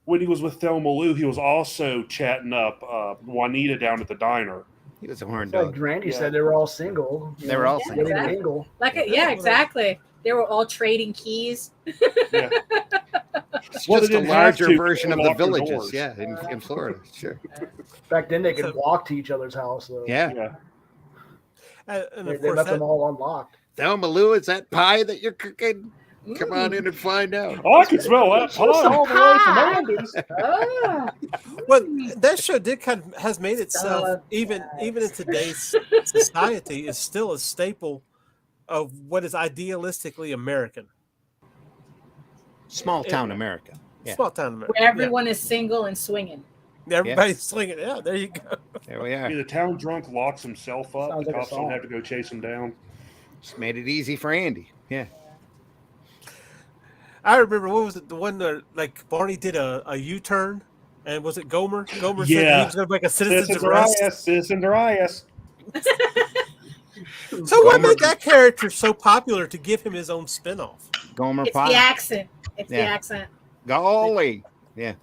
Speaker 6: when he was with Thelma Lou, he was also chatting up Juanita down at the diner.
Speaker 4: He was a horn
Speaker 5: Like
Speaker 4: dog.
Speaker 5: Randy
Speaker 6: Yeah.
Speaker 5: said, they were all single. you
Speaker 4: They were
Speaker 5: know,
Speaker 4: all
Speaker 2: Yeah,
Speaker 4: single.
Speaker 5: getting
Speaker 2: exactly.
Speaker 5: mingle.
Speaker 2: Yeah, exactly. They were all trading keys.
Speaker 6: Yeah.
Speaker 4: It's
Speaker 6: Well, they
Speaker 4: just a
Speaker 6: didn't have
Speaker 4: larger
Speaker 6: to,
Speaker 4: version
Speaker 6: they
Speaker 4: of the
Speaker 6: locked their
Speaker 4: villages.
Speaker 6: doors.
Speaker 4: Yeah, in Florida. Sure.
Speaker 5: Back then, they could
Speaker 1: So-
Speaker 5: walk to each other's house. Though.
Speaker 4: Yeah.
Speaker 6: Yeah.
Speaker 1: And
Speaker 5: They,
Speaker 1: of
Speaker 5: they
Speaker 1: course,
Speaker 5: left them all unlocked.
Speaker 4: Thelma Lou, is that pie that you're cooking? Come on in and find out.
Speaker 6: Oh, I can smell that pie all the way from Andy's.
Speaker 2: Ah,
Speaker 1: well, that show has made itself
Speaker 2: So
Speaker 1: even in today's society is still a staple of what is idealistically American.
Speaker 4: Small town America. Yeah.
Speaker 1: Small town America.
Speaker 2: Where everyone is single and swinging.
Speaker 1: Yeah. Everybody's slinging. Yeah, there you go.
Speaker 4: There we are.
Speaker 6: The town drunk locks himself up.
Speaker 5: Sounds
Speaker 6: The
Speaker 5: like a
Speaker 6: cops don't
Speaker 5: song.
Speaker 6: have to go chase him down.
Speaker 4: Just made it easy for Andy. Yeah.
Speaker 1: I remember, what was it? The one that, like, Barney did a U-turn, and was it Gomer? Gomer said
Speaker 6: Yeah.
Speaker 1: he was going to make a citizen's
Speaker 6: Citizen's
Speaker 1: arrest.
Speaker 6: arrest. Citizen's arrest.
Speaker 1: So what made that character so popular to give him his own spinoff?
Speaker 4: Gomer
Speaker 2: It's
Speaker 4: Pyle.
Speaker 2: the accent. It's the
Speaker 4: Yeah.
Speaker 2: accent.
Speaker 4: Golly. Yeah.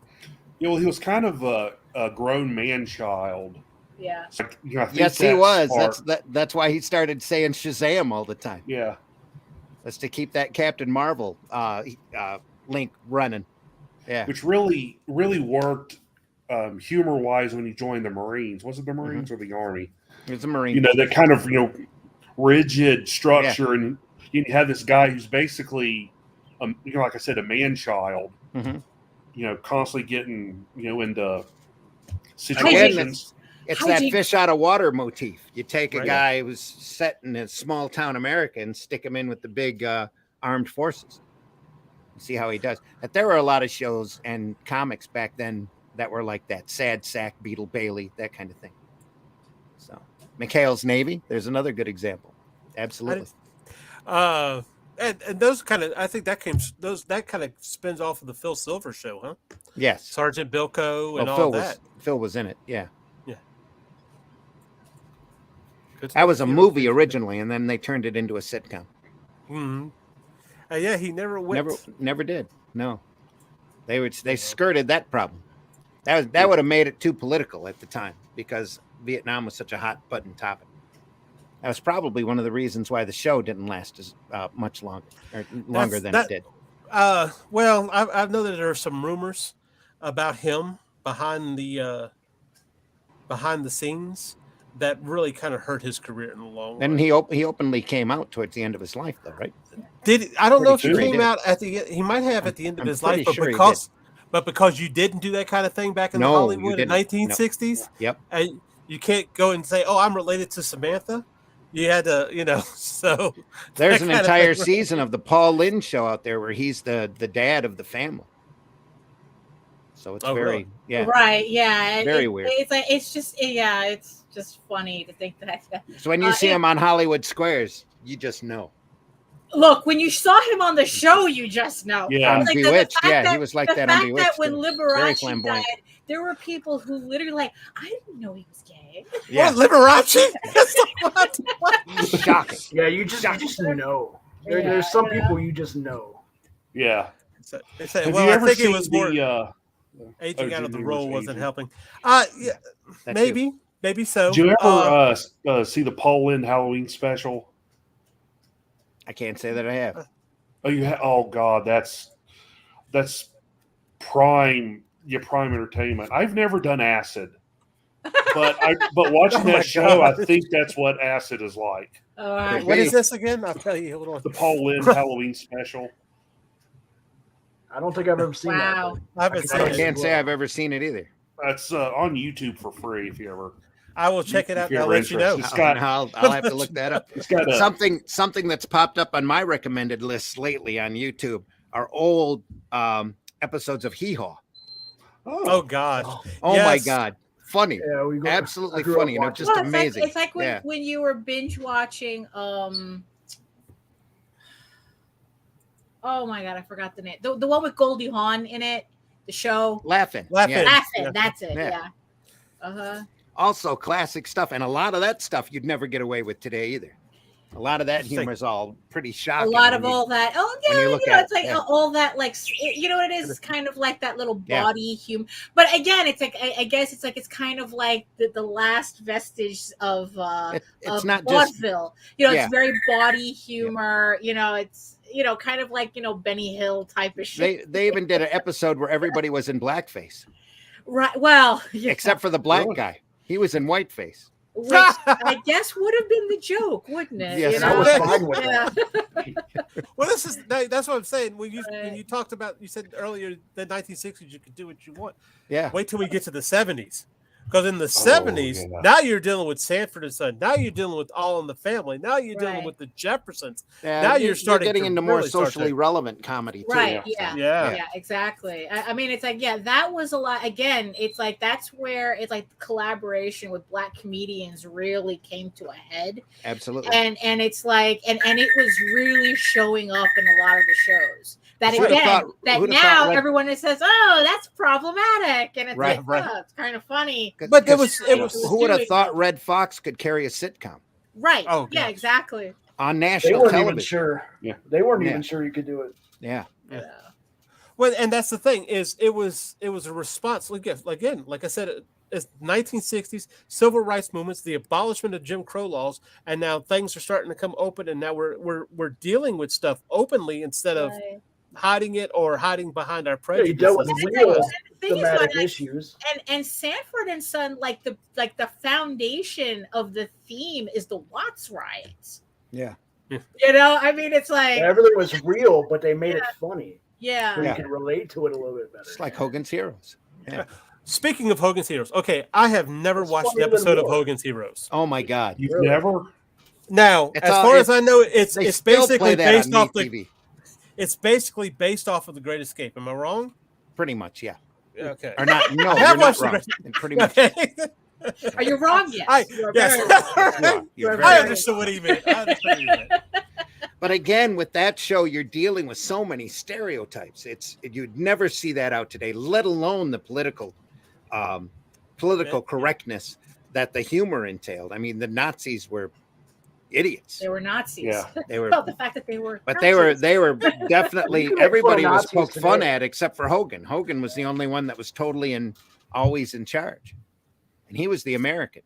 Speaker 6: Yeah, well, he was kind of a grown man child.
Speaker 2: Yeah.
Speaker 6: So, I think
Speaker 4: Yes, he
Speaker 6: that
Speaker 4: was.
Speaker 6: sparked-
Speaker 4: That's why he started saying Shazam all the time.
Speaker 6: Yeah.
Speaker 4: That's to keep that Captain Marvel link running. Yeah.
Speaker 6: Which really worked humor wise when he joined the Marines. Was it the Marines or the Army?
Speaker 4: It's a Marine.
Speaker 6: You know, that kind of rigid structure, and you have this guy who's basically, like I said, a man child.
Speaker 4: Mhm.
Speaker 6: Constantly getting into
Speaker 4: Again,
Speaker 6: situations.
Speaker 4: it's
Speaker 2: How'd
Speaker 4: that
Speaker 2: you-
Speaker 4: fish out of water motif. You take a
Speaker 1: Right.
Speaker 4: guy who's set in a small town America and stick him in with the big armed forces. See how he does. But there were a lot of shows and comics back then that were like that. Sad Sack, Beetle Bailey, that kind of thing. So McHale's Navy, there's another good example. Absolutely.
Speaker 1: And those kind of, I think that kind of spins off of the Phil Silver show, huh?
Speaker 4: Yes.
Speaker 1: Sergeant Bilko and
Speaker 4: Well,
Speaker 1: all that.
Speaker 4: Phil was in it. Yeah.
Speaker 1: Good
Speaker 4: That was a
Speaker 1: stuff.
Speaker 4: movie originally, and then they turned it into a sitcom.
Speaker 1: Mhm. Yeah, he never went.
Speaker 4: Never did. No. They skirted that problem. That would have made it too political at the time because Vietnam was such a hot button topic. That was probably one of the reasons why the show didn't last as much longer than it did.
Speaker 1: Well, I know that there are some rumors about him behind the scenes that really kind of hurt his career in the long run.
Speaker 4: And he openly came out towards the end of his life, though, right?
Speaker 1: I don't know if he
Speaker 6: Pretty
Speaker 1: came
Speaker 4: sure he
Speaker 1: out at the. He might have at the end of
Speaker 4: I'm
Speaker 1: his life,
Speaker 4: pretty sure he
Speaker 1: but because you didn't do that kind of thing back in
Speaker 4: No,
Speaker 1: the
Speaker 4: you
Speaker 1: Hollywood in
Speaker 4: didn't.
Speaker 1: 1960s,
Speaker 4: Yep.
Speaker 1: and you can't go and say, "Oh, I'm related to Samantha." You had to, So
Speaker 4: There's
Speaker 1: that
Speaker 4: an
Speaker 1: kind of
Speaker 4: entire
Speaker 1: thing.
Speaker 4: season of the Paul Lynde show out there where he's the dad of the family. So it's
Speaker 1: Oh,
Speaker 4: very
Speaker 1: really?
Speaker 4: yeah.
Speaker 2: Right. Yeah.
Speaker 4: Very weird.
Speaker 2: It's just funny to think that.
Speaker 4: So when you see him on Hollywood Squares, you just know.
Speaker 2: Look, when you saw him on the show, you just know.
Speaker 6: Yeah.
Speaker 4: On
Speaker 2: Like
Speaker 4: Bewitched,
Speaker 2: fact
Speaker 4: yeah, he
Speaker 2: that-
Speaker 4: was like
Speaker 2: the
Speaker 4: that on
Speaker 2: fact
Speaker 4: Bewitched.
Speaker 2: that when
Speaker 4: too. Very
Speaker 2: Liberace
Speaker 4: flamboyant.
Speaker 2: died, there were people who literally I didn't know he was gay.
Speaker 4: Yeah,
Speaker 1: What, Liberace? It's like, what?
Speaker 4: shocking.
Speaker 5: Yeah, you just know. There's some people you just know.
Speaker 6: Yeah.
Speaker 1: They say,
Speaker 6: Have
Speaker 1: well,
Speaker 6: you
Speaker 1: I
Speaker 6: ever
Speaker 1: think it
Speaker 6: seen
Speaker 1: was more
Speaker 6: the?
Speaker 1: aging out of the
Speaker 6: it was
Speaker 1: role wasn't
Speaker 6: aging.
Speaker 1: helping. Yeah,
Speaker 4: That
Speaker 1: maybe so.
Speaker 6: Did you ever see the Paul Lynde Halloween special?
Speaker 4: I can't say that I have.
Speaker 6: Oh, oh God, that's prime entertainment. I've never done acid, but watching
Speaker 1: Oh my
Speaker 6: that show, I
Speaker 1: God.
Speaker 6: think that's what acid is like.
Speaker 2: All right.
Speaker 1: What is this again? I'll tell you. Hold on.
Speaker 6: The Paul Lynde Halloween special.
Speaker 5: I don't think I've ever seen
Speaker 2: Wow.
Speaker 5: that.
Speaker 1: I haven't seen
Speaker 4: I
Speaker 1: it.
Speaker 4: can't say I've ever seen it either.
Speaker 6: That's on YouTube for free if you ever.
Speaker 1: I will check it out
Speaker 6: If
Speaker 1: and
Speaker 6: you're
Speaker 1: I'll let you know.
Speaker 6: interested. It's got-
Speaker 4: I'll have to look that up.
Speaker 6: It's got a
Speaker 4: Something that's popped up on my recommended list lately on YouTube are old episodes of Hee Haw.
Speaker 1: Oh God.
Speaker 4: Oh my
Speaker 1: Yes.
Speaker 4: God, funny,
Speaker 5: Yeah, we go,
Speaker 4: absolutely
Speaker 5: I grew up
Speaker 4: funny,
Speaker 5: watching
Speaker 4: just
Speaker 2: Well,
Speaker 4: amazing.
Speaker 2: It's like when,
Speaker 4: Yeah.
Speaker 2: when you were binge watching. Oh my God, I forgot the name. The one with Goldie Hawn in it. The show.
Speaker 4: Laughing.
Speaker 1: Laughing.
Speaker 4: Yeah.
Speaker 2: Laughing.
Speaker 1: Yeah.
Speaker 2: That's it.
Speaker 4: Yeah.
Speaker 2: Yeah. Uh-huh.
Speaker 4: Also classic stuff, and a lot of that stuff you'd never get away with today either. A lot of that
Speaker 1: It's
Speaker 4: humor
Speaker 1: like-
Speaker 4: is all pretty
Speaker 2: A
Speaker 4: shocking.
Speaker 2: lot of
Speaker 4: when you-
Speaker 2: all that. Oh
Speaker 4: when
Speaker 2: yeah,
Speaker 4: you look
Speaker 2: know,
Speaker 4: at
Speaker 2: it's
Speaker 4: it,
Speaker 2: like
Speaker 4: yeah.
Speaker 2: all that, like you know what it is. It's kind of like that little
Speaker 4: Yeah.
Speaker 2: body humor. But again, it's like I guess it's kind of like the last vestige of
Speaker 4: it's
Speaker 2: of
Speaker 4: not just
Speaker 2: vaudeville. You know,
Speaker 4: Yeah.
Speaker 2: it's very body humor. You know, it's kind of like Benny Hill type of shit.
Speaker 4: they even did an episode where everybody was in blackface
Speaker 2: Right. Well, yeah.
Speaker 4: except for the black
Speaker 6: Really?
Speaker 4: guy. He was in whiteface.
Speaker 2: Which I guess would have been the joke, wouldn't it?
Speaker 4: Yes,
Speaker 2: you
Speaker 4: I
Speaker 2: know?
Speaker 4: was
Speaker 5: fine with
Speaker 2: Yeah.
Speaker 1: Well, that's what I'm saying. When you talked about, you said earlier the 1960s, you could do what you want.
Speaker 4: Yeah.
Speaker 1: Wait till we get to the 70s. Because in the 70s,
Speaker 6: yeah.
Speaker 1: now you're dealing with Sanford and Son. Now you're dealing with All in the Family. Now you're dealing
Speaker 2: Right.
Speaker 1: with the Jeffersons.
Speaker 4: Yeah,
Speaker 1: Now you're starting
Speaker 4: getting
Speaker 1: to
Speaker 4: into more
Speaker 1: really start
Speaker 4: socially
Speaker 1: to-
Speaker 4: relevant comedy too.
Speaker 2: Right.
Speaker 6: Yeah.
Speaker 2: Yeah.
Speaker 1: Yeah.
Speaker 2: Exactly. I mean, it's like, yeah, that was a lot. Again, it's like that's where it's like collaboration with Black comedians really came to a head.
Speaker 4: Absolutely.
Speaker 2: And it's like and it was really showing up in a lot of the shows. That
Speaker 4: Who'da
Speaker 2: again,
Speaker 4: thought-
Speaker 2: that
Speaker 4: who'da
Speaker 2: now
Speaker 4: thought Red-
Speaker 2: everyone says, "Oh, that's problematic," and it's
Speaker 4: Right,
Speaker 2: like,
Speaker 1: right.
Speaker 2: oh, it's kind of funny.
Speaker 1: But it was
Speaker 4: Who would have
Speaker 2: doing
Speaker 4: thought
Speaker 2: that.
Speaker 4: Red Fox could carry a sitcom
Speaker 2: Right.
Speaker 1: Oh,
Speaker 2: yeah,
Speaker 1: gosh.
Speaker 2: exactly.
Speaker 4: on
Speaker 5: They
Speaker 4: national
Speaker 5: weren't even
Speaker 4: television?
Speaker 5: sure.
Speaker 6: Yeah.
Speaker 5: They weren't
Speaker 4: Yeah.
Speaker 5: even sure you could do it.
Speaker 4: Yeah.
Speaker 2: Yeah.
Speaker 1: Well, and that's the thing is it was a response. Again, like I said, it's 1960s civil rights movements, the abolishment of Jim Crow laws, and now things are starting to come open, and now we're dealing with stuff openly instead of
Speaker 2: Right.
Speaker 1: hiding it or hiding behind our
Speaker 5: Yeah, you
Speaker 1: prejudices.
Speaker 5: dealt with
Speaker 2: And it's
Speaker 5: real
Speaker 2: like, the thing is,
Speaker 5: thematic
Speaker 2: like,
Speaker 5: issues.
Speaker 2: and Sanford and Son, like the foundation of the theme is the Watts riots.
Speaker 4: Yeah.
Speaker 2: You know, I mean, it's like,
Speaker 5: Everything was real, but they made it funny. So
Speaker 2: yeah,
Speaker 5: you could relate to it a little bit better.
Speaker 4: It's like Hogan's Heroes. Yeah.
Speaker 1: Speaking of Hogan's Heroes, okay, I have never
Speaker 5: It's
Speaker 1: watched an
Speaker 5: funnier than
Speaker 1: episode of
Speaker 5: war.
Speaker 1: Hogan's Heroes.
Speaker 4: Oh my God.
Speaker 6: You've
Speaker 5: Really?
Speaker 6: never?
Speaker 1: Now,
Speaker 4: It's
Speaker 1: as
Speaker 4: all-
Speaker 1: far
Speaker 4: it's-
Speaker 1: as I know, it's
Speaker 4: They still
Speaker 1: basically
Speaker 4: play that
Speaker 1: based
Speaker 4: on
Speaker 1: off the
Speaker 4: TV.
Speaker 1: it's basically based off of The Great Escape. Am I wrong?
Speaker 4: Pretty much, yeah.
Speaker 1: Okay.
Speaker 4: Or not? No,
Speaker 1: I
Speaker 4: you're
Speaker 1: have
Speaker 4: not
Speaker 1: watched The
Speaker 4: wrong.
Speaker 1: Great-
Speaker 4: Pretty much.
Speaker 1: Okay.
Speaker 2: are you wrong? Yes,
Speaker 1: I-
Speaker 2: you are
Speaker 1: yes.
Speaker 2: very wrong.
Speaker 4: You're
Speaker 2: You're
Speaker 4: very
Speaker 1: I
Speaker 2: very
Speaker 1: understood what he meant. I understood what he meant.
Speaker 4: But again, with that show, you're dealing with so many stereotypes. You'd never see that out today, let alone the political correctness that the humor entailed. I mean, the Nazis were idiots.
Speaker 2: They were Nazis.
Speaker 6: Yeah.
Speaker 4: They were,
Speaker 2: Well, the fact that they were,
Speaker 4: but
Speaker 2: Nazis.
Speaker 4: they were definitely
Speaker 5: You can make fun of
Speaker 4: everybody was
Speaker 5: Nazis
Speaker 4: poked fun
Speaker 5: today.
Speaker 4: at except for Hogan. Hogan was the only one that was totally and always in charge, and he was the American.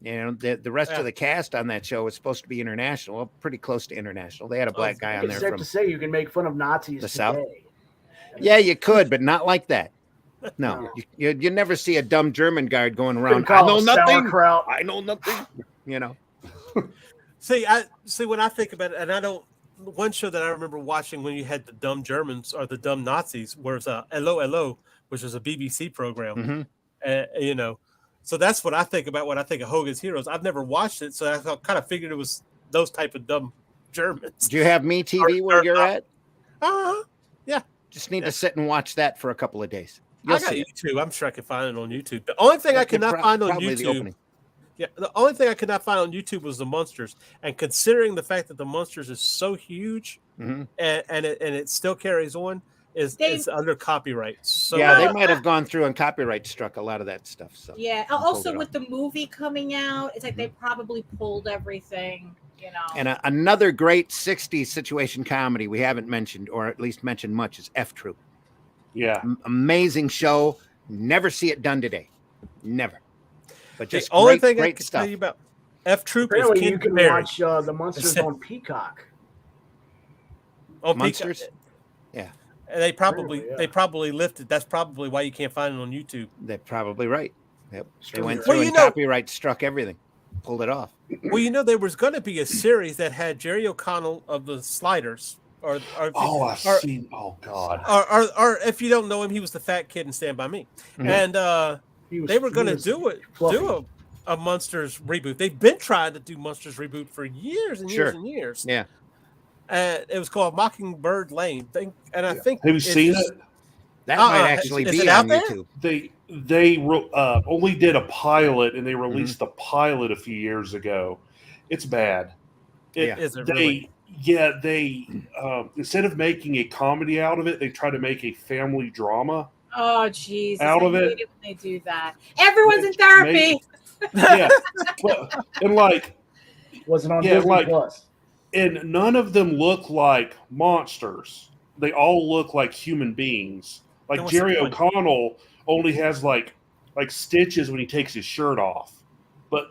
Speaker 4: You know, the rest
Speaker 1: Yeah.
Speaker 4: of the cast on that show was supposed to be international, well, pretty close to international. They had a black guy on
Speaker 5: It's
Speaker 4: there
Speaker 5: safe
Speaker 4: from
Speaker 5: to say you can make fun of Nazis
Speaker 4: the
Speaker 5: today.
Speaker 4: South. Yeah, you could, but not like that. No,
Speaker 5: No.
Speaker 4: you never see a dumb German guard going
Speaker 5: Couldn't
Speaker 4: around. I
Speaker 5: call
Speaker 4: know
Speaker 5: it
Speaker 4: nothing.
Speaker 5: sauerkraut.
Speaker 4: I know nothing. You know,
Speaker 1: See, when I think about it, and I don't. One show that I remember watching when you had the dumb Germans or the dumb Nazis was Hello Hello, which was a BBC program.
Speaker 4: Mhm.
Speaker 1: You know, so that's what I think about when I think of Hogan's Heroes. I've never watched it, so I kind of figured it was those type of dumb Germans.
Speaker 4: do you have Me TV where you're at?
Speaker 1: Yeah.
Speaker 4: Just need to sit and watch that for a couple of days.
Speaker 1: I
Speaker 4: You'll
Speaker 1: got
Speaker 4: see it.
Speaker 1: YouTube. I'm sure I can find it on YouTube. The only thing I could not find on
Speaker 4: Probably the
Speaker 1: YouTube.
Speaker 4: opening.
Speaker 1: Yeah, the only thing I could not find on YouTube was the Munsters, and considering the fact that the Munsters is so huge
Speaker 4: Mhm.
Speaker 1: and it still carries on, is under copyright. So
Speaker 4: Yeah, they might have gone through and copyright struck a lot of that stuff. So
Speaker 2: Yeah.
Speaker 4: pulled
Speaker 2: Also,
Speaker 4: it
Speaker 2: with the movie coming out, it's like they probably pulled everything. You know.
Speaker 4: and another great '60s situation comedy we haven't mentioned, or at least mentioned much, is F Troop.
Speaker 6: Yeah.
Speaker 4: Amazing show. Never see it done today. Never. But
Speaker 1: the
Speaker 4: just
Speaker 1: only
Speaker 4: great,
Speaker 1: thing I
Speaker 4: great
Speaker 1: can
Speaker 4: stuff.
Speaker 1: tell you about F Troop is
Speaker 5: Apparently, you
Speaker 1: Ken
Speaker 5: can
Speaker 1: Berry
Speaker 5: watch the Monsters on Peacock.
Speaker 1: on
Speaker 4: Monsters?
Speaker 1: Peacock.
Speaker 4: Yeah.
Speaker 1: And they probably
Speaker 5: Apparently, yeah.
Speaker 1: lifted. That's probably why you can't find it on YouTube.
Speaker 4: They're probably right. Yep. They went
Speaker 5: Well,
Speaker 4: through
Speaker 1: you
Speaker 4: and
Speaker 1: know-
Speaker 4: copyright struck everything. Pulled it off.
Speaker 1: Well, you know, there was going to be a series that had Jerry O'Connell of the Sliders, or
Speaker 6: Oh, I've
Speaker 1: or,
Speaker 6: seen. Oh God.
Speaker 1: or if you don't know him, he was the fat kid in Stand By Me,
Speaker 4: Mhm.
Speaker 1: and
Speaker 5: He was-
Speaker 1: they were
Speaker 5: he
Speaker 1: going to
Speaker 5: was
Speaker 1: do
Speaker 5: fluffy.
Speaker 1: a Monsters reboot. They've been trying to do Monsters reboot for years and years
Speaker 4: Sure.
Speaker 1: and years.
Speaker 4: Yeah.
Speaker 1: And it was called Mockingbird Lane. And I think
Speaker 6: Have you
Speaker 1: it's
Speaker 6: seen
Speaker 1: just-
Speaker 6: it?
Speaker 4: That
Speaker 1: Uh-uh.
Speaker 4: might actually
Speaker 1: Is
Speaker 4: be
Speaker 1: it out
Speaker 4: on
Speaker 1: there?
Speaker 4: YouTube.
Speaker 6: They only did a pilot, and they released the pilot a few years ago. It's bad.
Speaker 4: Yeah.
Speaker 1: Is it
Speaker 6: They
Speaker 1: really?
Speaker 6: they instead of making a comedy out of it, they try to make a family drama.
Speaker 2: Oh, Jesus.
Speaker 6: Out of
Speaker 2: I
Speaker 6: it.
Speaker 2: hate it when they do that. Everyone's in
Speaker 6: Make-
Speaker 2: therapy.
Speaker 6: Yeah, well, and like,
Speaker 5: Wasn't on
Speaker 6: Yeah,
Speaker 5: Disney
Speaker 6: like-
Speaker 5: Plus.
Speaker 6: and none of them look like monsters. They all look like human beings. Like
Speaker 1: Then what's the
Speaker 6: Jerry
Speaker 1: point?
Speaker 6: O'Connell only has like stitches when he takes his shirt off, but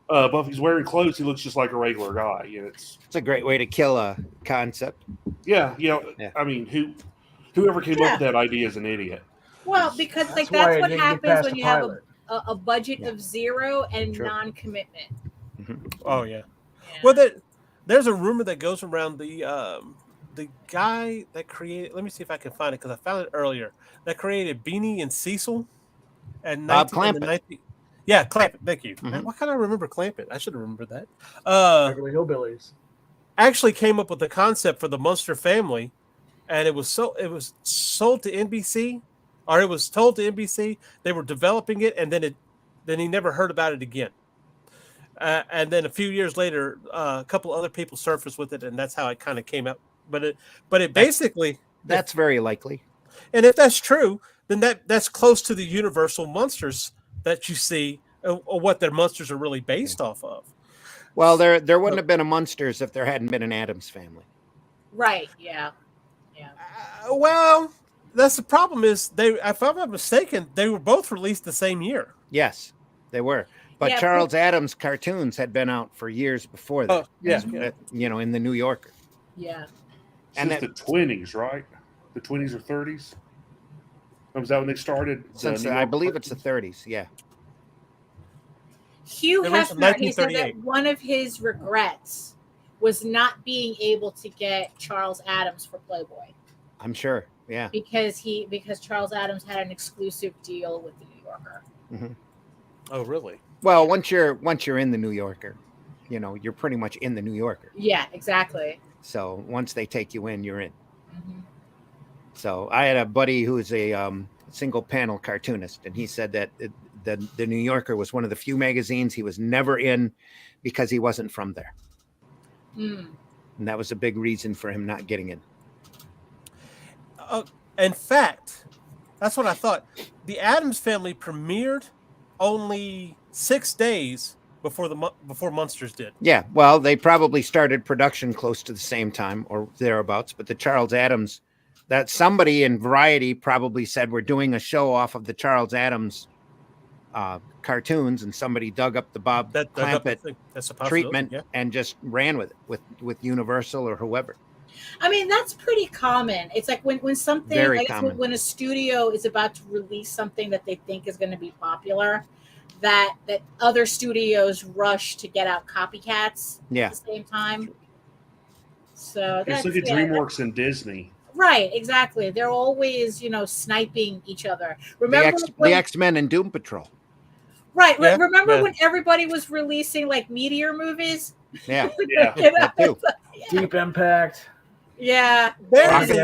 Speaker 6: but if he's wearing clothes, he looks just like a regular guy. And it's
Speaker 4: It's a great way to kill a concept.
Speaker 6: yeah.
Speaker 4: Yeah.
Speaker 6: I mean, whoever came up with that idea is an idiot.
Speaker 2: Well, because like
Speaker 5: why
Speaker 2: that's
Speaker 5: I
Speaker 2: what
Speaker 5: didn't get
Speaker 2: happens
Speaker 5: past
Speaker 2: when
Speaker 5: the
Speaker 2: you have
Speaker 5: pilot.
Speaker 2: a budget
Speaker 4: Yeah.
Speaker 2: of zero and
Speaker 4: True.
Speaker 2: non-commitment.
Speaker 1: Oh yeah.
Speaker 2: Yeah.
Speaker 1: Well, there's a rumor that goes around the guy that created. Let me see if I can find it because I found it earlier. That created Beanie and Cecil, And
Speaker 4: Bob
Speaker 1: 19 in the
Speaker 4: Clampett.
Speaker 1: 19 Yeah, Clampett. Thank you.
Speaker 4: Mhm.
Speaker 1: Man, why can't I remember Clampett? I should have remembered that.
Speaker 5: Beverly Hillbillies.
Speaker 1: Actually came up with the concept for the Munster family, and it was sold to NBC, or it was told to NBC. They were developing it, and then he never heard about it again. And then a few years later, a couple other people surfaced with it, and that's how it kind of came out. But it basically,
Speaker 4: That's very likely.
Speaker 1: and if that's true, then that's close to the universal monsters that you see, or what their monsters are really based off of.
Speaker 4: Well, there wouldn't have been a Munsters if there hadn't been an Addams family.
Speaker 2: Right. Yeah.
Speaker 1: Well, that's the problem. Is if I'm not mistaken, they were both released the same year.
Speaker 4: Yes, they were. But
Speaker 2: Yeah,
Speaker 4: Charles Addams cartoons had been out for years before that. In the New Yorker.
Speaker 2: Yeah.
Speaker 4: And
Speaker 6: Since the 20s, right? The 20s or 30s? Was that when they started?
Speaker 4: I believe it's the 30s. Yeah.
Speaker 2: Hugh
Speaker 1: It was
Speaker 2: Hefner, he said
Speaker 1: 1938.
Speaker 2: that one of his regrets was not being able to get Charles Addams for Playboy
Speaker 4: I'm sure. Yeah.
Speaker 2: because Charles Addams had an exclusive deal with the New Yorker.
Speaker 1: Oh, really?
Speaker 4: Well, once you're in the New Yorker, you're pretty much in the New Yorker.
Speaker 2: Yeah, exactly.
Speaker 4: So once they take you in, you're in.
Speaker 2: Mhm.
Speaker 4: So I had a buddy who's a single panel cartoonist, and he said that the New Yorker was one of the few magazines he was never in because he wasn't from there.
Speaker 2: Mm.
Speaker 4: And that was a big reason for him not getting in.
Speaker 1: In fact, that's what I thought. The Addams Family premiered only 6 days before Munsters did.
Speaker 4: Yeah, well, they probably started production close to the same time or thereabouts, but the Charles Addams, that somebody in Variety probably said we're doing a show off of the Charles Addams cartoons, and somebody dug up the Bob Clampett
Speaker 1: That's a possibility,
Speaker 4: treatment
Speaker 1: yeah.
Speaker 4: and just ran with it with Universal or whoever.
Speaker 2: I mean, that's pretty common. It's like when something,
Speaker 4: Very
Speaker 2: I guess
Speaker 4: common.
Speaker 2: when a studio is about to release something that they think is going to be popular, that other studios rush to get out copycats
Speaker 4: Yeah.
Speaker 2: at the same time. So that's
Speaker 6: Just look at DreamWorks and Disney.
Speaker 2: right, exactly. They're always, sniping each other. Remember
Speaker 4: The X-Men and Doom Patrol.
Speaker 2: right?
Speaker 1: Yeah,
Speaker 2: Remember
Speaker 1: yeah.
Speaker 2: when everybody was releasing like Meteor movies?
Speaker 4: Yeah.
Speaker 6: Yeah.
Speaker 4: That too.
Speaker 5: Deep Impact.
Speaker 2: Yeah.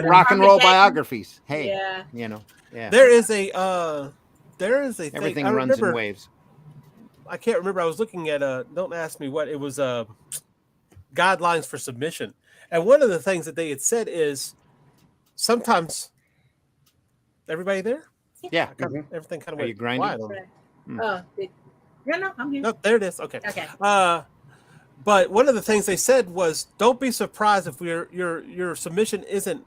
Speaker 4: Rock and roll biographies. Hey,
Speaker 2: Yeah.
Speaker 4: yeah.
Speaker 1: There is a thing.
Speaker 4: Everything
Speaker 1: I
Speaker 4: runs in
Speaker 1: remember,
Speaker 4: waves.
Speaker 1: I can't remember. I was looking at don't ask me what it was. Guidelines for submission, and one of the things that they had said is sometimes everybody there.
Speaker 4: Yeah.
Speaker 1: Everything kind of
Speaker 4: Are you
Speaker 1: went
Speaker 4: grinding?
Speaker 1: quiet on me.
Speaker 2: Oh, no, I'm here.
Speaker 1: No, there it is. Okay.
Speaker 2: Okay.
Speaker 1: But one of the things they said was, don't be surprised if your submission isn't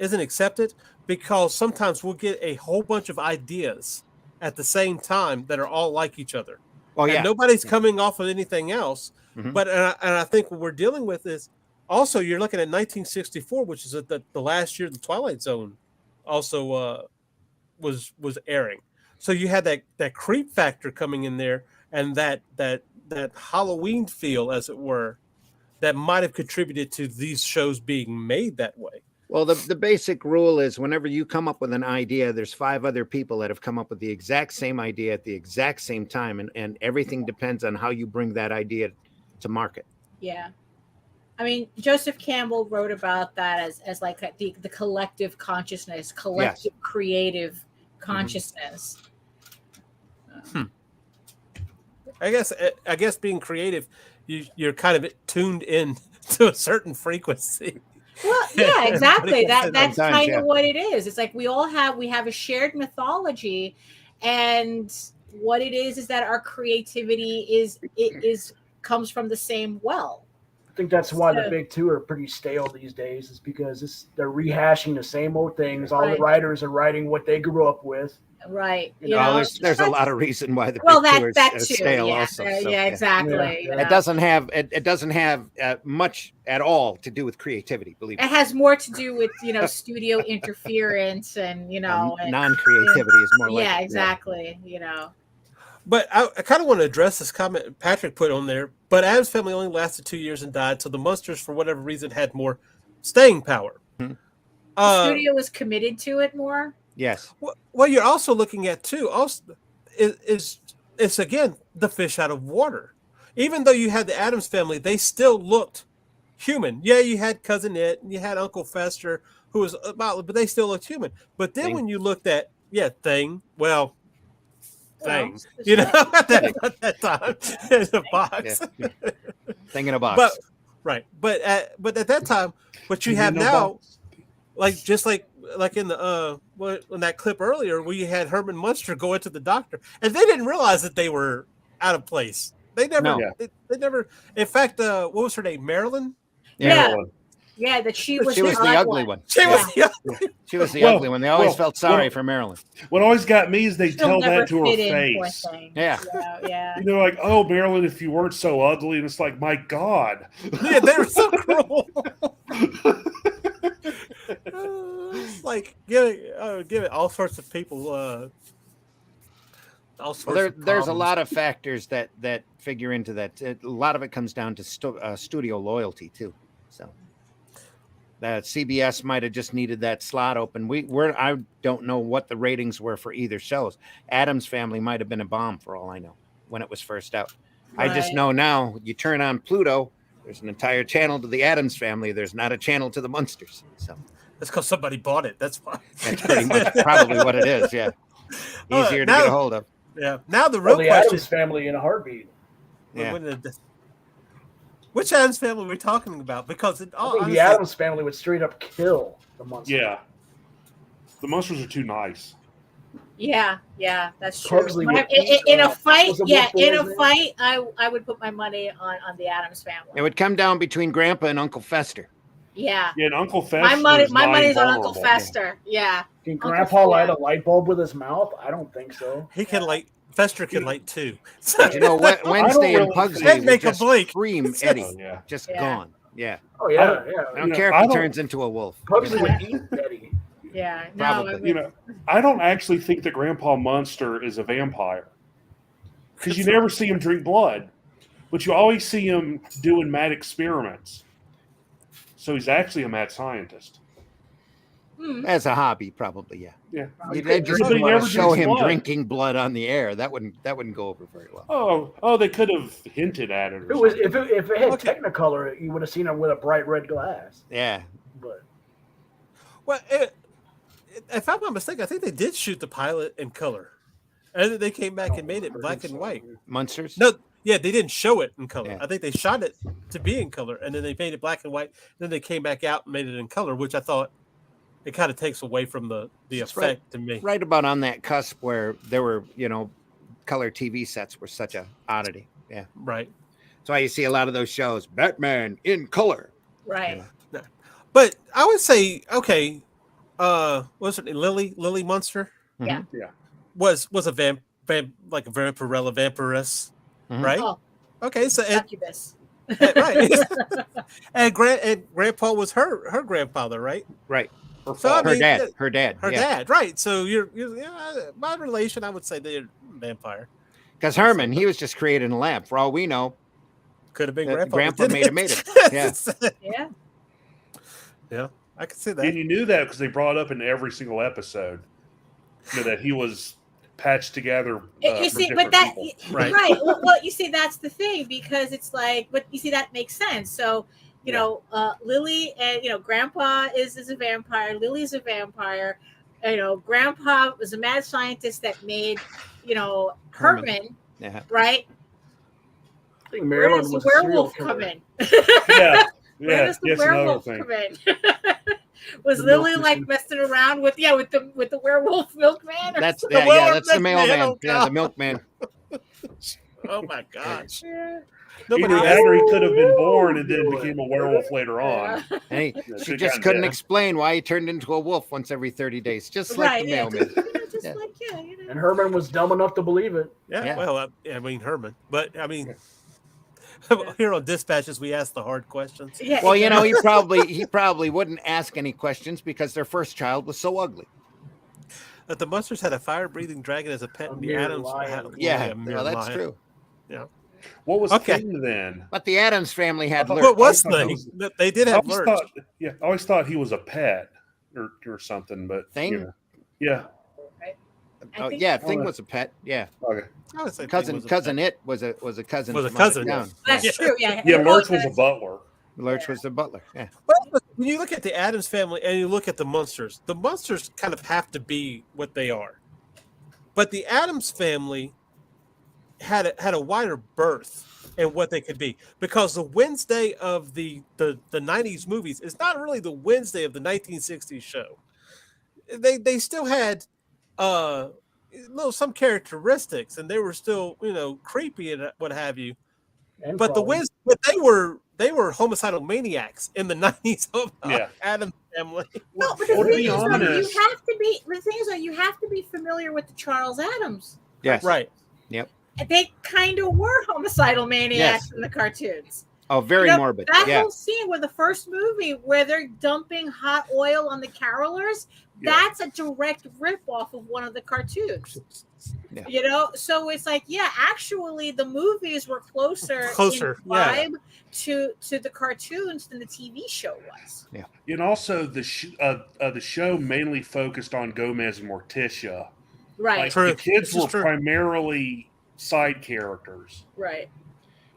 Speaker 1: accepted, because sometimes we'll get a whole bunch of ideas at the same time that are all like each other.
Speaker 4: Oh yeah.
Speaker 1: And nobody's coming off of anything else.
Speaker 4: Mhm.
Speaker 1: But and I think what we're dealing with is also you're looking at 1964, which is the last year the Twilight Zone also was airing. So you had that creep factor coming in there, and that Halloween feel, as it were, that might have contributed to these shows being made that way.
Speaker 4: Well, the basic rule is whenever you come up with an idea, there's 5 other people that have come up with the exact same idea at the exact same time, and everything depends on how you bring that idea to market.
Speaker 2: Yeah. I mean, Joseph Campbell wrote about that as like the collective consciousness, collective creative consciousness.
Speaker 1: I guess being creative, you're kind of tuned in to a certain frequency.
Speaker 2: Well, yeah, exactly. That's
Speaker 4: Sometimes,
Speaker 2: kind
Speaker 4: yeah.
Speaker 2: of what it is. It's like we have a shared mythology, and what it is that our creativity is comes from the same well.
Speaker 5: I think that's why the big two are pretty stale these days, is because they're rehashing the same old things. All the writers are writing what they grew up with.
Speaker 2: Right.
Speaker 4: There's a lot of reason why the
Speaker 2: well,
Speaker 4: big two
Speaker 2: that
Speaker 4: is
Speaker 2: too.
Speaker 4: stale
Speaker 2: Yeah,
Speaker 4: also. So,
Speaker 2: yeah, exactly.
Speaker 5: Yeah.
Speaker 4: It doesn't have much at all to do with creativity, believe me.
Speaker 2: It has more to do with studio interference and and-
Speaker 4: Non-creativity is more like
Speaker 2: yeah,
Speaker 4: it.
Speaker 2: exactly.
Speaker 1: But I kind of want to address this comment Patrick put on there. But Addams Family only lasted 2 years and died, so the Munsters, for whatever reason, had more staying power.
Speaker 4: Mhm.
Speaker 2: The studio was committed to it more.
Speaker 4: Yes.
Speaker 1: Well, you're also looking at too. Also, it's again the fish out of water. Even though you had the Addams family, they still looked human. Yeah, you had Cousin It and you had Uncle Fester, who was about, but they still looked human. But then when you looked at Thing, Thing, you know, at that time in a box,
Speaker 4: Thing in a box.
Speaker 1: But at that time, what you have now, just like in the in that clip earlier, where you had Herman Munster go into the doctor, and they didn't realize that they were out of place. They never, they never. In fact, what was her name? Marilyn.
Speaker 2: Yeah, that she was
Speaker 4: the ugly one.
Speaker 1: She was the
Speaker 4: ugly one. They always felt sorry for Marilyn.
Speaker 6: What always got me is they tell that to her face.
Speaker 2: Yeah.
Speaker 6: And they're like, "Oh, Marilyn, if you weren't so ugly," and it's like, "My God."
Speaker 1: Yeah, they were so cruel. Like give it all sorts of people.
Speaker 4: There's a lot of factors that figure into that. A lot of it comes down to studio loyalty too. So that CBS might have just needed that slot open. I don't know what the ratings were for either shows. Addams Family might have been a bomb for all I know when it was first out. Right. I just know now you turn on Pluto, there's an entire channel to the Addams Family. There's not a channel to the Munsters. So
Speaker 1: that's because somebody bought it. That's why.
Speaker 4: That's pretty much probably what it is. Yeah, easier to get a hold of.
Speaker 1: Yeah. Now the real question:
Speaker 5: Addams Family in a heartbeat.
Speaker 4: Yeah.
Speaker 1: Which Addams Family are we talking about? Because
Speaker 5: the Addams Family would straight up kill the Munsters.
Speaker 6: Yeah, the Munsters are too nice.
Speaker 2: Yeah, that's true. In a fight, I would put my money on the Addams Family.
Speaker 4: It would come down between Grandpa and Uncle Fester.
Speaker 2: Yeah,
Speaker 6: and Uncle Fester.
Speaker 2: My money's on Uncle Fester. Yeah.
Speaker 5: Can Grandpa light a light bulb with his mouth? I don't think so.
Speaker 1: He can light. Fester can light too.
Speaker 4: You know what? Wednesday and Pugsley
Speaker 1: make a blink.
Speaker 4: Scream Eddie, just gone. Yeah.
Speaker 5: Oh yeah,
Speaker 4: I don't care if he turns into a wolf.
Speaker 5: Pugsley would eat Eddie.
Speaker 2: Yeah,
Speaker 4: probably.
Speaker 6: I don't actually think that Grandpa Munster is a vampire because you never see him drink blood, but you always see him doing mad experiments. So he's actually a mad scientist.
Speaker 4: As a hobby, probably,
Speaker 6: yeah.
Speaker 4: They just want to show him drinking blood on the air. That wouldn't go over very well.
Speaker 6: Oh, they could have hinted at it.
Speaker 5: If it had Technicolor, you would have seen him with a bright red glass.
Speaker 4: Yeah,
Speaker 5: but
Speaker 1: if I'm not mistaken, I think they did shoot the pilot in color, and then they came back and made it black and white.
Speaker 4: Munsters?
Speaker 1: No, yeah, they didn't show it in color.
Speaker 4: Yeah.
Speaker 1: I think they shot it to be in color, and then they made it black and white. Then they came back out and made it in color, which I thought it kind of takes away from the effect to me.
Speaker 4: Right about on that cusp where there were, color TV sets were such a oddity. Yeah,
Speaker 1: right.
Speaker 4: That's why you see a lot of those shows, Batman in color.
Speaker 2: Right.
Speaker 1: But I would say, okay, what's her name? Lily Munster?
Speaker 2: Yeah.
Speaker 6: Yeah.
Speaker 1: Was a like a vampirella vampiress, right?
Speaker 2: Oh.
Speaker 1: Okay, so
Speaker 2: Succubus.
Speaker 1: right. and Grandpa was her grandfather, right?
Speaker 4: Right.
Speaker 1: Her
Speaker 4: dad,
Speaker 1: right? So you're by relation, I would say they're vampire.
Speaker 4: Because Herman, he was just created in a lab. For all we know,
Speaker 1: could have been
Speaker 4: Grandpa made it.
Speaker 2: Yeah.
Speaker 1: Yeah, I can see that.
Speaker 6: And you knew that because they brought up in every single episode that he was patched together.
Speaker 2: You see, but that right. Well, you see, that's the thing, because it's like, but you see, that makes sense. So, Lily and Grandpa is a vampire. Lily's a vampire. Grandpa was a mad scientist that made Herman.
Speaker 4: Yeah.
Speaker 2: Right.
Speaker 5: I think Marilyn was
Speaker 2: where does the werewolf come in?
Speaker 6: Yeah.
Speaker 2: Where does the werewolf come in? Was Lily like messing around with the werewolf milkman?
Speaker 4: That's the mailman.
Speaker 1: Oh,
Speaker 4: yeah, the milkman.
Speaker 1: Oh my gosh!
Speaker 6: Either that or he could have been born and then became a werewolf later on.
Speaker 4: Hey, she just couldn't explain why he turned into a wolf once every 30 days, just like the mailman.
Speaker 5: And Herman was dumb enough to believe it.
Speaker 1: Yeah. Well, I mean Herman, but I mean. Here on Dispatches, we ask the hard questions.
Speaker 2: Yeah,
Speaker 4: well, he probably wouldn't ask any questions because their first child was so ugly.
Speaker 1: That the Munsters had a fire-breathing dragon as a pet. And the Addams
Speaker 4: that's true.
Speaker 1: Yeah.
Speaker 6: What was Thing then?
Speaker 4: But the Addams family had lurch.
Speaker 1: What was Thing? They did have lurch.
Speaker 6: I always thought he was a pet or something. But
Speaker 4: Thing?
Speaker 6: Yeah.
Speaker 4: Yeah, Thing was a pet. Yeah,
Speaker 6: Okay.
Speaker 1: I would say
Speaker 4: cousin It was a cousin.
Speaker 1: Was a
Speaker 4: from
Speaker 1: cousin.
Speaker 4: down.
Speaker 2: That's true. Yeah.
Speaker 6: Yeah, Lurch was a butler.
Speaker 4: Lurch was the butler. Yeah.
Speaker 1: But when you look at the Addams family and you look at the Munsters kind of have to be what they are. But the Addams family had a wider berth in what they could be, because the Wednesday of the 90s movies is not really the Wednesday of the 1960s show. They still had some characteristics, and they were still creepy and what have you.
Speaker 5: And
Speaker 1: But they were homicidal maniacs in the 90s of Addams family.
Speaker 2: No, but
Speaker 6: Well,
Speaker 2: the
Speaker 6: to
Speaker 2: thing
Speaker 6: be
Speaker 2: is, though,
Speaker 6: honest-
Speaker 2: you have to be familiar with the Charles Addams.
Speaker 4: Yes.
Speaker 1: Right.
Speaker 4: Yep.
Speaker 2: They kind of were homicidal maniacs in the cartoons.
Speaker 4: Oh, very morbid.
Speaker 2: That
Speaker 4: Yeah.
Speaker 2: whole scene where the first movie where they're dumping hot oil on the carolers, that's a direct rip off of one of the cartoons.
Speaker 4: Yeah.
Speaker 2: So it's like, actually the movies were closer in vibe to the cartoons than the TV show was.
Speaker 4: Yeah.
Speaker 6: And also the show mainly focused on Gomez and Morticia.
Speaker 2: Right.
Speaker 6: Like, the kids were primarily side characters.
Speaker 2: Right.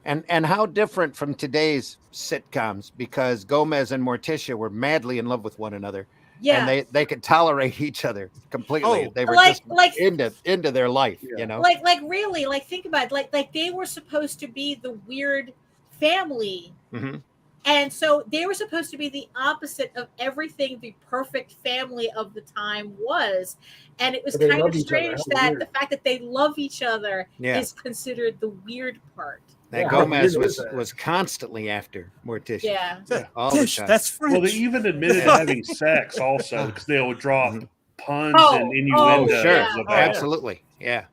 Speaker 4: And how different from today's sitcoms, because Gomez and Morticia were madly in love with one another.
Speaker 2: Yeah.
Speaker 4: And they could tolerate each other completely. They were
Speaker 2: like
Speaker 4: into their life,
Speaker 2: Like really, think about it. Like they were supposed to be the weird family.
Speaker 4: Mm-hmm.
Speaker 2: And so they were supposed to be the opposite of everything the perfect family of the time was. And it was kind of strange that the fact that they love each other is considered the weird part.
Speaker 4: That Gomez was constantly after Morticia.
Speaker 2: Yeah.
Speaker 4: All the time.
Speaker 1: That's French.
Speaker 6: Well, they even admitted having sex also, because they would drop puns and innuendos.
Speaker 4: Sure.
Speaker 6: about
Speaker 4: Absolutely. Yeah.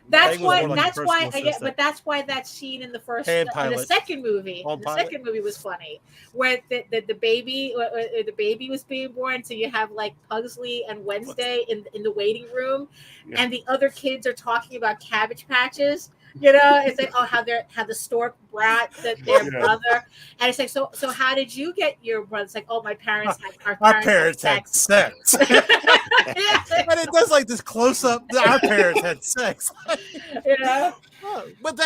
Speaker 2: That's
Speaker 1: was
Speaker 2: why.
Speaker 1: more like
Speaker 2: That's
Speaker 1: a
Speaker 2: why.
Speaker 1: personal
Speaker 2: But that's why that scene in the first,
Speaker 1: Hand
Speaker 2: in
Speaker 1: pilot.
Speaker 2: the second movie, was funny, where the baby was being born. So you have like Pugsley and Wednesday in the waiting room, and the other kids are talking about Cabbage Patches. It's like, how the stork brought their brother, and it's like, so how did you get your brother? It's like, my parents had
Speaker 1: our parents had sex. And it does like this close up. Our parents had sex. But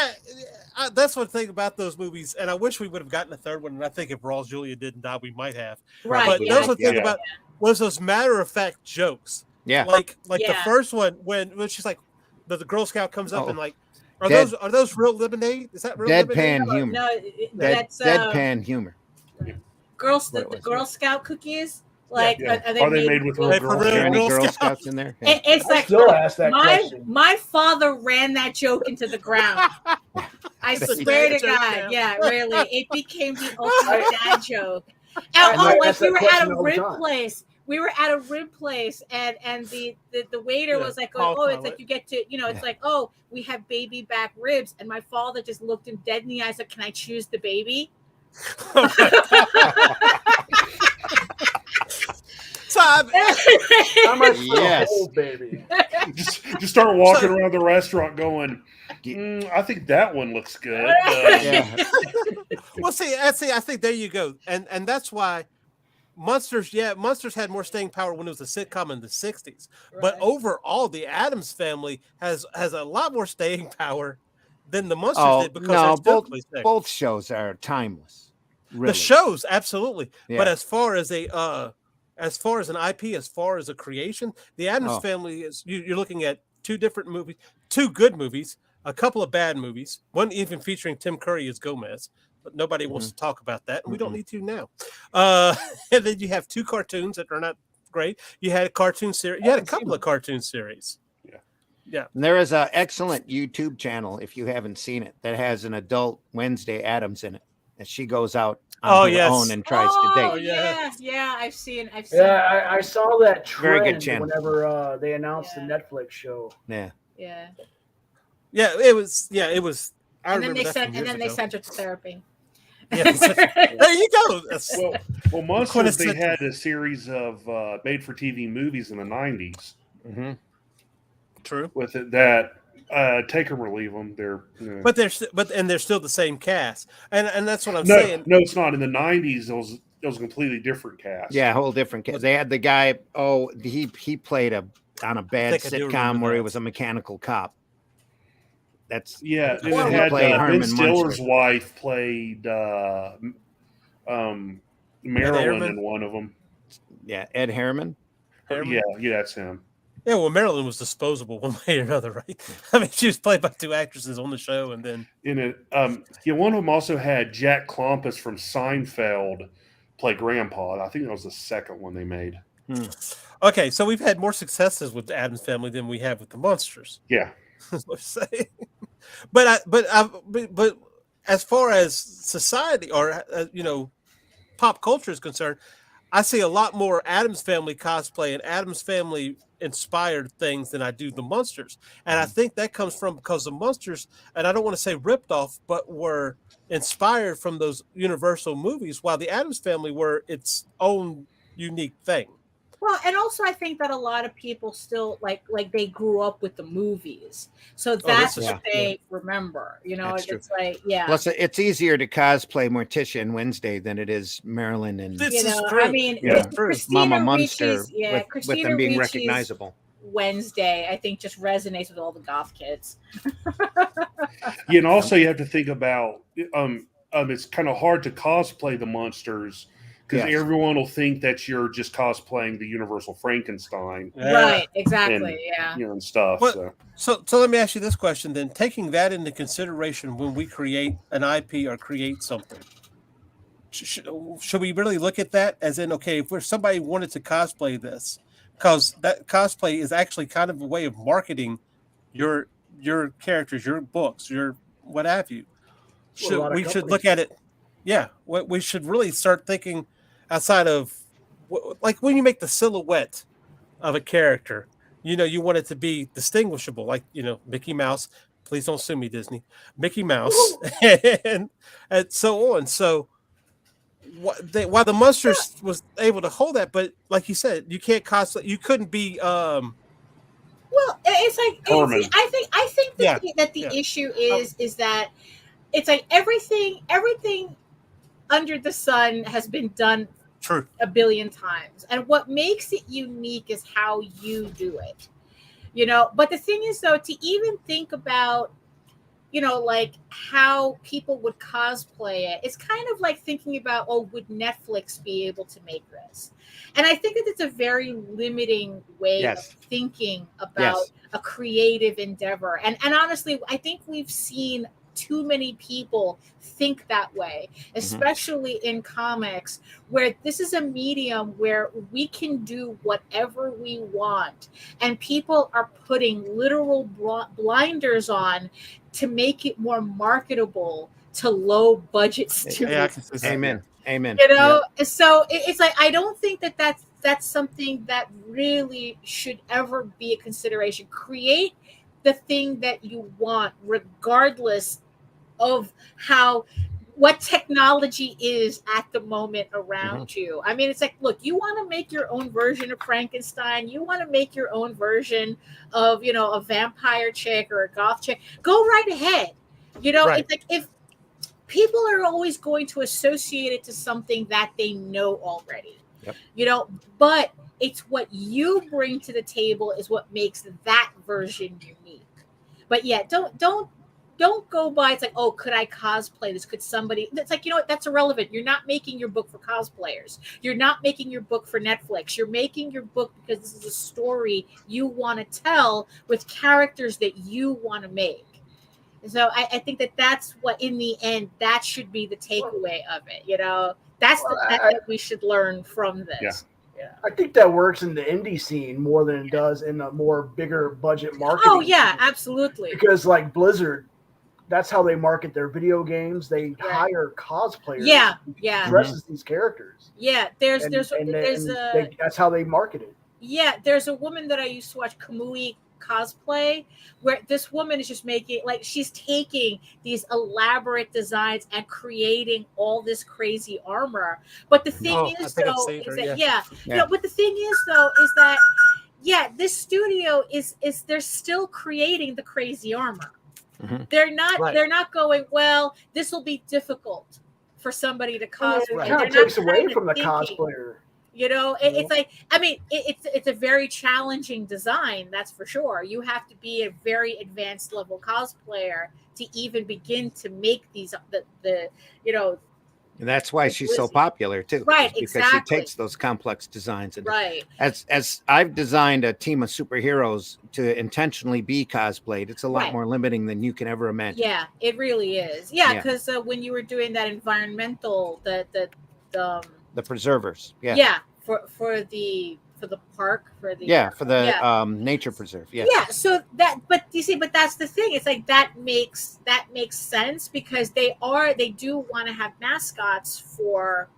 Speaker 1: that's one thing about those movies, and I wish we would have gotten a third one. And I think if Raul Julia didn't die, we might have.
Speaker 2: Right.
Speaker 1: But those one thing about was those matter of fact jokes.
Speaker 4: Yeah.
Speaker 1: Like the first one when she's like the Girl Scout comes up and like. Are those real lemonade? Is that real
Speaker 4: deadpan
Speaker 1: lemonade?
Speaker 4: humor?
Speaker 2: No,
Speaker 4: that's deadpan humor.
Speaker 2: The Girl Scout cookies. Like,
Speaker 6: are they made with real
Speaker 4: Are there any Girl Scouts in there? Yeah.
Speaker 2: It's like
Speaker 5: Still ask that question.
Speaker 2: My father ran that joke into the ground. I swear to God, really, it became the ultimate dad joke. Like we were at a rib place. We were at a rib place, and the waiter was like, it's like you get to, it's like, we have baby back ribs, and my father just looked him dead in the eyes, like, can I choose the baby?
Speaker 5: Old baby.
Speaker 6: Just start walking around the restaurant going, I think that one looks good.
Speaker 1: Well, see, I think there you go, and that's why Munsters had more staying power when it was a sitcom in the 60s. Right. But overall, the Addams family has a lot more staying power than the Munsters did, because
Speaker 4: both shows are timeless. Really.
Speaker 1: The shows, absolutely.
Speaker 4: Yeah.
Speaker 1: But as far as an IP, as far as a creation, the Addams family is you're looking at two different movies, two good movies, a couple of bad movies, one even featuring Tim Curry as Gomez. But nobody wants to talk about that, and we don't need to now. And then you have two cartoons that are not great. You had a cartoon series. You had a couple of cartoon series. Yeah.
Speaker 4: And there is an excellent YouTube channel, if you haven't seen it, that has an adult Wednesday Addams in it, and she goes out on her own and tries to date.
Speaker 2: Yeah, I've seen.
Speaker 5: Yeah, I saw that trend
Speaker 4: Very good channel.
Speaker 5: whenever they announced the Netflix show.
Speaker 2: Yeah.
Speaker 1: It was.
Speaker 2: And then they sent her to therapy.
Speaker 1: Yeah, there you go.
Speaker 6: Well, Munsters, they had a series of made-for-TV movies in the 90s.
Speaker 4: Mm-hmm.
Speaker 1: True.
Speaker 6: With it, that take them or leave them.
Speaker 1: But they're still the same cast, and that's what I'm saying.
Speaker 6: No, it's not. In the 90s, it was a completely different cast.
Speaker 4: Yeah, a whole different cast. They had the guy. He played a on a bad
Speaker 1: think I do
Speaker 4: sitcom
Speaker 1: remember
Speaker 4: where he
Speaker 1: that.
Speaker 4: was a mechanical cop. That's
Speaker 6: Yeah,
Speaker 1: Well,
Speaker 6: and
Speaker 1: he
Speaker 6: it had
Speaker 4: played
Speaker 6: Ben
Speaker 4: Herman
Speaker 6: Stiller's
Speaker 4: Munster.
Speaker 6: wife played Marilyn
Speaker 1: Harriman?
Speaker 6: in one of them.
Speaker 4: Yeah, Ed Harriman.
Speaker 1: Harriman?
Speaker 6: Yeah, that's him.
Speaker 1: Yeah, well, Marilyn was disposable one way or another, right? I mean, she was played by two actresses on the show, and then
Speaker 6: In it, one of them also had Jack Klompus from Seinfeld play Grandpa. I think that was the second one they made.
Speaker 1: okay, so we've had more successes with the Addams Family than we have with the Monsters.
Speaker 6: Yeah,
Speaker 1: Let's say, but as far as society or pop culture is concerned, I see a lot more Addams Family cosplay and Addams Family inspired things than I do the Monsters. And I think that comes from because the Monsters, and I don't want to say ripped off, but were inspired from those Universal movies, while the Addams Family were its own unique thing.
Speaker 2: Well, and also I think that a lot of people still like they grew up with the movies, so that's
Speaker 1: is
Speaker 2: what they remember.
Speaker 4: That's
Speaker 2: it's
Speaker 4: true.
Speaker 2: like
Speaker 4: Plus, it's easier to cosplay Morticia and Wednesday than it is Marilyn and
Speaker 1: This is true.
Speaker 2: I mean,
Speaker 4: Yeah.
Speaker 2: Christina
Speaker 4: Mama Munster
Speaker 2: Ricci's,
Speaker 4: with
Speaker 2: Christina
Speaker 4: them being
Speaker 2: Ricci's
Speaker 4: recognizable.
Speaker 2: Wednesday, I think, just resonates with all the goth kids.
Speaker 6: yeah, and also you have to think about it's kind of hard to cosplay the monsters because
Speaker 4: Yes.
Speaker 6: everyone will think that you're just cosplaying the Universal Frankenstein,
Speaker 2: Right? Exactly.
Speaker 6: And,
Speaker 2: Yeah.
Speaker 6: and stuff.
Speaker 1: What- So let me ask you this question then. Taking that into consideration when we create an IP or create something, should we really look at that as in, okay, if somebody wanted to cosplay this, because that cosplay is actually kind of a way of marketing your characters, your books, your what have you. We should look at it. Yeah, we should really start thinking outside of, like when you make the silhouette of a character, you want it to be distinguishable, like Mickey Mouse. Please don't sue me, Disney. Mickey Mouse, and so on. So, while the Monsters was able to hold that, but like you said, you can't cosplay. You couldn't be.
Speaker 2: Well, it's like I think that the issue is that it's like everything under the sun has been done a billion times, and what makes it unique is how you do it. But the thing is, though, to even think about like how people would cosplay it, it's kind of like thinking about, would Netflix be able to make this? And I think that it's a very limiting way of thinking about a creative endeavor. And honestly, I think we've seen too many people think that way, especially in comics, where this is a medium where we can do whatever we want, and people are putting literal blinders on to make it more marketable to low budget studios.
Speaker 4: Amen.
Speaker 2: So it's like I don't think that that's something that really should ever be a consideration. Create the thing that you want, regardless of what technology is at the moment around you. I mean, it's like, look, you want to make your own version of Frankenstein, you want to make your own version of a vampire chick or a goth chick, go right ahead. It's like, if people are always going to associate it to something that they know already, but it's what you bring to the table is what makes that version unique. But yeah, don't go by, it's like, could I cosplay this? Could somebody? It's like, that's irrelevant. You're not making your book for cosplayers. You're not making your book for Netflix. You're making your book because this is a story you want to tell with characters that you want to make. So I think that's what, in the end, that should be the takeaway of it. That's that we should learn from this.
Speaker 5: Yeah. I think that works in the indie scene more than it does in a more bigger budget marketing.
Speaker 2: Oh yeah,
Speaker 5: scene.
Speaker 2: Absolutely.
Speaker 5: Because like Blizzard, that's how they market their video games. They hire cosplayers.
Speaker 2: Yeah.
Speaker 5: Dresses these characters.
Speaker 2: Yeah.
Speaker 5: That's how they market it.
Speaker 2: Yeah. There's a woman that I used to watch, Kamui cosplay, where this woman is just making, like, she's taking these elaborate designs and creating all this crazy armor. But the thing is, though, but the thing is, though, is that this studio is they're still creating the crazy armor. They're not going, well, this will be difficult for somebody to cosplay.
Speaker 5: It kind of takes away from the cosplayer.
Speaker 2: You know, it's like, I mean, it's a very challenging design, that's for sure. You have to be a very advanced level cosplayer to even begin to make these the you know.
Speaker 4: And that's why she's so popular too.
Speaker 2: Right,
Speaker 4: because
Speaker 2: exactly.
Speaker 4: she takes those complex designs. And
Speaker 2: right.
Speaker 4: As I've designed a team of superheroes to intentionally be cosplayed, it's a lot more limiting than you can ever imagine.
Speaker 2: Yeah, it really is. Yeah, because when you were doing that environmental, the
Speaker 4: preservers. Yeah.
Speaker 2: Yeah, for the park, for the
Speaker 4: nature preserve. Yeah.
Speaker 2: Yeah, so that, but you see, but that's the thing. It's like that makes sense because they do want to have mascots for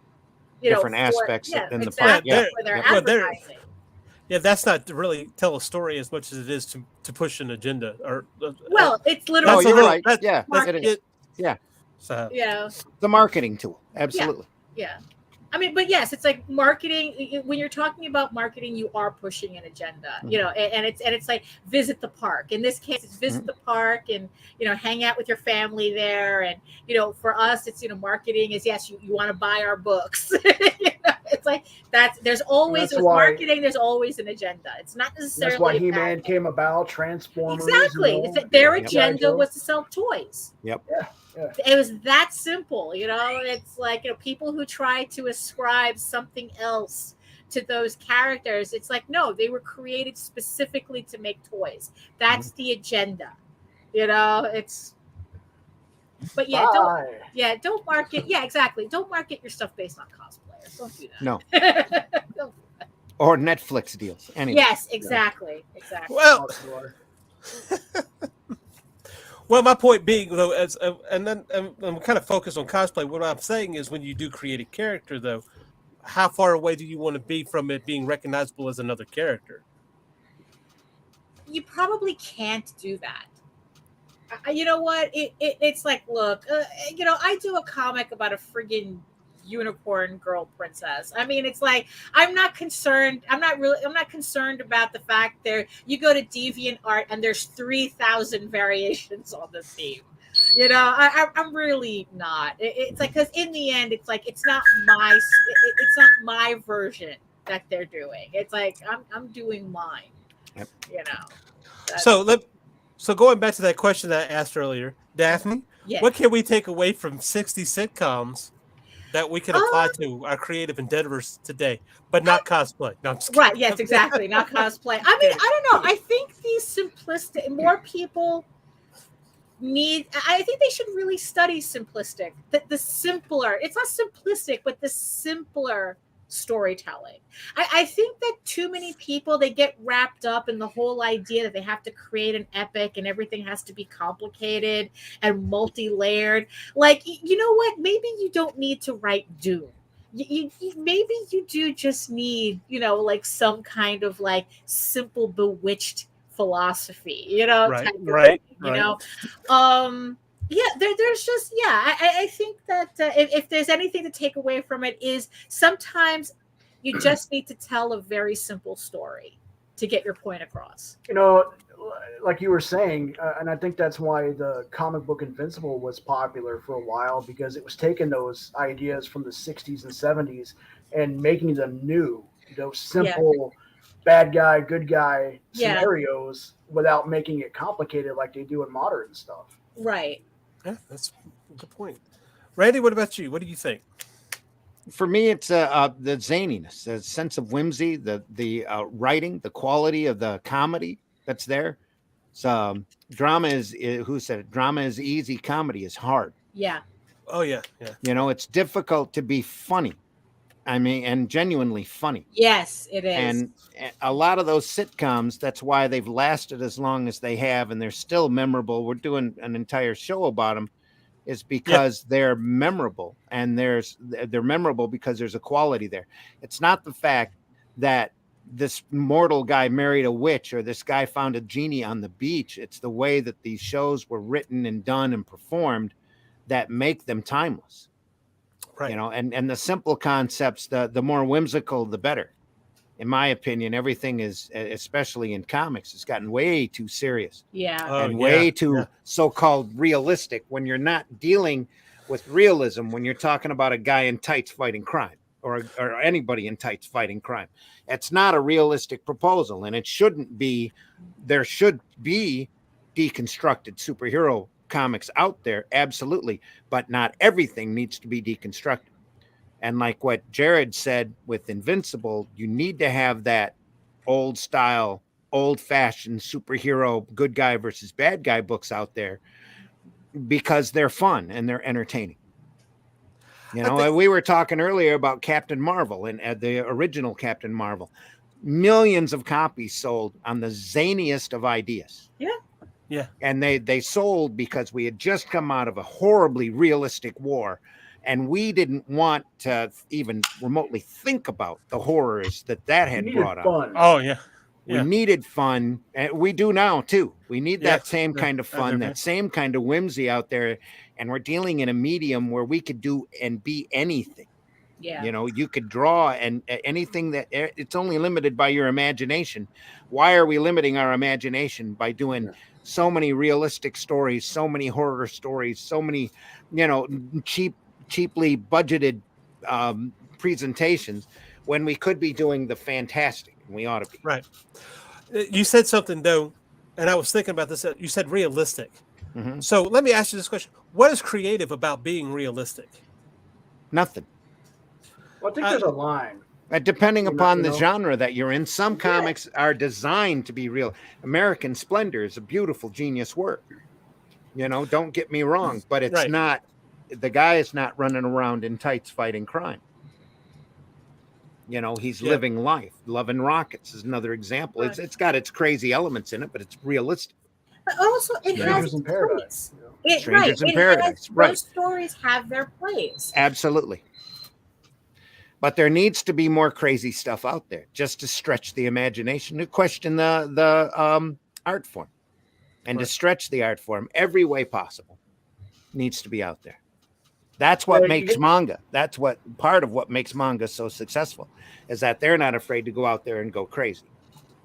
Speaker 4: different aspects in the park.
Speaker 2: Yeah, for their advertising.
Speaker 1: Yeah, that's not to really tell a story as much as it is to push an agenda. Or
Speaker 2: it's literally.
Speaker 4: You're right. Yeah, it is. Yeah.
Speaker 2: So
Speaker 4: the marketing tool. Absolutely.
Speaker 2: Yeah. I mean, but yes, it's like marketing. When you're talking about marketing, you are pushing an agenda, you know, and it's like visit the park. In this case, it's visit the park and, you know, hang out with your family there. And, you know, for us, it's, you know, marketing is, yes, you want to buy our books. You know, it's like there's always with marketing, there's always an agenda. It's not necessarily.
Speaker 5: That's why He-Man came about, Transformers.
Speaker 2: Exactly. You know? Their agenda was to sell toys.
Speaker 4: Yep.
Speaker 5: Yeah.
Speaker 2: It was that simple, you know. It's like, you know, people who try to ascribe something else to those characters. It's like, no, they were created specifically to make toys. That's the agenda, you know. It's, but yeah, don't market. Yeah, exactly. Don't market your stuff based on cosplayers. Don't do that.
Speaker 4: No. Or Netflix deals. Anyway.
Speaker 2: Yes, exactly.
Speaker 1: Well. Well, my point being, though, and then I'm kind of focused on cosplay. What I'm saying is, when you do create a character, though, how far away do you want to be from it being recognizable as another character?
Speaker 2: You probably can't do that. You know what? It's like, look, you know, I do a comic about a friggin' unicorn girl princess. I mean, it's like, I'm not concerned about the fact there you go to DeviantArt and there's 3,000 variations on the theme. You know, I'm really not. It's like, because in the end, it's like, it's not my version that they're doing. It's like, I'm doing mine.
Speaker 4: Yep.
Speaker 2: You know.
Speaker 1: So going back to that question that I asked earlier, Daphne, what can we take away from 60 sitcoms that we can apply to our creative endeavors today, but not cosplay? No, I'm just kidding.
Speaker 2: Right. Yes, exactly. Not cosplay. I mean, I don't know. I think these simplistic, more people I think they should really study simplistic, the simpler, it's not simplistic, but the simpler storytelling. I think that too many people, they get wrapped up in the whole idea that they have to create an epic and everything has to be complicated and multi-layered. Like, you know what? Maybe you don't need to write Doom. Maybe you do just need, you know, like some kind of like simple bewitched philosophy, you know,
Speaker 1: right,
Speaker 2: you know. Yeah, there's just, I think that if there's anything to take away from it is sometimes you just need to tell a very simple story to get your point across.
Speaker 5: You know, like you were saying, and I think that's why the comic book Invincible was popular for a while, because it was taking those ideas from the 60s and 70s and making them new, those simple bad guy, good guy scenarios without making it complicated like they do in modern stuff.
Speaker 2: Right.
Speaker 1: Yeah, that's a good point. Randy, what about you? What do you think?
Speaker 4: For me, it's the zaniness, the sense of whimsy, the writing, the quality of the comedy that's there. So drama is, who said it? Drama is easy, comedy is hard.
Speaker 2: Yeah.
Speaker 1: Oh, yeah.
Speaker 4: You know, it's difficult to be funny. I mean, and genuinely funny.
Speaker 2: Yes, it is.
Speaker 4: And a lot of those sitcoms, that's why they've lasted as long as they have, and they're still memorable. We're doing an entire show about them, is because they're memorable, and they're memorable because there's a quality there. It's not the fact that this mortal guy married a witch or this guy found a genie on the beach. It's the way that these shows were written and done and performed that make them timeless. Right. You know, and the simple concepts, the more whimsical, the better. In my opinion, everything is, especially in comics, has gotten way too serious.
Speaker 2: Yeah.
Speaker 4: And way too so-called realistic when you're not dealing with realism, when you're talking about a guy in tights fighting crime or anybody in tights fighting crime. It's not a realistic proposal, and it shouldn't be. There should be deconstructed superhero comics out there, absolutely, but not everything needs to be deconstructed. And like what Jared said with Invincible, you need to have that old style, old fashioned superhero good guy versus bad guy books out there because they're fun and they're entertaining. You know, we were talking earlier about Captain Marvel and the original Captain Marvel. Millions of copies sold on the zaniest of ideas.
Speaker 1: Yeah.
Speaker 4: And they sold because we had just come out of a horribly realistic war. And we didn't want to even remotely think about the horrors that had brought up.
Speaker 1: Oh, yeah.
Speaker 4: We needed fun. And we do now, too. We need that same kind of fun, that same kind of whimsy out there. And we're dealing in a medium where we could do and be anything.
Speaker 2: Yeah.
Speaker 4: You know, you could draw and anything that it's only limited by your imagination. Why are we limiting our imagination by doing so many realistic stories, so many horror stories, so many, you know, cheaply budgeted presentations when we could be doing the fantastic? And we ought to be.
Speaker 1: Right. You said something, though, and I was thinking about this. You said realistic.
Speaker 4: Mm-hmm.
Speaker 1: So let me ask you this question. What is creative about being realistic?
Speaker 4: Nothing.
Speaker 5: Well, I think there's a line.
Speaker 4: Depending upon the genre that you're in, some comics are designed to be real. American Splendor is a beautiful, genius work. You know, don't get me wrong, but it's not, the guy is not running around in tights fighting crime. You know, he's living life. Love and Rockets is another example.
Speaker 2: Right.
Speaker 4: It's got its crazy elements in it, but it's realistic.
Speaker 2: But also, it has
Speaker 5: in Paradise.
Speaker 4: Strangers in Paradise. Right.
Speaker 2: Those stories have their place.
Speaker 4: Absolutely. But there needs to be more crazy stuff out there just to stretch the imagination, to question the art form, and to stretch the art form every way possible needs to be out there. That's what makes manga. That's what part of what makes manga so successful is that they're not afraid to go out there and go crazy.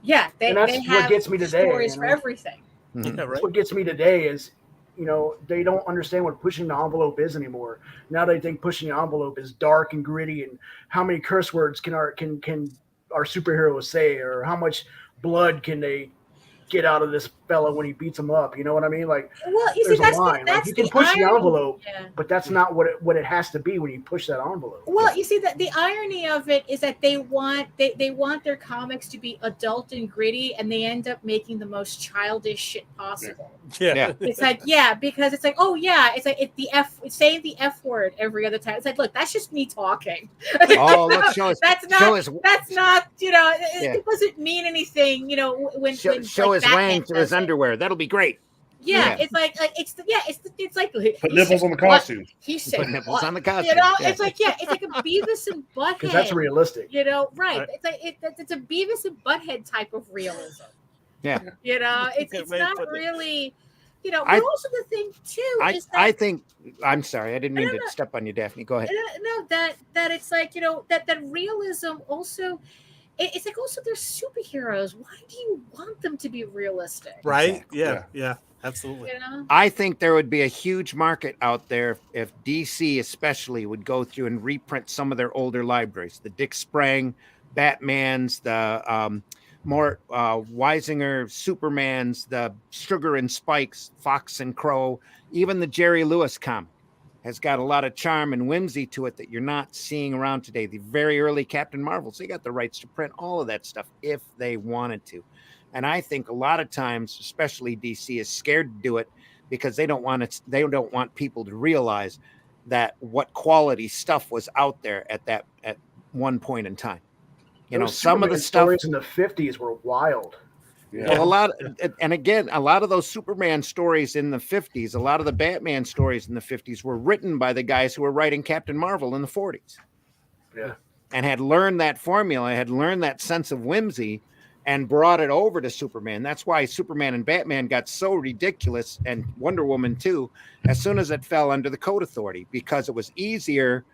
Speaker 2: Yeah, they have
Speaker 5: what gets me today,
Speaker 2: stories for everything.
Speaker 4: Mm-hmm.
Speaker 1: Yeah, right.
Speaker 5: What gets me today is, you know, they don't understand what pushing the envelope is anymore. Now they think pushing the envelope is dark and gritty, and how many curse words can our superheroes say, or how much blood can they get out of this fella when he beats him up? You know what I mean? Like,
Speaker 2: well, you see,
Speaker 5: there's a line. Like, you can push the envelope, but that's not what it has to be when you push that envelope.
Speaker 2: Well, you see, that the irony of it is that they want their comics to be adult and gritty, and they end up making the most childish shit possible.
Speaker 1: Yeah.
Speaker 2: It's like, because it's like, it's saying the F word every other time. It's like, look, that's just me talking.
Speaker 4: Oh, let's show us.
Speaker 2: That's not, you know, it doesn't mean anything, you know, when
Speaker 4: show his wang through his underwear. That'll be great.
Speaker 2: Yeah, it's like it's like
Speaker 6: put nipples on the costume.
Speaker 2: He said
Speaker 4: put nipples
Speaker 2: what?
Speaker 4: on the costume.
Speaker 2: You know, it's like a Beavis and Butthead.
Speaker 5: Because that's realistic.
Speaker 2: You know, right? It's like it's a Beavis and Butthead type of realism.
Speaker 4: Yeah.
Speaker 2: You know, it's not really. You know, but also the thing too is that
Speaker 4: I think I'm sorry, I didn't mean to step on you, Daphne. Go ahead.
Speaker 2: No, that it's like, you know, that realism also. It's like also they're superheroes. Why do you want them to be realistic?
Speaker 1: Right?
Speaker 4: Exactly.
Speaker 1: Yeah, absolutely.
Speaker 2: You know?
Speaker 4: I think there would be a huge market out there if DC especially would go through and reprint some of their older libraries. The Dick Sprang, Batmans, the more Weisinger Supermans, the Sugar and Spikes, Fox and Crow, even the Jerry Lewis comic has got a lot of charm and whimsy to it that you're not seeing around today. The very early Captain Marvels, they got the rights to print all of that stuff if they wanted to. And I think a lot of times, especially DC, is scared to do it because they don't want it. They don't want people to realize that what quality stuff was out there at one point in time. You know, some of the stuff
Speaker 5: stories in the 50s were wild.
Speaker 6: Yeah.
Speaker 4: Well, a lot of those Superman stories in the 50s, a lot of the Batman stories in the 50s were written by the guys who were writing Captain Marvel in the 40s.
Speaker 5: Yeah.
Speaker 4: And had learned that formula, had learned that sense of whimsy and brought it over to Superman. That's why Superman and Batman got so ridiculous, and Wonder Woman too, as soon as it fell under the Code Authority, because it was easier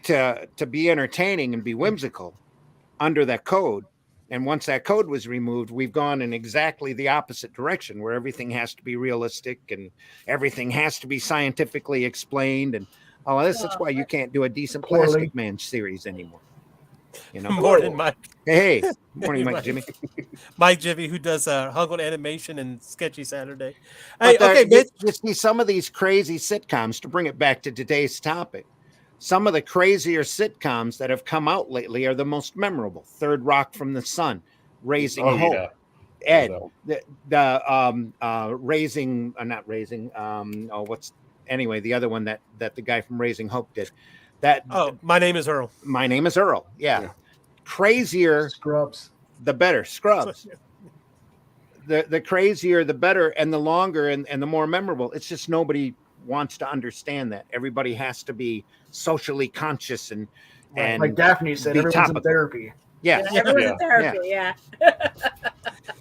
Speaker 4: to be entertaining and be whimsical under that code. And once that code was removed, we've gone in exactly the opposite direction, where everything has to be realistic and everything has to be scientifically explained and Oh, that's why you can't do a decent
Speaker 5: Poorly.
Speaker 4: Plastic Man series anymore. You know.
Speaker 1: Morning, Mike.
Speaker 4: Hey, morning, Mike,
Speaker 1: Mike.
Speaker 4: Jimmy.
Speaker 1: Mike Jimmy, who does Hug on Animation and Sketchy Saturday. Hey,
Speaker 4: But
Speaker 1: okay, Mitch.
Speaker 4: you see some of these crazy sitcoms, to bring it back to today's topic, some of the crazier sitcoms that have come out lately are the most memorable. Third Rock from the Sun, Raising Hope,
Speaker 6: yeah.
Speaker 4: Ed,
Speaker 6: So,
Speaker 4: Raising, not Raising, anyway, the other one that the guy from Raising Hope did.
Speaker 1: My Name is Earl.
Speaker 4: My Name is Earl. Yeah. Crazier,
Speaker 5: Scrubs.
Speaker 4: the better. Scrubs. The crazier, the better, and the longer and the more memorable. It's just nobody wants to understand that. Everybody has to be socially conscious and
Speaker 5: like Daphne said,
Speaker 4: be
Speaker 5: everyone's
Speaker 4: topical.
Speaker 5: in therapy.
Speaker 4: Yeah.
Speaker 2: Everyone's in therapy. Yeah.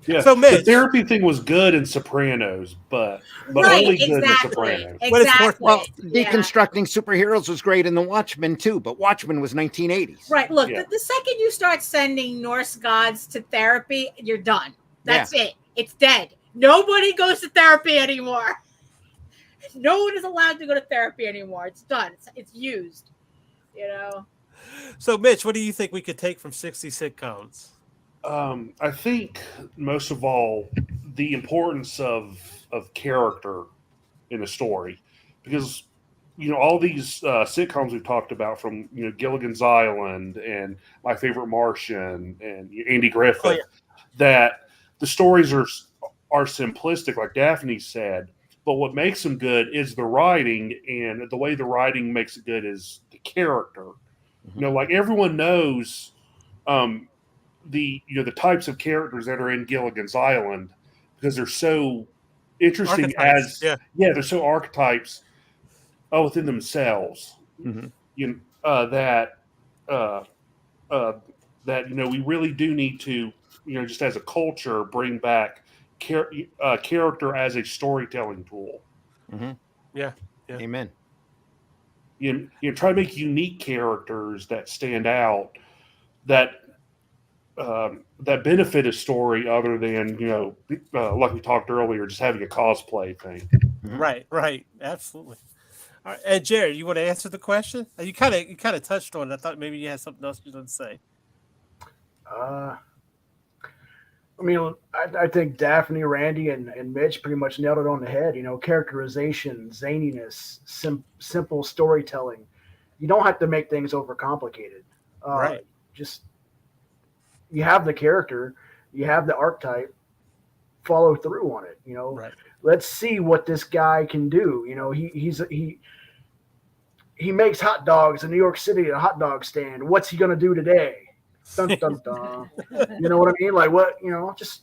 Speaker 6: yeah.
Speaker 1: So, Mitch,
Speaker 6: the therapy thing was good in Sopranos, but
Speaker 2: Right,
Speaker 6: only good in
Speaker 2: exactly.
Speaker 6: Sopranos.
Speaker 2: Exactly.
Speaker 4: Well,
Speaker 2: Yeah.
Speaker 4: deconstructing superheroes was great in The Watchmen too, but Watchmen was 1980s.
Speaker 2: Right. Look,
Speaker 6: Yeah.
Speaker 2: the second you start sending Norse gods to therapy, you're done. That's it. It's dead. Nobody goes to therapy anymore. No one is allowed to go to therapy anymore. It's done. It's used. You know.
Speaker 1: So, Mitch, what do you think we could take from 60 sitcoms?
Speaker 6: I think most of all the importance of character in a story, because all these sitcoms we've talked about, from Gilligan's Island and My Favorite Martian and Andy Griffith, that the stories are simplistic, like Daphne said. But what makes them good is the writing, and the way the writing makes it good is the character.
Speaker 4: Mm-hmm.
Speaker 6: Like everyone knows the types of characters that are in Gilligan's Island, because they're so interesting
Speaker 1: Archetypes,
Speaker 6: they're so archetypes within themselves.
Speaker 4: Mm-hmm.
Speaker 6: That we really do need to just as a culture bring back character as a storytelling tool.
Speaker 4: Mm-hmm.
Speaker 1: Yeah.
Speaker 4: Amen.
Speaker 6: You try to make unique characters that stand out, that benefit a story other than like we talked earlier, just having a cosplay thing.
Speaker 1: Mm-hmm. Right, absolutely. All right. And Jared, you want to answer the question? You kind of touched on it. I thought maybe you had something else you didn't say.
Speaker 5: I think Daphne, Randy, and Mitch pretty much nailed it on the head. Characterization, zaniness, simple storytelling. You don't have to make things overcomplicated.
Speaker 1: Right.
Speaker 5: Just you have the character, you have the archetype, follow through on it.
Speaker 1: Right.
Speaker 5: Let's see what this guy can do. He makes hot dogs in New York City at a hot dog stand. What's he gonna do today? Dun, dun, dun. You know what I mean? Like what? Just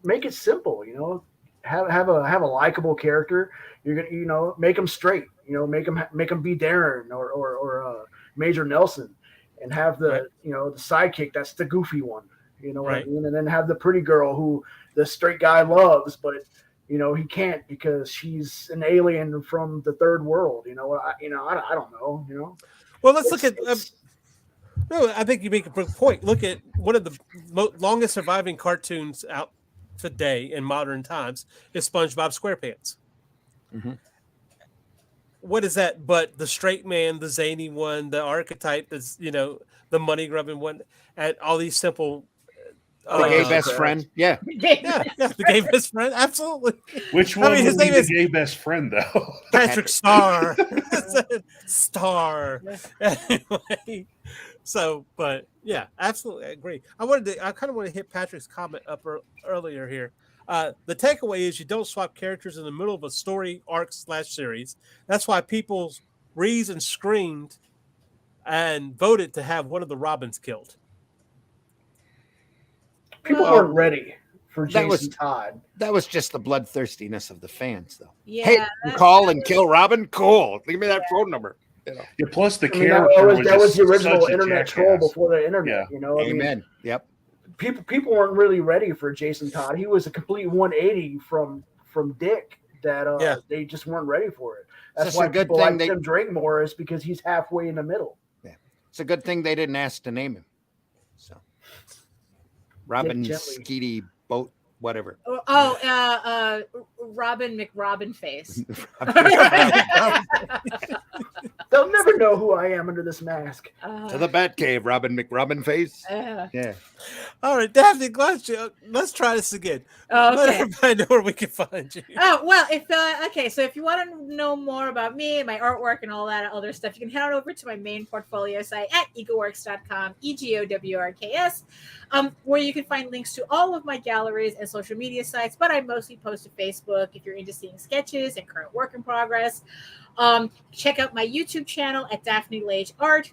Speaker 5: make it simple. Have a likable character. You're gonna make him straight. Make him be Darren or Major Nelson, and have the the sidekick that's the goofy one. You know what I mean? And then have the pretty girl who the straight guy loves, but he can't because she's an alien from the third world. I don't know.
Speaker 1: Well, let's look at. No, I think you make a good point. Look at one of the longest surviving cartoons out today in modern times is SpongeBob SquarePants.
Speaker 4: Mm-hmm.
Speaker 1: What is that? But the straight man, the zany one, the archetype is the money grubbing one, and all these simple.
Speaker 4: The gay best friend, yeah,
Speaker 1: the gay best friend, absolutely.
Speaker 6: Which one? His name is the gay best friend, though.
Speaker 1: Patrick Star. Star. Anyway. So, but yeah, absolutely, I agree. I kind of want to hit Patrick's comment up earlier here. The takeaway is you don't swap characters in the middle of a story arc / series. That's why people reasoned and screamed and voted to have one of the Robins killed.
Speaker 5: People weren't ready for Jason Todd.
Speaker 4: That was just the bloodthirstiness of the fans, though.
Speaker 2: Yeah,
Speaker 4: hey, call and kill Robin? Cool. Give me that phone number.
Speaker 6: Yeah, plus the character
Speaker 5: that was the original internet troll before the internet.
Speaker 6: Yeah.
Speaker 4: Amen. Yep.
Speaker 5: People weren't really ready for Jason Todd. He was a complete 180 from Dick. They just weren't ready for it. That's why people like Tim Drake more, is because he's halfway in the middle.
Speaker 4: Yeah, it's a good thing they didn't ask to name him. So, Robin Skeety Boat, whatever.
Speaker 2: Robin McRobin Face.
Speaker 5: They'll never know who I am under this mask.
Speaker 4: To the Batcave, Robin McRobin face. Yeah.
Speaker 1: All right, Daphne, let's try this again. Let
Speaker 2: Okay.
Speaker 1: everybody know where we can find you.
Speaker 2: Oh, well, so if you want to know more about me and my artwork and all that other stuff, you can head on over to my main portfolio site at egoworks.com, EGOWRKS, where you can find links to all of my galleries and social media sites, but I mostly post to Facebook if you're into seeing sketches and current work in progress. Check out my YouTube channel at Daphne Lage Art,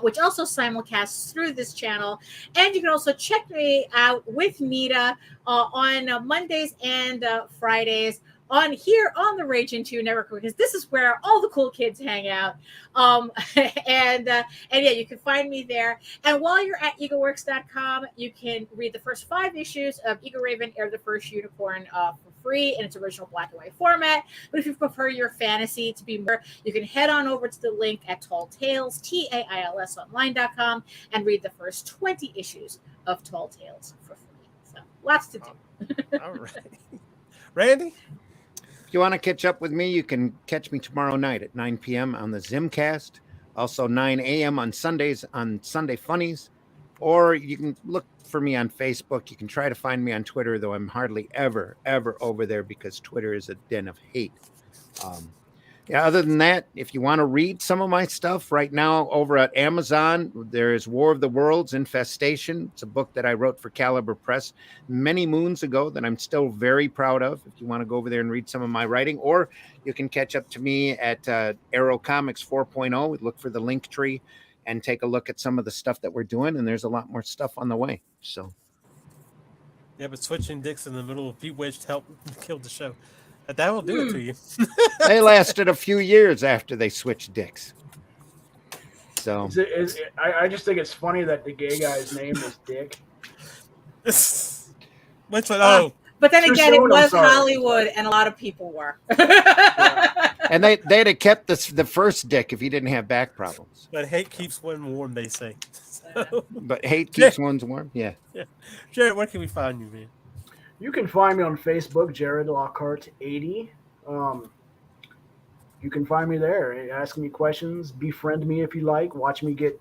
Speaker 2: which also simulcasts through this channel. And you can also check me out with Nita on Mondays and Fridays on the Ragin 2 network, because this is where all the cool kids hang out. And yeah, you can find me there. And while you're at egoworks.com, you can read the first 5 issues of Ego Raven, Heir the First Unicorn for free in its original black and white format. But if you prefer your fantasy to be more, you can head on over to the link at Tall Tales, TAILSonline.com, and read the first 20 issues of Tall Tales for free. So lots to do.
Speaker 1: All right. Randy?
Speaker 4: If you want to catch up with me, you can catch me tomorrow night at 9 p.m. on the Zimcast. Also 9 a.m. on Sundays on Sunday Funnies. Or you can look for me on Facebook. You can try to find me on Twitter, though I'm hardly ever over there because Twitter is a den of hate. Other than that, if you want to read some of my stuff right now over at Amazon, there is War of the Worlds, Infestation. It's a book that I wrote for Caliber Press many moons ago that I'm still very proud of. If you want to go over there and read some of my writing, or you can catch up to me at Arrow Comics 4.0. Look for the link tree and take a look at some of the stuff that we're doing. And there's a lot more stuff on the way. So,
Speaker 1: yeah, but switching dicks in the middle of Bewitched helped kill the show. That will do it to you.
Speaker 4: They lasted a few years after they switched dicks. So
Speaker 5: I just think it's funny that the gay guy's name is Dick.
Speaker 1: Which one? Oh.
Speaker 2: But then
Speaker 5: Too
Speaker 2: again,
Speaker 5: soon,
Speaker 2: it
Speaker 5: I'm
Speaker 2: was
Speaker 5: sorry.
Speaker 2: Hollywood, and a lot of people were.
Speaker 4: And they'd have kept the first dick if he didn't have back problems.
Speaker 1: But hate keeps one warm, they say. So.
Speaker 4: But hate keeps one's warm. Yeah.
Speaker 1: Jared, where can we find you, man?
Speaker 5: You can find me on Facebook, Jared Lockhart 80. You can find me there. Ask me questions. Befriend me if you like. Watch me get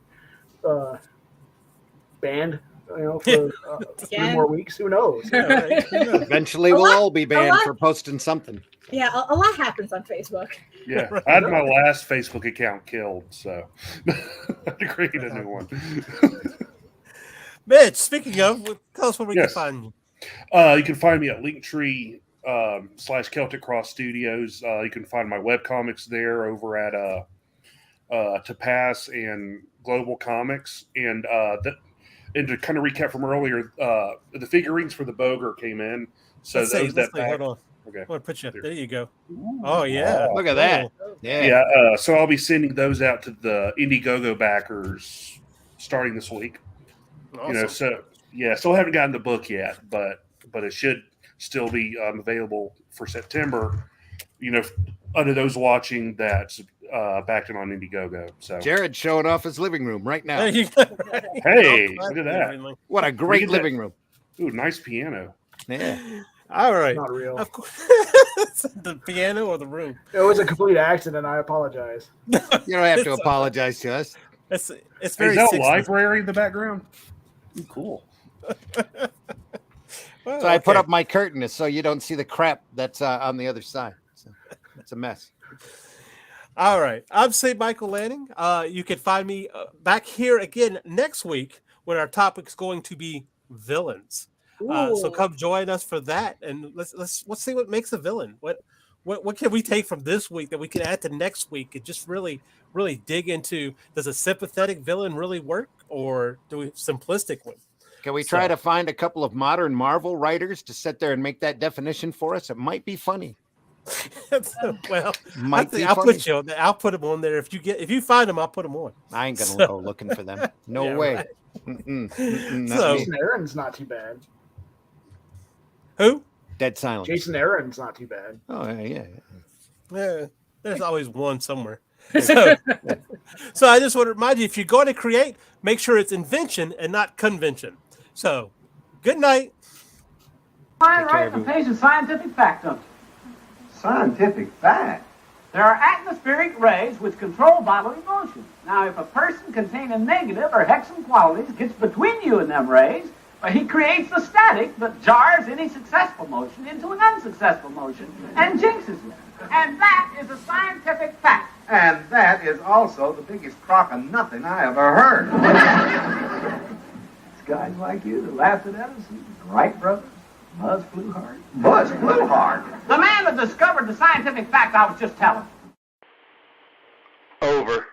Speaker 5: banned. For 3 more weeks. Who knows?
Speaker 1: Yeah, right.
Speaker 4: Eventually, we'll all be banned for posting something.
Speaker 2: Yeah, a lot happens on Facebook.
Speaker 6: Yeah, I had my last Facebook account killed, so I had to create a new one.
Speaker 1: Mitch, speaking of, tell us where we can find you.
Speaker 6: You can find me at Linktree /Celtic Cross Studios. You can find my webcomics there over at Tapas and Global Comics. And to kind of recap from earlier, the figurines for the Boger came in. So hold
Speaker 1: on.
Speaker 6: Okay.
Speaker 1: I'm going to put you up. There you go. Oh, yeah.
Speaker 4: Look at that.
Speaker 6: Yeah. So I'll be sending those out to the Indiegogo backers starting this week.
Speaker 1: Awesome.
Speaker 6: Still haven't gotten the book yet, but it should still be available for September. Under those watching that's backed in on Indiegogo. So
Speaker 4: Jared's showing off his living room right now.
Speaker 1: There you go.
Speaker 6: Hey, look at that!
Speaker 4: What a great living room.
Speaker 6: Ooh, nice piano.
Speaker 4: Yeah.
Speaker 1: All right.
Speaker 5: Not real.
Speaker 1: Of course. The piano or the room?
Speaker 5: It was a complete accident. I apologize.
Speaker 4: You don't have to apologize to us.
Speaker 1: It's
Speaker 6: Is
Speaker 1: very
Speaker 6: that a
Speaker 1: 60s.
Speaker 6: library in the background? Ooh, cool.
Speaker 1: Well,
Speaker 4: So I put up my curtain so you don't see the crap that's on the other side. So it's a mess.
Speaker 1: All right. I'm C Michael Lanning. You can find me back here again next week when our topic is going to be villains. So come join us for that, and let's see what makes a villain. What can we take from this week that we can add to next week and just really dig into? Does a sympathetic villain really work, or do we simplistic one?
Speaker 4: Can we try to find a couple of modern Marvel writers to sit there and make that definition for us? It might be funny.
Speaker 1: Well,
Speaker 4: I'll
Speaker 1: put you on there. I'll put them on there. If you find them, I'll put them on.
Speaker 4: I ain't gonna go looking for them. No way.
Speaker 1: Right.
Speaker 4: So,
Speaker 5: Jason Aaron's not too bad.
Speaker 1: Who?
Speaker 4: dead silence.
Speaker 5: Jason Aaron's not too bad.
Speaker 4: Oh yeah.
Speaker 1: Yeah, there's always one somewhere. So I just want to remind you, if you're going to create, make sure it's invention and not convention. So, good night.
Speaker 7: Fine, right? The patient scientific fact of it.
Speaker 8: Scientific fact?
Speaker 7: There are atmospheric rays which control bodily motion. Now, if a person containing negative or hexam qualities gets between you and them rays, he creates the static that jars any successful motion into an unsuccessful motion and jinxes it. And that is a scientific fact.
Speaker 8: And that is also the biggest crock of nothing I ever heard.
Speaker 7: It's guys like you that laughed at us, Wright brothers, Buzz flew hard.
Speaker 8: Buzz flew hard.
Speaker 7: The man that discovered the scientific fact I was just telling.
Speaker 8: Over.